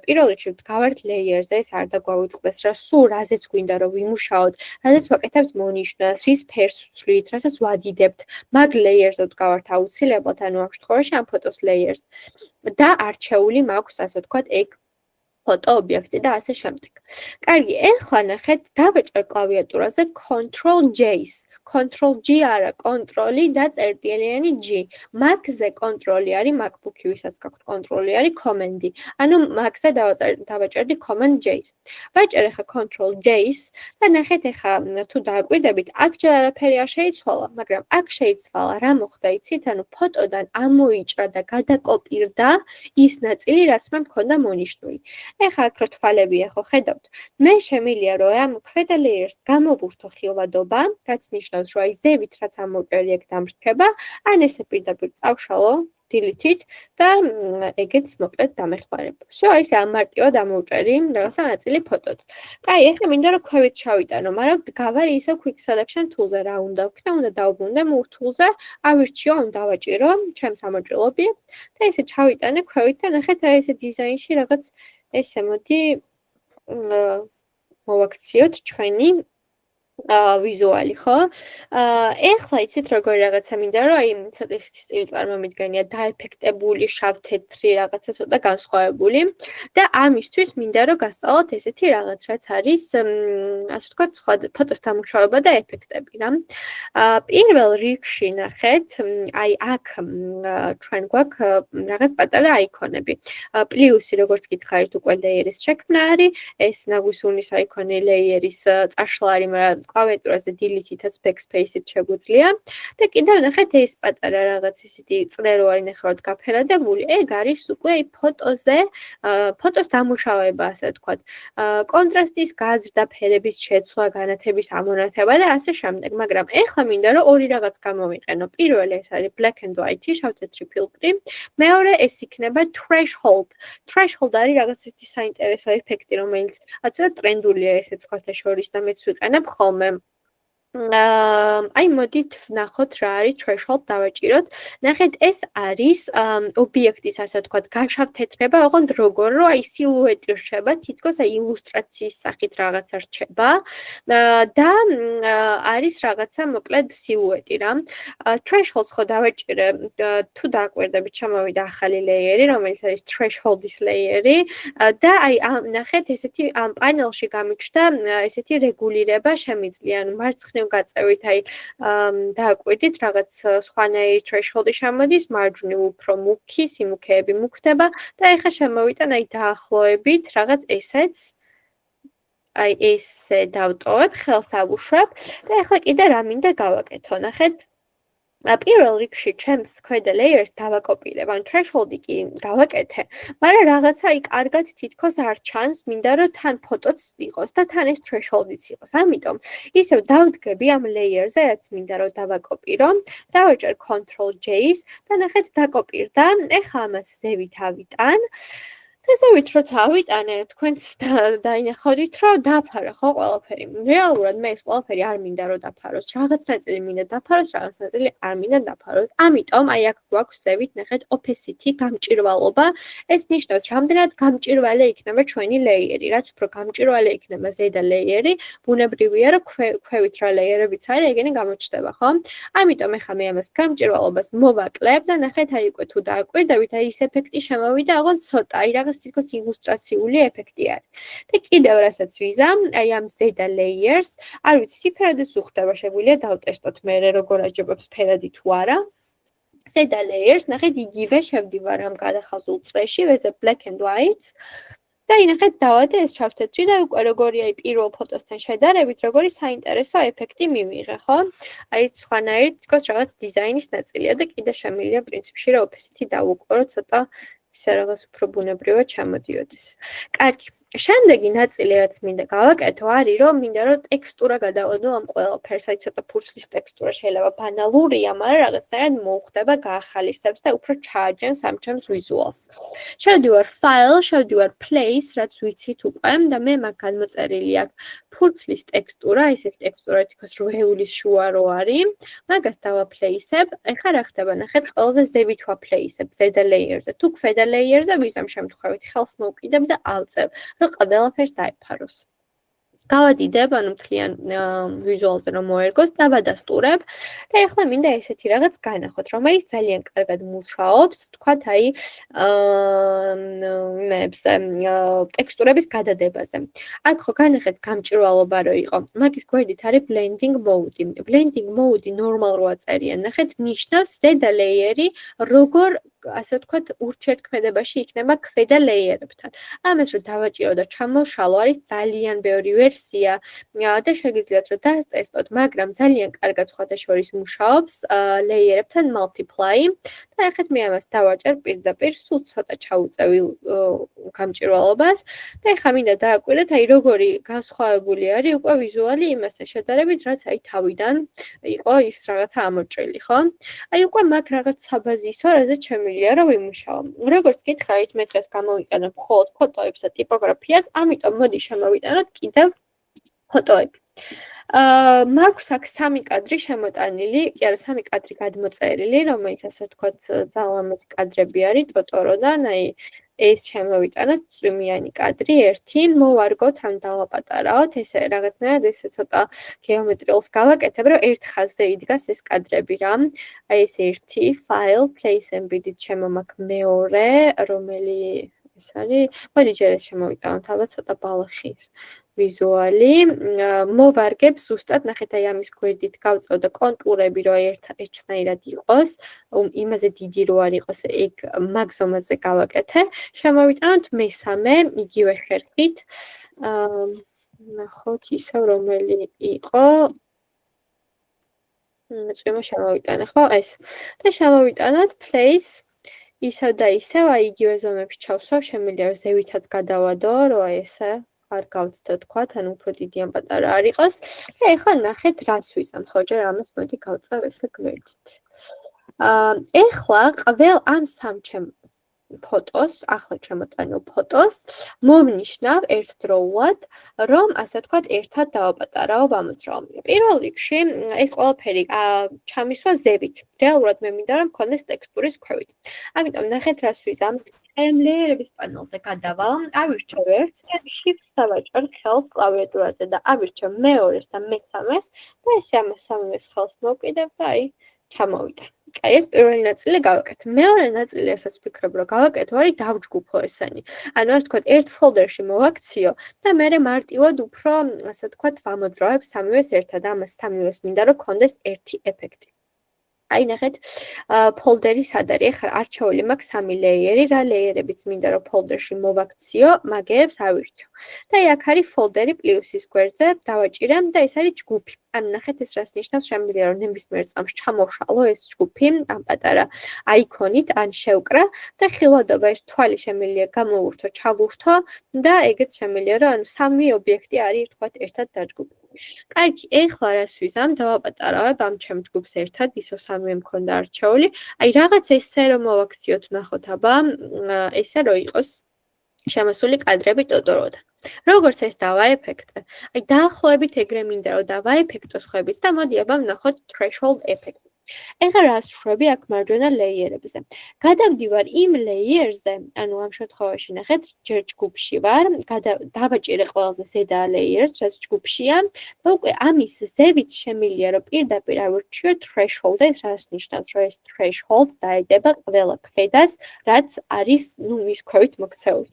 პირველ რიგში ვდგავართ ლეიერზე, ეს არ დაგვავიწყდეს რა, სულ რაზეც გვინდა რომ ვიმუშაოთ, რაზეც ვაკეთებთ მონიშნას, რის ფერს ვცვლით, რასაც ვადიდებთ, მაგ ლეიერზე ვდგავართ აუცილებლად, ანუ ამ შემთხვევაში ამ ფოტოს ლეიერს. და არჩეული მაქვს, ასე ვთქვათ, ეგ ფოტო ობიექტი და ასე შემდეგ. კარგი, ეხლა ნახეთ, დავეჭერ კლავიატურაზე Ctrl+J-ს. Ctrl+G არა, კონტროლი და წერტილიანი G. Mac-ზე კონტროლი არის, MacBook-ი ვისაც გაქვთ კონტროლი არის Command-ი. ანუ Mac-ზე დავეჭერდი Command+J-ს. ვაჭერ ახლა Ctrl+J-ს და ნახეთ ახლა თუ დააკვირდებით, აქ ჯერ არაფერი არ შეიცვალა, მაგრამ აქ შეიცვალა, რა მოხდა იცით? ანუ ფოტოდან ამოიჭრა და გადაკოპირდა ის ნაწილი, რაც მე მქონდა მონიშნული. ეხლა აქ რო თვალებია ხო ხედავთ? მე შემიძლია რომ ამ ქვედა layers გამოვურთო ხილვადობა, რაც ნიშნავს რომ აი ზევით რაც ამოვჭერი ეგ დამრჩება, ან ესე პირდაპირ წავშალო delete-ით და ეგეც მოკლედ დამეხმარება. всё, აი ესე ამარტივად ამოვჭერი რაღაცა ნაწილი ფოტოდ. კაი, ეხლა მინდა რომ ქვევით ჩავიტანო, მაგრამ გავარი ისევ quick selection tool-ზე რა უნდა ვქნა, უნდა დავუბრუნდე move tool-ზე, ავირჩიო, ან დავაჭირო ჩემს ამოჭრილ ობიექტს და ესე ჩავიტანე ქვევით და ნახეთ აი ესე დიზაინში რაღაც ესე მოდი მოვაქციოთ ჩვენი ვიზუალი, ხო? ეხლა იცით როგორი რაღაცა მინდა რომ აი ცოტა სტილი წარმომიდგენია დაეფექტებული, შავ-თეთრი რაღაცა ცოტა განსხვავებული და ამისთვის მინდა რომ გასწავლოთ ესეთი რაღაც რაც არის ასე ვთქვათ სხვა ფოტოს დამუშავება და ეფექტები რა. პირველ რიგში ნახეთ, აი აქ ჩვენ გვაქვს რაღაც პატარა აიკონები. პლუსი როგორც გითხარით უკვე ლეიერის შექმნა არის, ეს ნაგვისურნის აიკონი ლეიერის წაშლა არის, მაგრამ კლავიატურაზე delete-ითაც backspace-ით შეგვიძლია და კიდევ ნახეთ ეს პატარა რაღაც ისეთი წნერო არის ნახევრად გაფერადებული, ეგ არის უკვე ფოტოზე, ფოტოს დამუშავება, ასე ვთქვათ. კონტრასტის გაზრდა, ფერების შეცვლა, განათების ამონათება და ასე შემდეგ, მაგრამ ეხლა მინდა რომ ორი რაღაც გამოვიყენო. პირველი ეს არის black and white, შავ-თეთრი ფილტრი, მეორე ეს იქნება threshold. Threshold არის რაღაც ისეთი საინტერესო ეფექტი, რომელიც აცოდე ტრენდულია ესეც სხვათა შორის და მეც ვიყენებ ხოლმე. აი მოდით ვნახოთ რა არის threshold დავაჭიროთ. ნახეთ ეს არის ობიექტის ასე ვთქვათ გაშავ-თეთრება, ოღონდ როგორ რომ აი სილუეტი რჩება, თითქოს აი ილუსტრაციის სახით რაღაცა რჩება და არის რაღაცა მოკლედ სილუეტი რა. threshold-ს ხო დავაჭირე, თუ დააკვირდებით ჩამოვიდა ახალი ლეიერი, რომელიც არის threshold-ის ლეიერი და აი ნახეთ ესეთი ამ პანელში გამიჩნდა ესეთი რეგულირება შემიძლია, ანუ მარცხნივ გაწევით აი დააკვირდით რაღაც სხვანაირი threshold-ი შემოდის, მარჯვნივ უფრო მუქი, სიმუქეები მუქდება და ეხლა შემოვიტან აი დაახლოებით რაღაც ესეც აი ესე დავტოვებ, ხელს ავუშვებ და ეხლა კიდე რა მინდა გავაკეთო, ნახეთ პირველ რიგში ჩემს ქვედა layers დავაკოპირებ, ან threshold-ი კი გავაკეთე, მაგრამ რაღაცა აი კარგად თითქოს არ ჩანს, მინდა რომ თან ფოტოც იყოს და თან ეს threshold-იც იყოს. ამიტომ ისევ დავდგები ამ layer-ზე, რაც მინდა რომ დავაკოპირო, დავაჭერ Ctrl+J-ს და ნახეთ დაკოპირდა. ეხლა ამას ზევით ავიტან. ზევით როცა ავიტანე, თქვენც დაინახავთ რომ დაფარა ხო ყველაფერი. რეალურად მე ეს ყველაფერი არ მინდა რომ დაფაროს. რაღაც ნაწილი მინდა დაფაროს, რაღაც ნაწილი არ მინდა დაფაროს. ამიტომ აი აქ გვაქვს ზევით ნახეთ opacity გამჭირვალობა. ეს ნიშნავს რამდენად გამჭირვალე იქნება ჩვენი ლეიერი. რაც უფრო გამჭირვალე იქნება ზედა ლეიერი, ბუნებრივია რომ ქვევით რა ლეიერებიც არის, ეგენი გამოჩნდება, ხო? ამიტომ ეხლა მე ამას გამჭირვალობას მოვაკლებ და ნახეთ აი უკვე თუ დააკვირდებით, აი ეს ეფექტი შემოვიდა, ოღონდ ცოტა, აი რაღაც თითქოს ილუსტრაციული ეფექტი არის. და კიდევ რასაც ვიზამ, აი ამ ზედა layers, არ ვიცი, სიფერადიც უხდება, შეგვიძლია დავტესტოთ მე როგორ აჯობებს ფერადი თუ არა. ზედა layers, ნახეთ იგივე შევდივარ ამ გადახაზულ წრეში, ვეძებ black and white. და ინახეთ დავადე ეს შავ-თეთრი და უკვე როგორი აი პირველ ფოტოსთან შედარებით, როგორი საინტერესო ეფექტი მივიღე, ხო? აი სხვანაირად თითქოს რაღაც დიზაინის ნაწილია და კიდე შემიძლია პრინციპში რა opacity დავუკლო, რომ ცოტა ისე რაღაც უფრო ბუნებრივად ჩამოდიოდეს. კარგი, შემდეგი ნაწილი რაც მინდა გავაკეთო არის რომ მინდა რომ ტექსტურა გადავადო ამ ყველაფერს, აი ცოტა ფურცლის ტექსტურა შეიძლება ბანალურია, მაგრამ რაღაცნაირად მოუხდება, გაახალისებს და უფრო ჩააჯენს ამ ჩემს ვიზუალს. შევდივარ file, შევდივარ place, რაც ვიცით უკვე და მე მაგ გადმოწერილი აქვს ფურცლის ტექსტურა, ისეთ ტექსტურა თითქოს როეულის შუა რო არის, მაგას დავაპლეისებ. ეხლა რა ხდება, ნახეთ, ყველაზე ზევით ვაპლეისებ ზედა layerზე. თუ ქვედა layerზე ვიზამ შემთხვევით ხელს მოვკიდებ და ავწევ. რომ ყველაფერს დაეფაროს. გავადიდებ, ანუ მთლიან ვიზუალზე რომ მოერგოს და ვადასტურებ და ეხლა მინდა ესეთი რაღაც განახოთ, რომელიც ძალიან კარგად მუშაობს, ვთქვათ, აი იმებზე, ტექსტურების გადადებაზე. აქ ხო განახეთ გამჭვირვალობა რო იყო. მაგის გვერდით არის blending mode. Blending mode ნორმალ რო აწერიან. ნახეთ, ნიშნავს ზედა ლეიერი, როგორ ასე ვთქვათ, ურთიერთქმედებაში იქნება ქვედა ლეიერებთან. ამას რო დავაჭირო და ჩამოვშალო, არის ძალიან ბევრი ვერსია და შეგიძლიათ რომ დასტესტოთ, მაგრამ ძალიან კარგად სხვადასხვა მუშაობს ლეიერებთან multiply და ახეთ მე ამას დავაჭერ პირდაპირ, სულ ცოტა ჩაუწევი გამჭვირვალობას და ეხლა მინდა დააკვირდეთ, აი როგორი განსხვავებული არის უკვე ვიზუალი იმასთან შედარებით, რაც აი თავიდან იყო ის რაღაცა ამოჭრილი, ხო? აი უკვე მაგ რაღაც საბაზისო, რაზეც შემიძლია რომ ვიმუშაო. როგორც გითხარით, მე დღეს გამოვიყენებ მხოლოდ ფოტოებს და ტიპოგრაფიას, ამიტომ მოდი შემოვიტანოთ კიდევ ფოტოები. მაქვს აქ 3 კადრი შემოტანილი, კი არა 3 კადრი გადმოწერილი, რომელიც ასე ვთქვათ ძალიან ლამაზი კადრები არის ტოტოროდან, აი ეს შემოვიტანოთ წვიმიანი კადრი 1, მოვარგოთ, ან დავაპატარაოთ, ესე რაღაცნაირად ესე ცოტა გეომეტრიულს გავაკეთებ, რომ ერთ ხაზზე იდგას ეს კადრები რა. აი ეს 1 file place embedded შემომაქ მეორე, რომელი ეს არის, მოდი ჯერ ეს შემოვიტანოთ, ალბათ ცოტა ბალახი ის ვიზუალი. მოვარგებ ზუსტად, ნახეთ აი ამის გვერდით გავწევდა კონტურები, რომ ერთნაირად იყოს, იმაზე დიდი რო არ იყოს, ეგ მაგ ზომაზე გავაკეთე. შემოვიტანოთ მესამე, იგივე ხერხით. ნახოთ ისევ რომელი იყო. წვიმა შემოვიტანე, ხო? ეს. და შემოვიტანოთ place ისევ და ისევ, აი იგივე ზომებში ჩავსვავ, შემიძლია რომ ზევითაც გადავადო, რომ აი ესე არ გავცდო თქვათ, ანუ უფრო დიდი ან პატარა არ იყოს. და ეხლა ნახეთ რას ვიზამ, ხო, ჯერ ამას მოდი გავწევ ესე გვერდით. ეხლა ყველ ამ 3 ფოტოს, ახლა შემოტანილ ფოტოს მოვნიშნავ ერთდროულად, რომ ასე ვთქვათ, ერთად დავაპატარაო ამოძრავ. პირველ რიგში ეს ყველაფერი ჩამისვა ზევით. რეალურად მე მინდა რომ მქონდეს ტექსტურის ქვევით. ამიტომ ნახეთ რას ვიზამ. ლეიერების პანელზე გადავალ, ავირჩევ ერთს, shift-ს დავაჭერ ხელს კლავიატურაზე და ავირჩევ მეორეს და მესამეს და ესე ამას სამივეს ხელს მოვკიდებ და აი ჩამოვიდა. აი ეს პირველი ნაწილი გავაკეთე. მეორე ნაწილი ასაც ვფიქრობ რომ გავაკეთო, არის დავჯგუფო ესენი. ანუ ასე ვთქვათ, ერთ ფოლდერში მოვაქციო და მე მარტივად უფრო ასე ვთქვათ, ვამოძრავებ სამივეს ერთად. ამას სამივეს მინდა რომ ქონდეს ერთი ეფექტი. აი ნახეთ, ფოლდერი სად არის? ახლა არჩეული მაქვს 3 ლეიერი, რა ლეიერებიც მინდა რომ ფოლდერში მოვაქციო, მაგეებს ავირჩევ. და აი აქ არის ფოლდერი პლუსის გვერდზე, დავაჭირე და ეს არის ჯგუფი. ანუ ნახეთ ეს რას ნიშნავს, შემიძლია რომ ნებისმიერ წამს ჩამოვშალო ეს ჯგუფი ამ პატარა აიკონით, ან შევკრა და ხილვადობა ეს თვალი შემიძლია გამოვურთო, ჩავურთო და ეგეც შემიძლია რომ ანუ 3 ობიექტი არის თქვათ ერთად დაჯგუფებული. კარგი, ეხლა რას ვიზამ, დავაპატარავებ ამ ჩემ ჯგუფს ერთად, ისო 3 მქონდა არჩეული. აი რაღაც ესე რომ მოვაქციოთ, ნახოთ აბა, ესე რომ იყოს შემოსული კადრები ტოტოროდან. როგორც ეს დავაეფექტე. აი დაახლოებით ეგრე მინდა რომ დავაეფექტო სხვების და მოდი აბა ვნახოთ threshold effect. ეხლა რას ვშვები აქ მარჯვენა ლეიერებზე. გადავდივარ იმ ლეიერზე, ანუ ამ შემთხვევაში ნახეთ, ჯერ ჯგუფში ვარ, დავაჭირე ყველაზე ზედა ლეიერს, რაც ჯგუფშია და უკვე ამის ზევით შემიძლია რომ პირდაპირ ავირჩიო threshold, ეს რას ნიშნავს, რომ ეს threshold დაედება ყველა ქვედას, რაც არის, ნუ მის ქვევით მოქცეული.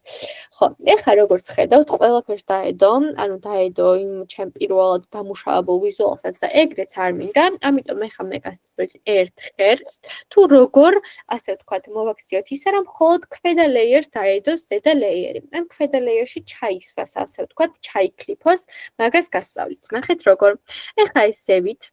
ხო, ეხლა როგორც ხედავთ, ყველაფერს დაედო, ანუ დაედო იმ ჩემ პირველად დამუშავებულ ვიზუალსაც და ეგრეც არ მინდა, ამიტომ ეხლა მე გასწავლე ერთ ხერხს, თუ როგორ, ასე ვთქვათ, მოვაქციოთ ისე, რომ მხოლოდ ქვედა ლეიერს დაედოს ზედა ლეიერი. ან ქვედა ლეიერში ჩაისვას, ასე ვთქვათ, ჩაიკლიფოს, მაგას გასწავლით. ნახეთ როგორ. ეხლა ეს ზევით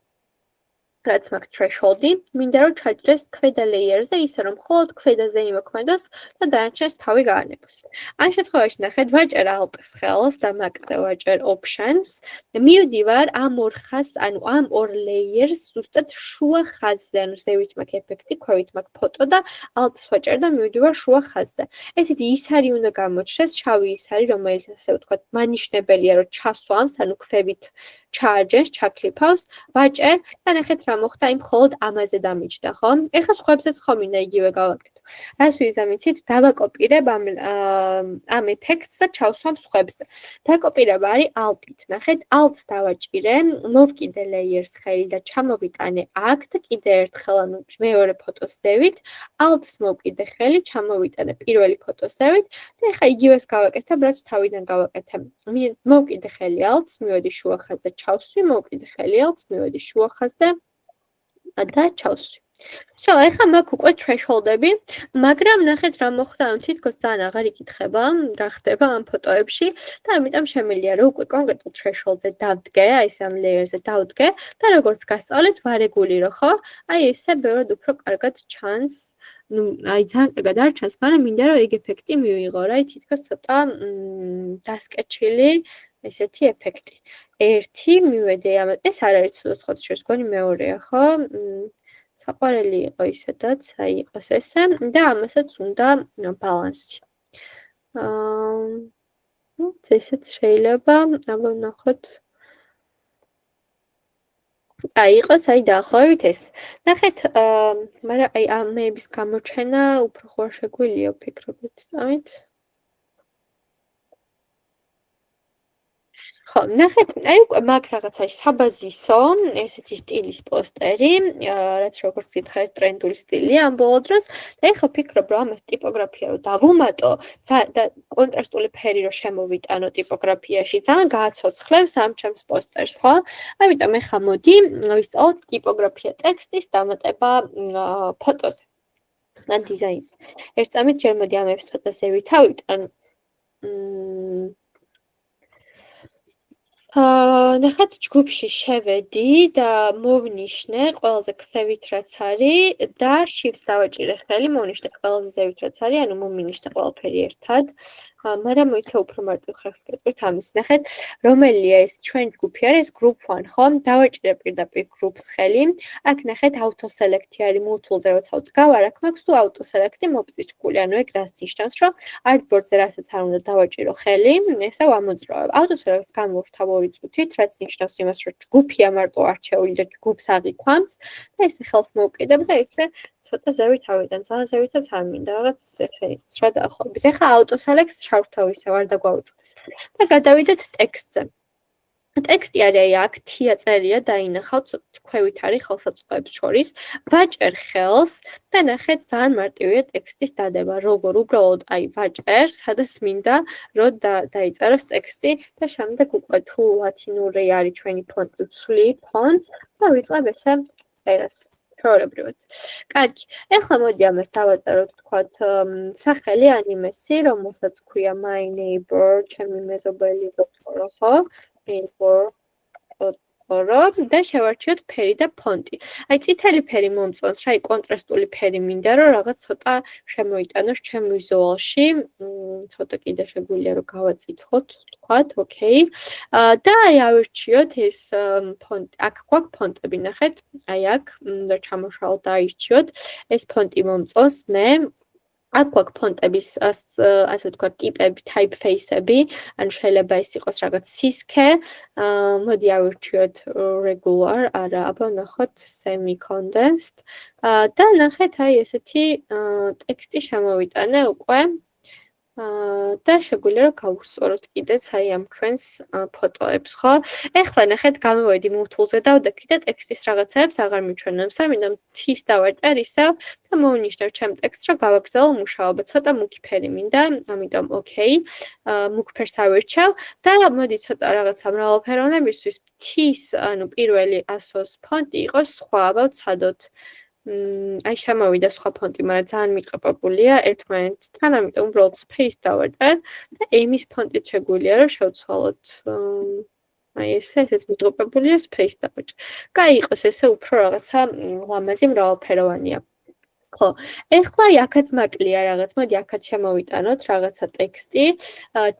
რაც მაქვს threshold-ი, მინდა რომ ჩაჭრეს ქვედა ლეიერზე, ისე რომ მხოლოდ ქვედაზე იმოქმედოს და დანარჩენს თავი გაანებოს. ამ შემთხვევაში ნახეთ, ვაჭერ Alt-ს ხელს და მაგზე ვაჭერ Options. მივდივარ ამ ორ ხაზს, ანუ ამ ორ ლეიერს ზუსტად შუა ხაზზე, ანუ ზევით მაქვს ეფექტი, ქვევით მაქვს ფოტო და Alt-ს ვაჭერ და მივდივარ შუა ხაზზე. ესეთი ის არის უნდა გამოჩნდეს, შავი ის არის, რომელიც ასე ვთქვათ, მანიშნებელია, რომ ჩასვამს, ანუ ქვევით ჩააჯენს, ჩაკლიფავს, ვაჭერ და ნახეთ რა მოხდა, იმ მხოლოდ ამაზე დამიჯდა, ხო? ეხლა სხვებსაც ხომ მინდა იგივე გავაკეთო. რას ვიზამიცით, დავაკოპირებ ამ ეფექტს და ჩავსვამ სხვებზე. დაკოპირება არის Alt-ით. ნახეთ, Alt-ს დავაჭირე, მოვკიდე layers ხელი და ჩამოვიტანე აქ და კიდე ერთხელ ანუ მეორე ფოტოს ზევით, Alt-ს მოვკიდე ხელი, ჩამოვიტანე პირველი ფოტოს ზევით და ეხლა იგივეს გავაკეთებ, რაც თავიდან გავაკეთე. მოვკიდე ხელი Alt-ს, მივედი შუა ხაზზე, ჩავსვი, მოვკიდე ხელი Alt-ს, მივედი შუა ხაზზე და ჩავსვი. ეხლა მაქვს უკვე threshold-ები, მაგრამ ნახეთ რა მოხდა, თითქოს ძალიან აღარ იკითხება, რა ხდება ამ ფოტოებში და ამიტომ შემიძლია რომ უკვე კონკრეტულ threshold-ზე დავდგე, აი ეს ამ layer-ზე დავდგე და როგორც გასწავლეთ, ვარეგულირო, ხო? აი ესე ბევრად უფრო კარგად ჩანს, აი ძალიან კარგად არ ჩანს, მაგრამ მინდა რომ ეგ ეფექტი მივიღო, რა, თითქოს ცოტა დასკეჩილი ესეთი ეფექტი. ერთი მივედი ამ ეს არ არის ცუდად ხოთშეს, გონი მეორეა, ხო? საყვარელი იყო ისედაც, აი იყოს ესე და ამასაც უნდა ბალანსი. ესეც შეიძლება, აბა ნახოთ. აი იყოს, აი დაახლოებით ეს. ნახეთ, მაგრამ აი ამების გამოჩენა უფრო ხوار შეგვიძლია ვფიქრობთ, წამით. ხო, ნახეთ, აი უკვე მაგ რაღაცა საბაზისო, ესეთი სტილის პოსტერი, რაც როგორც გითხარით, ტრენდული სტილია ამ ბოლო დროს და ეხლა ვფიქრობ, რომ ამას ტიპოგრაფია რომ დავუმატო და კონტრასტული ფერი რომ შემოვიტანო ტიპოგრაფიაში, ძალიან გააცოცხლებს ამ ჩემს პოსტერს, ხო? ამიტომ ეხლა მოდი ვისწავლოთ ტიპოგრაფია ტექსტის დამატება ფოტოზე და დიზაინს. ერთ წამით ჯერ მოდი ამებს ცოტა ზევითავიტან. ნახეთ, ჯგუფში შევედი და მოვნიშნე ყველაზე ქვევით რაც არის და shift-ს დავაჭირე ხელი, მოვნიშნე ყველაზე ზევით რაც არის, ანუ მომინიშნე ყველაფერი ერთად. მაგრამ მოიცა უფრო მარტივ ხარს გეტყვით ამის. ნახეთ, რომელია ეს ჩვენ ჯგუფი არის, group 1, ხო? დავაჭირე პირდაპირ groups ხელი. აქ ნახეთ, auto select-ი არის multiple-ზე როცა ვდგავ, აქ მაქვს თუ auto select-ი მოპწიჭკული, ანუ ეგ რას ნიშნავს, რომ artboard-ზე რასაც არ უნდა დავაჭირო ხელი, ესა ვამოძრავებ. auto select-ს გამოვთავ 2 წუთით, რაც ნიშნავს იმას, რომ ჯგუფია მარტო არჩეული და ჯგუფს აღიქვამს და ესე ხელს მოვკიდებ და ესე ცოტა ზევით ავიდან, ძალიან ზევითაც არ მინდა, რაღაც ესე იყოს რა დაახლოებით. ეხლა auto select ჩავთავ ისევ არ დაგვაუწყდეს. და გადავიდეთ ტექსტზე. ტექსტი არის აქ თია წერია დაინახავთ, ქვევით არის ხელსაწყოებს შორის. ვაჭერ ხელს და ნახეთ ძალიან მარტივია ტექსტის დადება. როგორ უბრალოდ აი ვაჭერ, სადაც მინდა რომ დაიწეროს ტექსტი და შემდეგ უკვე თუ ლათინური არის ჩვენი ფონტი, ვცვლი ფონტს და ვიწყებ ესე წერას. ჩვეულებრივად. კარგი. ეხლა მოდი ამას დავაწეროთ, თქვათ, სახელი ანიმესი, რომელსაც ქვია My Neighbor, ჩემი მეზობელი დოქტორო, ხო? Neighbor და შევარჩიოთ ფერი და ფონტი. აი წითელი ფერი მომწონს, რა, კონტრასტული ფერი მინდა, რომ რაღაც ცოტა შემოიტანოს ჩემ ვიზუალში. ცოტა კიდე შეგვიძლია რომ გავაწითხოთ, თქვათ, ოკეი. და აი ავირჩიოთ ეს ფონტი. აქ გვაქვს ფონტები, ნახეთ, აი აქ და ჩამოშალოთ და აირჩიოთ. ეს ფონტი მომწონს მე. აქ გვაქვს ფონტების ასე ვთქვათ, ტიპები, typeface-ები, ანუ შეიძლება ეს იყოს რაღაც სისქე. მოდი ავირჩიოთ regular, არა, აბა ნახოთ semi-condensed. და ნახეთ, აი ესეთი ტექსტი შემოვიტანე უკვე. და შეგვიძლია რომ გავუსწოროთ კიდეც აი ამ ჩვენს ფოტოებს, ხო? ეხლა ნახეთ, გამოვედი multiple-ზე დავდექი და ტექსტის რაღაცაებს აღარ მიჩვენებს. ამიტომ T-ს დავაჭერ ისევ და მოვნიშნებ ჩემ ტექსტს, რომ გავაგრძელო მუშაობა. ცოტა მუქი ფერი მინდა, ამიტომ ოკეი. მუქ ფერს ავირჩევ და მოდი ცოტა რაღაცა მრავალფეროვნებისთვის T-ს, ანუ პირველი ASOS ფონტი იყოს სხვა, აბა ვცადოთ. აი შემოვიდა სხვა ფონტი, მაგრამ ძალიან მიტყაპებულია ერთმანეთთან, ამიტომ უბრალოდ space დავაჭერ და aim-ის ფონტით შეგვიძლია რომ შევცვალოთ. აი ესეც მიტყაპებულია, space დავაჭერ. კაი იყოს ესე უფრო რაღაცა ლამაზი მრავალფეროვანია. ხო, ეხლა აქაც მაკლია რაღაც, მოდი აქაც შემოვიტანოთ რაღაცა ტექსტი,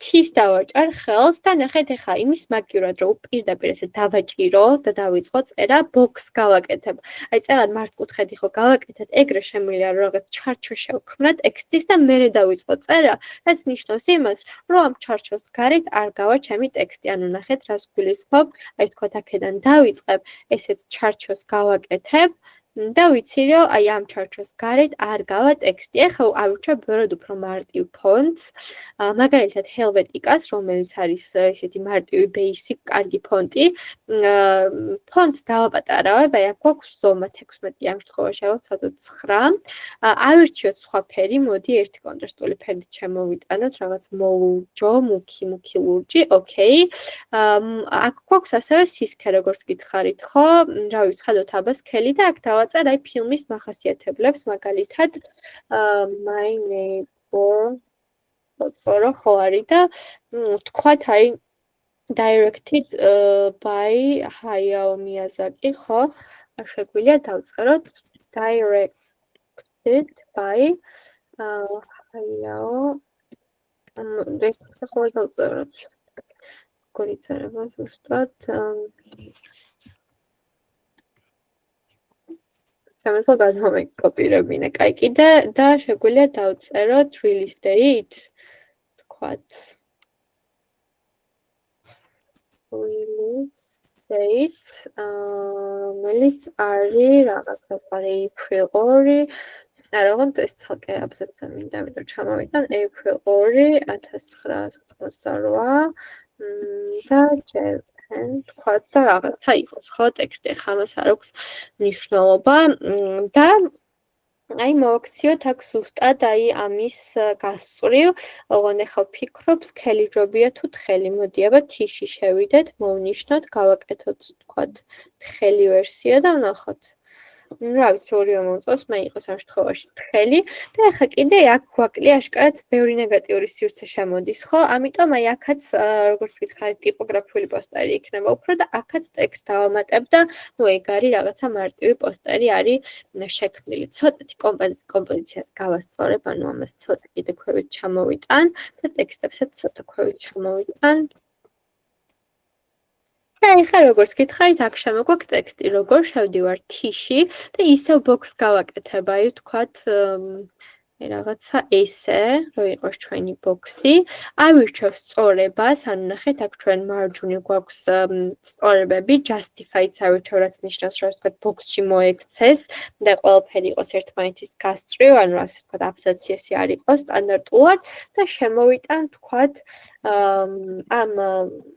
T-ს დავაჭარ ხელს და ნახეთ ეხლა იმის მაგივრად რომ პირდაპირ ესე დავაჭირო და დავიწყო წერა, box გავაკეთებ. აი წელად მართკუთხედი ხო გავაკეთეთ, ეგრე შემიძლია რომ რაღაც ჩარჩო შევქმნა ტექსტის და მერე დავიწყო წერა, რაც ნიშნავს იმას, რომ ამ ჩარჩოს გარეთ არ გავა ჩემი ტექსტი. ანუ ნახეთ რას გულისხმობ, აი თქვათ აქედან დავიწყებ, ესეთ ჩარჩოს გავაკეთებ. და ვიცი რომ აი ამ ჩარჩოს გარეთ არ გავა ტექსტი. ეხლა ავირჩევ ბევრად უფრო მარტივ ფონტს. მაგალითად Helvetica-ს, რომელიც არის ესეთი მარტივი basic კარგი ფონტი. ფონტს დავაპატარავებ, აი აქ გვაქვს ზომა 16 ამ შემთხვევაში ალბათ ცოტა 9. ავირჩიოთ სხვა ფერი, მოდი ერთი კონტრასტული ფერით შემოვიტანოთ, რაღაც მოურჯო, მუქი ლურჯი, ოკეი. აქ გვაქვს ასევე სისქე, როგორც გითხარით, ხო? რა ვიცი, ხედავთ აბა სქელი და აქ დავაწერ აი ფილმის მახასიათებლებს, მაგალითად My Neighbor ხო არის და თქვათ აი directed by Hayao Miyazaki, ხო? შეგვიძლია დავწეროთ directed by Hayao და ხო დავწეროთ. გორიწერება ზუსტად შემიძლია გადმოვიკოპირებინე. კაი, კიდე და შეგვიძლია დავწეროთ release date, თქვათ release date, რომელიც არის რაღაცა April 2. Არაღონთ ეს ცალკე აბზაცია მინდა, ამიტომ ჩამოვიტან April 2, 1998 და ჯერენ თქვათ და რაღაცა იყოს, ხო, ტექსტი ხა მას არ აქვს მნიშვნელობა და აი მოვაქციოთ აქ ზუსტად აი ამის გასწვრივ, ოღონდ ახლა ვფიქრობ, სქელი ჯობია თუ თხელი, მოდი აბა თიში შევიდეთ, მოვნიშნოთ, გავაკეთოთ თქვათ თხელი ვერსია და ვნახოთ. რა ვიცი, ორივე მომწონს, მე იყოს ამ შემთხვევაში თხელი და ახლა კიდე აქ გვაკლი აშკარად ბევრი ნეგატიური სივრცე შემოდის, ხო? ამიტომ აი აქაც როგორც გითხარით, ტიპოგრაფიული პოსტერი იქნება უფრო და აქაც ტექსტს დავამატებ და ნუ ეგ არის რაღაცა მარტივი პოსტერი არის შექმნილი. ცოტათი კომპოზიციას გავასწორებ, ანუ ამას ცოტა კიდე ქვევით ჩამოვიტან და ტექსტებსაც ცოტა ქვევით ჩამოვიტან. და ეხლა როგორც გითხარით, აქ შემოგვაქვს ტექსტი, როგორ შევდივარ თიში და ისევ ბოქს გავაკეთებ, აი ვთქვათ, რაღაცა ესე, რომ იყოს ჩვენი ბოქსი. ავირჩევ სწორებას, ანუ ნახეთ, აქ ჩვენ მარჯვნივ გვაქვს სწორებები, justified-ს ავირჩევ, რაც ნიშნავს, რომ ასე ვთქვათ, ბოქსში მოექცეს და ყველაფერი იყოს ერთმანეთის გასწვრივ, ანუ ასე ვთქვათ, აბზაციესი არ იყოს სტანდარტულად და შემოვიტან, ვთქვათ, ამ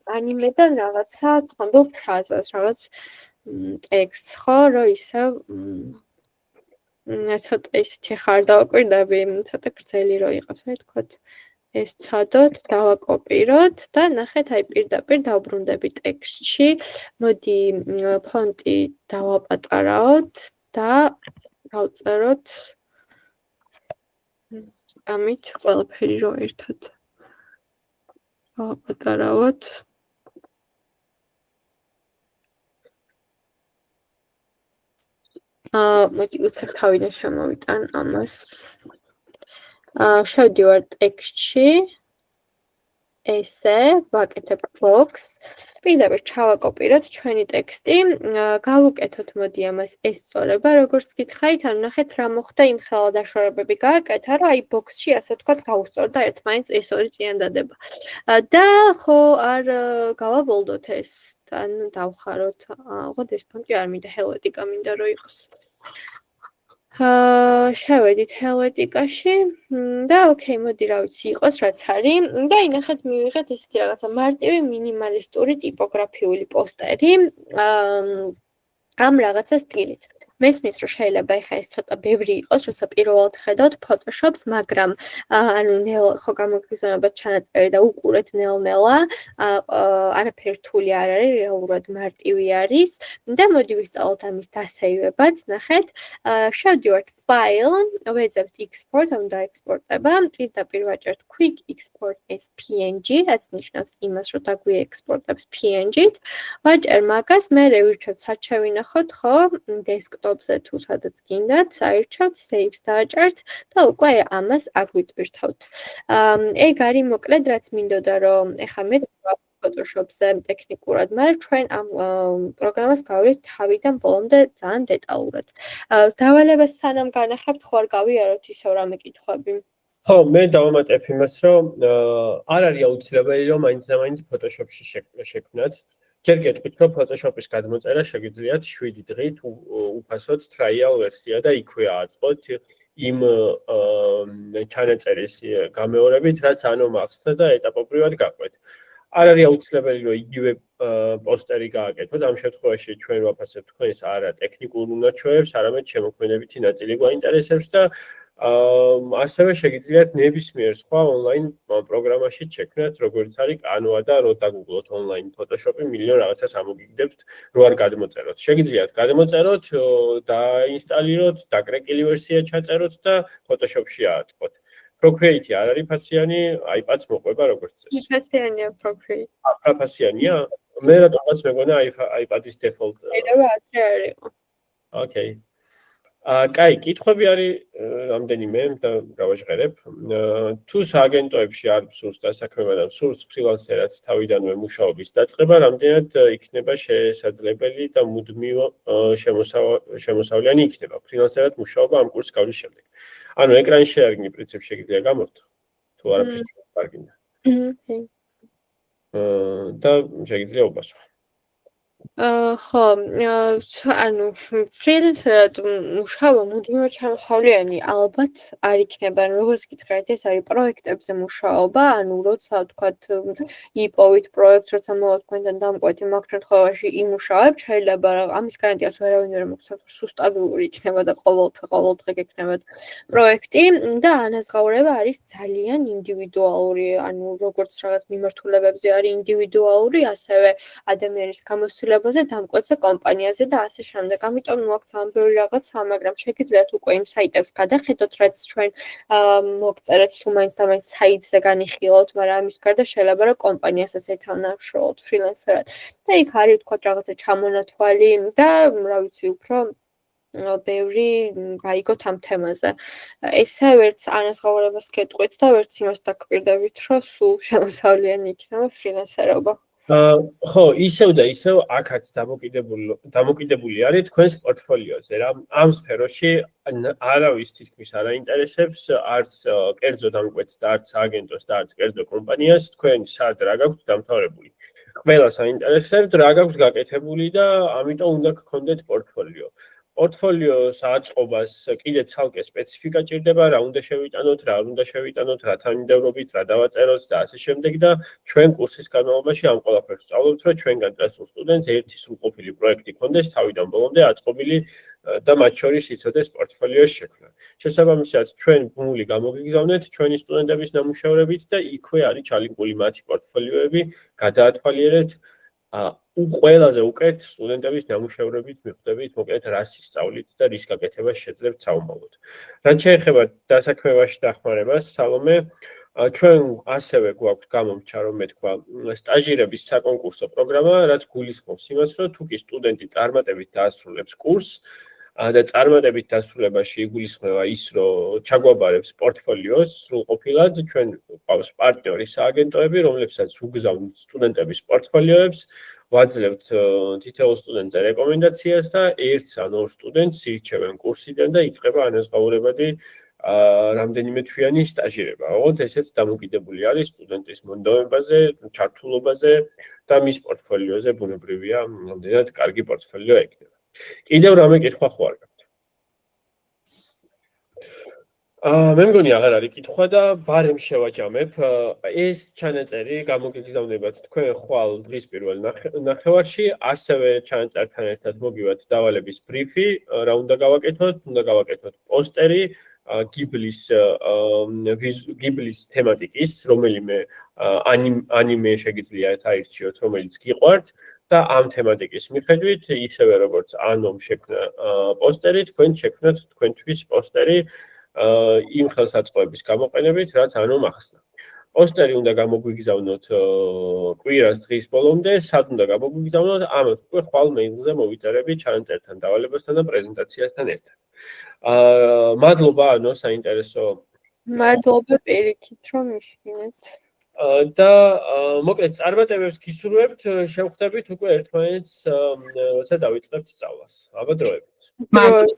ანიმედან რაღაცა ცხონდულ ფრაზას, რაღაც ტექსტს, ხო, რომ ისევ ცოტა ისეთი ხარ დავაკვირდები, ცოტა გრძელი რო იყოს, აი თქვათ ეს ცადოთ, დავაკოპიროთ და ნახეთ, აი პირდაპირ დავბრუნდები ტექსტში. მოდი ფონტი დავაპატარაოთ და დავწეროთ ამით ყველაფერი რო ერთად დავაპატარავოთ. მოდი უცებ თავიდან შემოვიტან ამას. შევდივარ ტექსტში. ესე, ვაკეთებ box. პირდაპირ ჩავაკოპიროთ ჩვენი ტექსტი. გავუკეთოთ მოდი ამას ეს სწორება, როგორც გითხარით, ანუ ნახეთ რა მოხდა იმ ხელა დაშორებები გააკეთა, რომ აი box-ში ასე ვთქვათ გავუსწორდა ერთმანეთს ეს ორი წინადადება. და ხო არ გავაბოლდოთ ეს. ან დავხაროთ. ოღონდ ეს ფონტი არ მინდა, Helvetica მინდა რომ იყოს. შევედით Helvetica-ში და ოკეი, მოდი რა ვიცი, იყოს რაც არის და ინახეთ მივიღეთ ესეთი რაღაცა მარტივი მინიმალისტური ტიპოგრაფიული პოსტერი ამ რაღაცა სტილით. მესმის რომ შეიძლება ეხა ეს ცოტა ბევრი იყოს, როცა პირველად ხედავთ Photoshop-ს, მაგრამ ანუ ხო გამოგვიზონება ჩანაწერი და უყურეთ ნელ-ნელა, არაფერი რთული არ არის, რეალურად მარტივი არის და მოდი ვისწავლოთ ამის დასეივებაც, ნახეთ, შევდივართ file, ვეძებთ export, ანუ დაექსპორტება, პირდაპირ ვაჭერთ quick export as PNG, რაც ნიშნავს იმას, რომ დაგვიექსპორტებს PNG-ით, ვაჭერ მაგას, მე ვირჩევთ სად შევინახოთ, ხო, desktop-ზე თუ სადაც გინდათ, საერთოდ save-ს დააჭერთ და უკვე ამას აგვიტვირთავთ. ეგ არის მოკლედ, რაც მინდოდა, რომ ეხა მე Photoshop-ზე ტექნიკურად, მაგრამ ჩვენ ამ პროგრამას გავავლით თავიდან ბოლომდე ძალიან დეტალურად. დავალებას სანამ განახებთ, ხო არ გავიაროთ ისევ რამე კითხვები? ხო, მე დავამატებ იმას, რომ არ არის აუცილებელი, რომ მაინც და მაინც Photoshop-ში შექმნათ. ჯერ გეტყვით, რომ Photoshop-ის გადმოწერა შეგიძლიათ 7 დღით უფასოდ trial ვერსია და იქვე აწყოთ იმ ჩანაწერის გამეორებით, რაც ანუ მახსნა და ეტაპობრივად გაყვეთ. არ არის აუცილებელი, რომ იგივე პოსტერი გააკეთოთ. ამ შემთხვევაში ჩვენ ვაფასებთ თქვენს არა ტექნიკურ უნარჩვევებს, არამედ შემოქმედებითი ნაწილი გვაინტერესებს და ასევე შეგიძლიათ ნებისმიერ სხვა ონლაინ პროგრამაში შექმნათ, როგორც არის Canva და რო დაგუგლოთ ონლაინ Photoshop-ი, მილიონ რაღაცას ამოგიგდებთ, რო არ გადმოწეროთ. შეგიძლიათ გადმოწეროთ, დაინსტალიროთ, დაკრეკილი ვერსია ჩაწეროთ და Photoshop-ში აწყოთ. Procreate არ არის ფასიანი, iPad-ს მოყვება როგორც წესი. ფასიანია Procreate. ფასიანია? მე რატომაც მეგონა iPad-ის default. შეიძლება ათი არ იყო. Okay. კაი, კითხვები არის რამდენიმე და გავაჟღერებ. თუ სააგენტოებში არ მსურს დასაქმება და მსურს ფრილანსერად თავიდანვე მუშაობის დაწყება, რამდენად იქნება შესაძლებელი და მუდმივ შემოსავლიანი იქნება ფრილანსერად მუშაობა ამ კურსის გავლის შემდეგ. ანუ ეკრანის შეარგინი პრინციპში შეგიძლია გამორთო, თუ არაფერს შეარგინდა. და შეგიძლია უბასო. ხო, ანუ ფრილანსერად მუშაობა მუდმივად შემოსავლიანი ალბათ არ იქნება, როგორც გითხარით, ეს არის პროექტებზე მუშაობა, ანუ როცა თქვათ იპოვით პროექტს, როცა მოვა თქვენთან დამკვეთი, მაგ შემთხვევაში იმუშავებთ, შეიძლება ამის გარანტიას ვერავინ ვერ მოგცემთ, რომ სტაბილური იქნება და ყოველდღე გექნებათ პროექტი და ანაზღაურება არის ძალიან ინდივიდუალური, ანუ როგორც რაღაც მიმართულებებზე არის ინდივიდუალური, ასევე ადამიანის გამოცდილება დამკვეთზე კომპანიაზე და ასე შემდეგ. ამიტომ მოაქვს ამ ბევრი რაღაცა, მაგრამ შეგიძლიათ უკვე იმ საიტებს გადახედოთ, რაც ჩვენ მოგწერეთ თუ მაინც და მაინც საიტზე განიხილოთ, მაგრამ ამის გარდა შეიძლება რომ კომპანიასაც ეთანაშროლოთ ფრილანსერად. და იქ არის თქვათ რაღაცა ჩამონათვალი და რა ვიცი, უფრო ბევრი გაიგოთ ამ თემაზე. ესე ვერც ანაზღაურებას გეტყვით და ვერც იმას დაგკვირდებით, რომ სულ შემოსავლიანი იქნება ფრილანსერობა. ხო, ისევ და ისევ აქაც დამოკიდებული არის თქვენს პორტფოლიოზე რა. ამ სფეროში არავის თითქმის არ აინტერესებს არც კერძო დამკვეთს და არც აგენტოს და არც კერძო კომპანიას თქვენ სად რა გაქვთ დამთავრებული. ყველას აინტერესებთ რა გაქვთ გაკეთებული და ამიტომ უნდა გქონდეთ პორტფოლიო. პორტფოლიოს აწყობას კიდე ცალკე სპეციფიკა ჭირდება, რა უნდა შევიტანოთ, რა არ უნდა შევიტანოთ, რა თანმიმდევრობით, რა დავაწეროთ და ასე შემდეგ და ჩვენ კურსის განმავლობაში ამ ყველაფერს ვსწავლობთ, რომ ჩვენგან წასულ სტუდენტს ერთი სრულყოფილი პროექტი ქონდეს თავიდან ბოლომდე აწყობილი და მათ შორის იცოდეს პორტფოლიოს შექმნა. შესაბამისად, ჩვენ ბმული გამოგიგზავნეთ ჩვენი სტუდენტების ნამუშევრებით და იქვე არის ჩალინკული მათი პორტფოლიოები, გადაათვალიერეთ ყველაზე უკეთ სტუდენტების ნამუშევრებით მიხვდებით, მოკლედ რას ისწავლით და რის გაკეთებას შეძლებთ საომავლოდ. რაც შეეხება დასაქმებაში დახმარებას, სალომე, ჩვენ ასევე გვაქვს გამომჩა, რომ მეთქვა სტაჟირების საკონკურსო პროგრამა, რაც გულისხმობს იმას, რომ თუ კი სტუდენტი წარმატებით დაასრულებს კურსს და წარმატებით დასრულებაში იგულისხმება ის, რომ ჩაგვაბარებს პორტფოლიოს სრულყოფილად, ჩვენ გვყავს პარტნიორი სააგენტოები, რომლებსაც უგზავნით სტუდენტების პორტფოლიოებს, ვაძლევთ თითოეულ სტუდენტზე რეკომენდაციას და ერთს ან ორ სტუდენტს ირჩევენ კურსიდან და იწყება ანაზღაურებადი რამდენიმე თვიანი სტაჟირება. ოღონდ ესეც დამოკიდებული არის სტუდენტის მონდომებაზე, ჩართულობაზე და მის პორტფოლიოზე ბუნებრივია, რამდენად კარგი პორტფოლიო ექნება. კიდევ რამე კითხვა ხო არ გაქვთ? მე მგონი აღარ არის კითხვა და ბარემ შევაჯამებ. ეს ჩანაწერი გამოგიგზავნებათ თქვენ ხვალ დღის პირველ ნახევარში, ასევე ჩანაწერთან ერთად მოგივათ დავალების ბრიფი, რა უნდა გავაკეთოთ, უნდა გავაკეთოთ პოსტერი, გიბლის თემატიკის, რომელიმე ანიმე შეგიძლიათ აირჩიოთ, რომელიც გიყვართ და ამ თემატიკის მიხედვით, ისევე როგორც ანომ შექმნა პოსტერი, თქვენ შექმნათ თქვენთვის პოსტერი იმ ხელსაწყოების გამოყენებით, რაც ანომ ახსნა. პოსტერი უნდა გამოგვიგზავნოთ კვირას დღის ბოლომდე, სად უნდა გამოგვიგზავნოთ, ამას უკვე ხვალ მეილზე მოვიწერები ჩანაწერთან დავალებასთან და პრეზენტაციასთან ერთად. მადლობა ანო საინტერესო. მადლობა პირიქით რომ ისმინეთ. და მოკლედ წარმატებებს გისურვებთ, შევხვდებით უკვე ერთმანეთს, როცა დავიწყებთ სწავლას. აბა დროებით. მადლობა.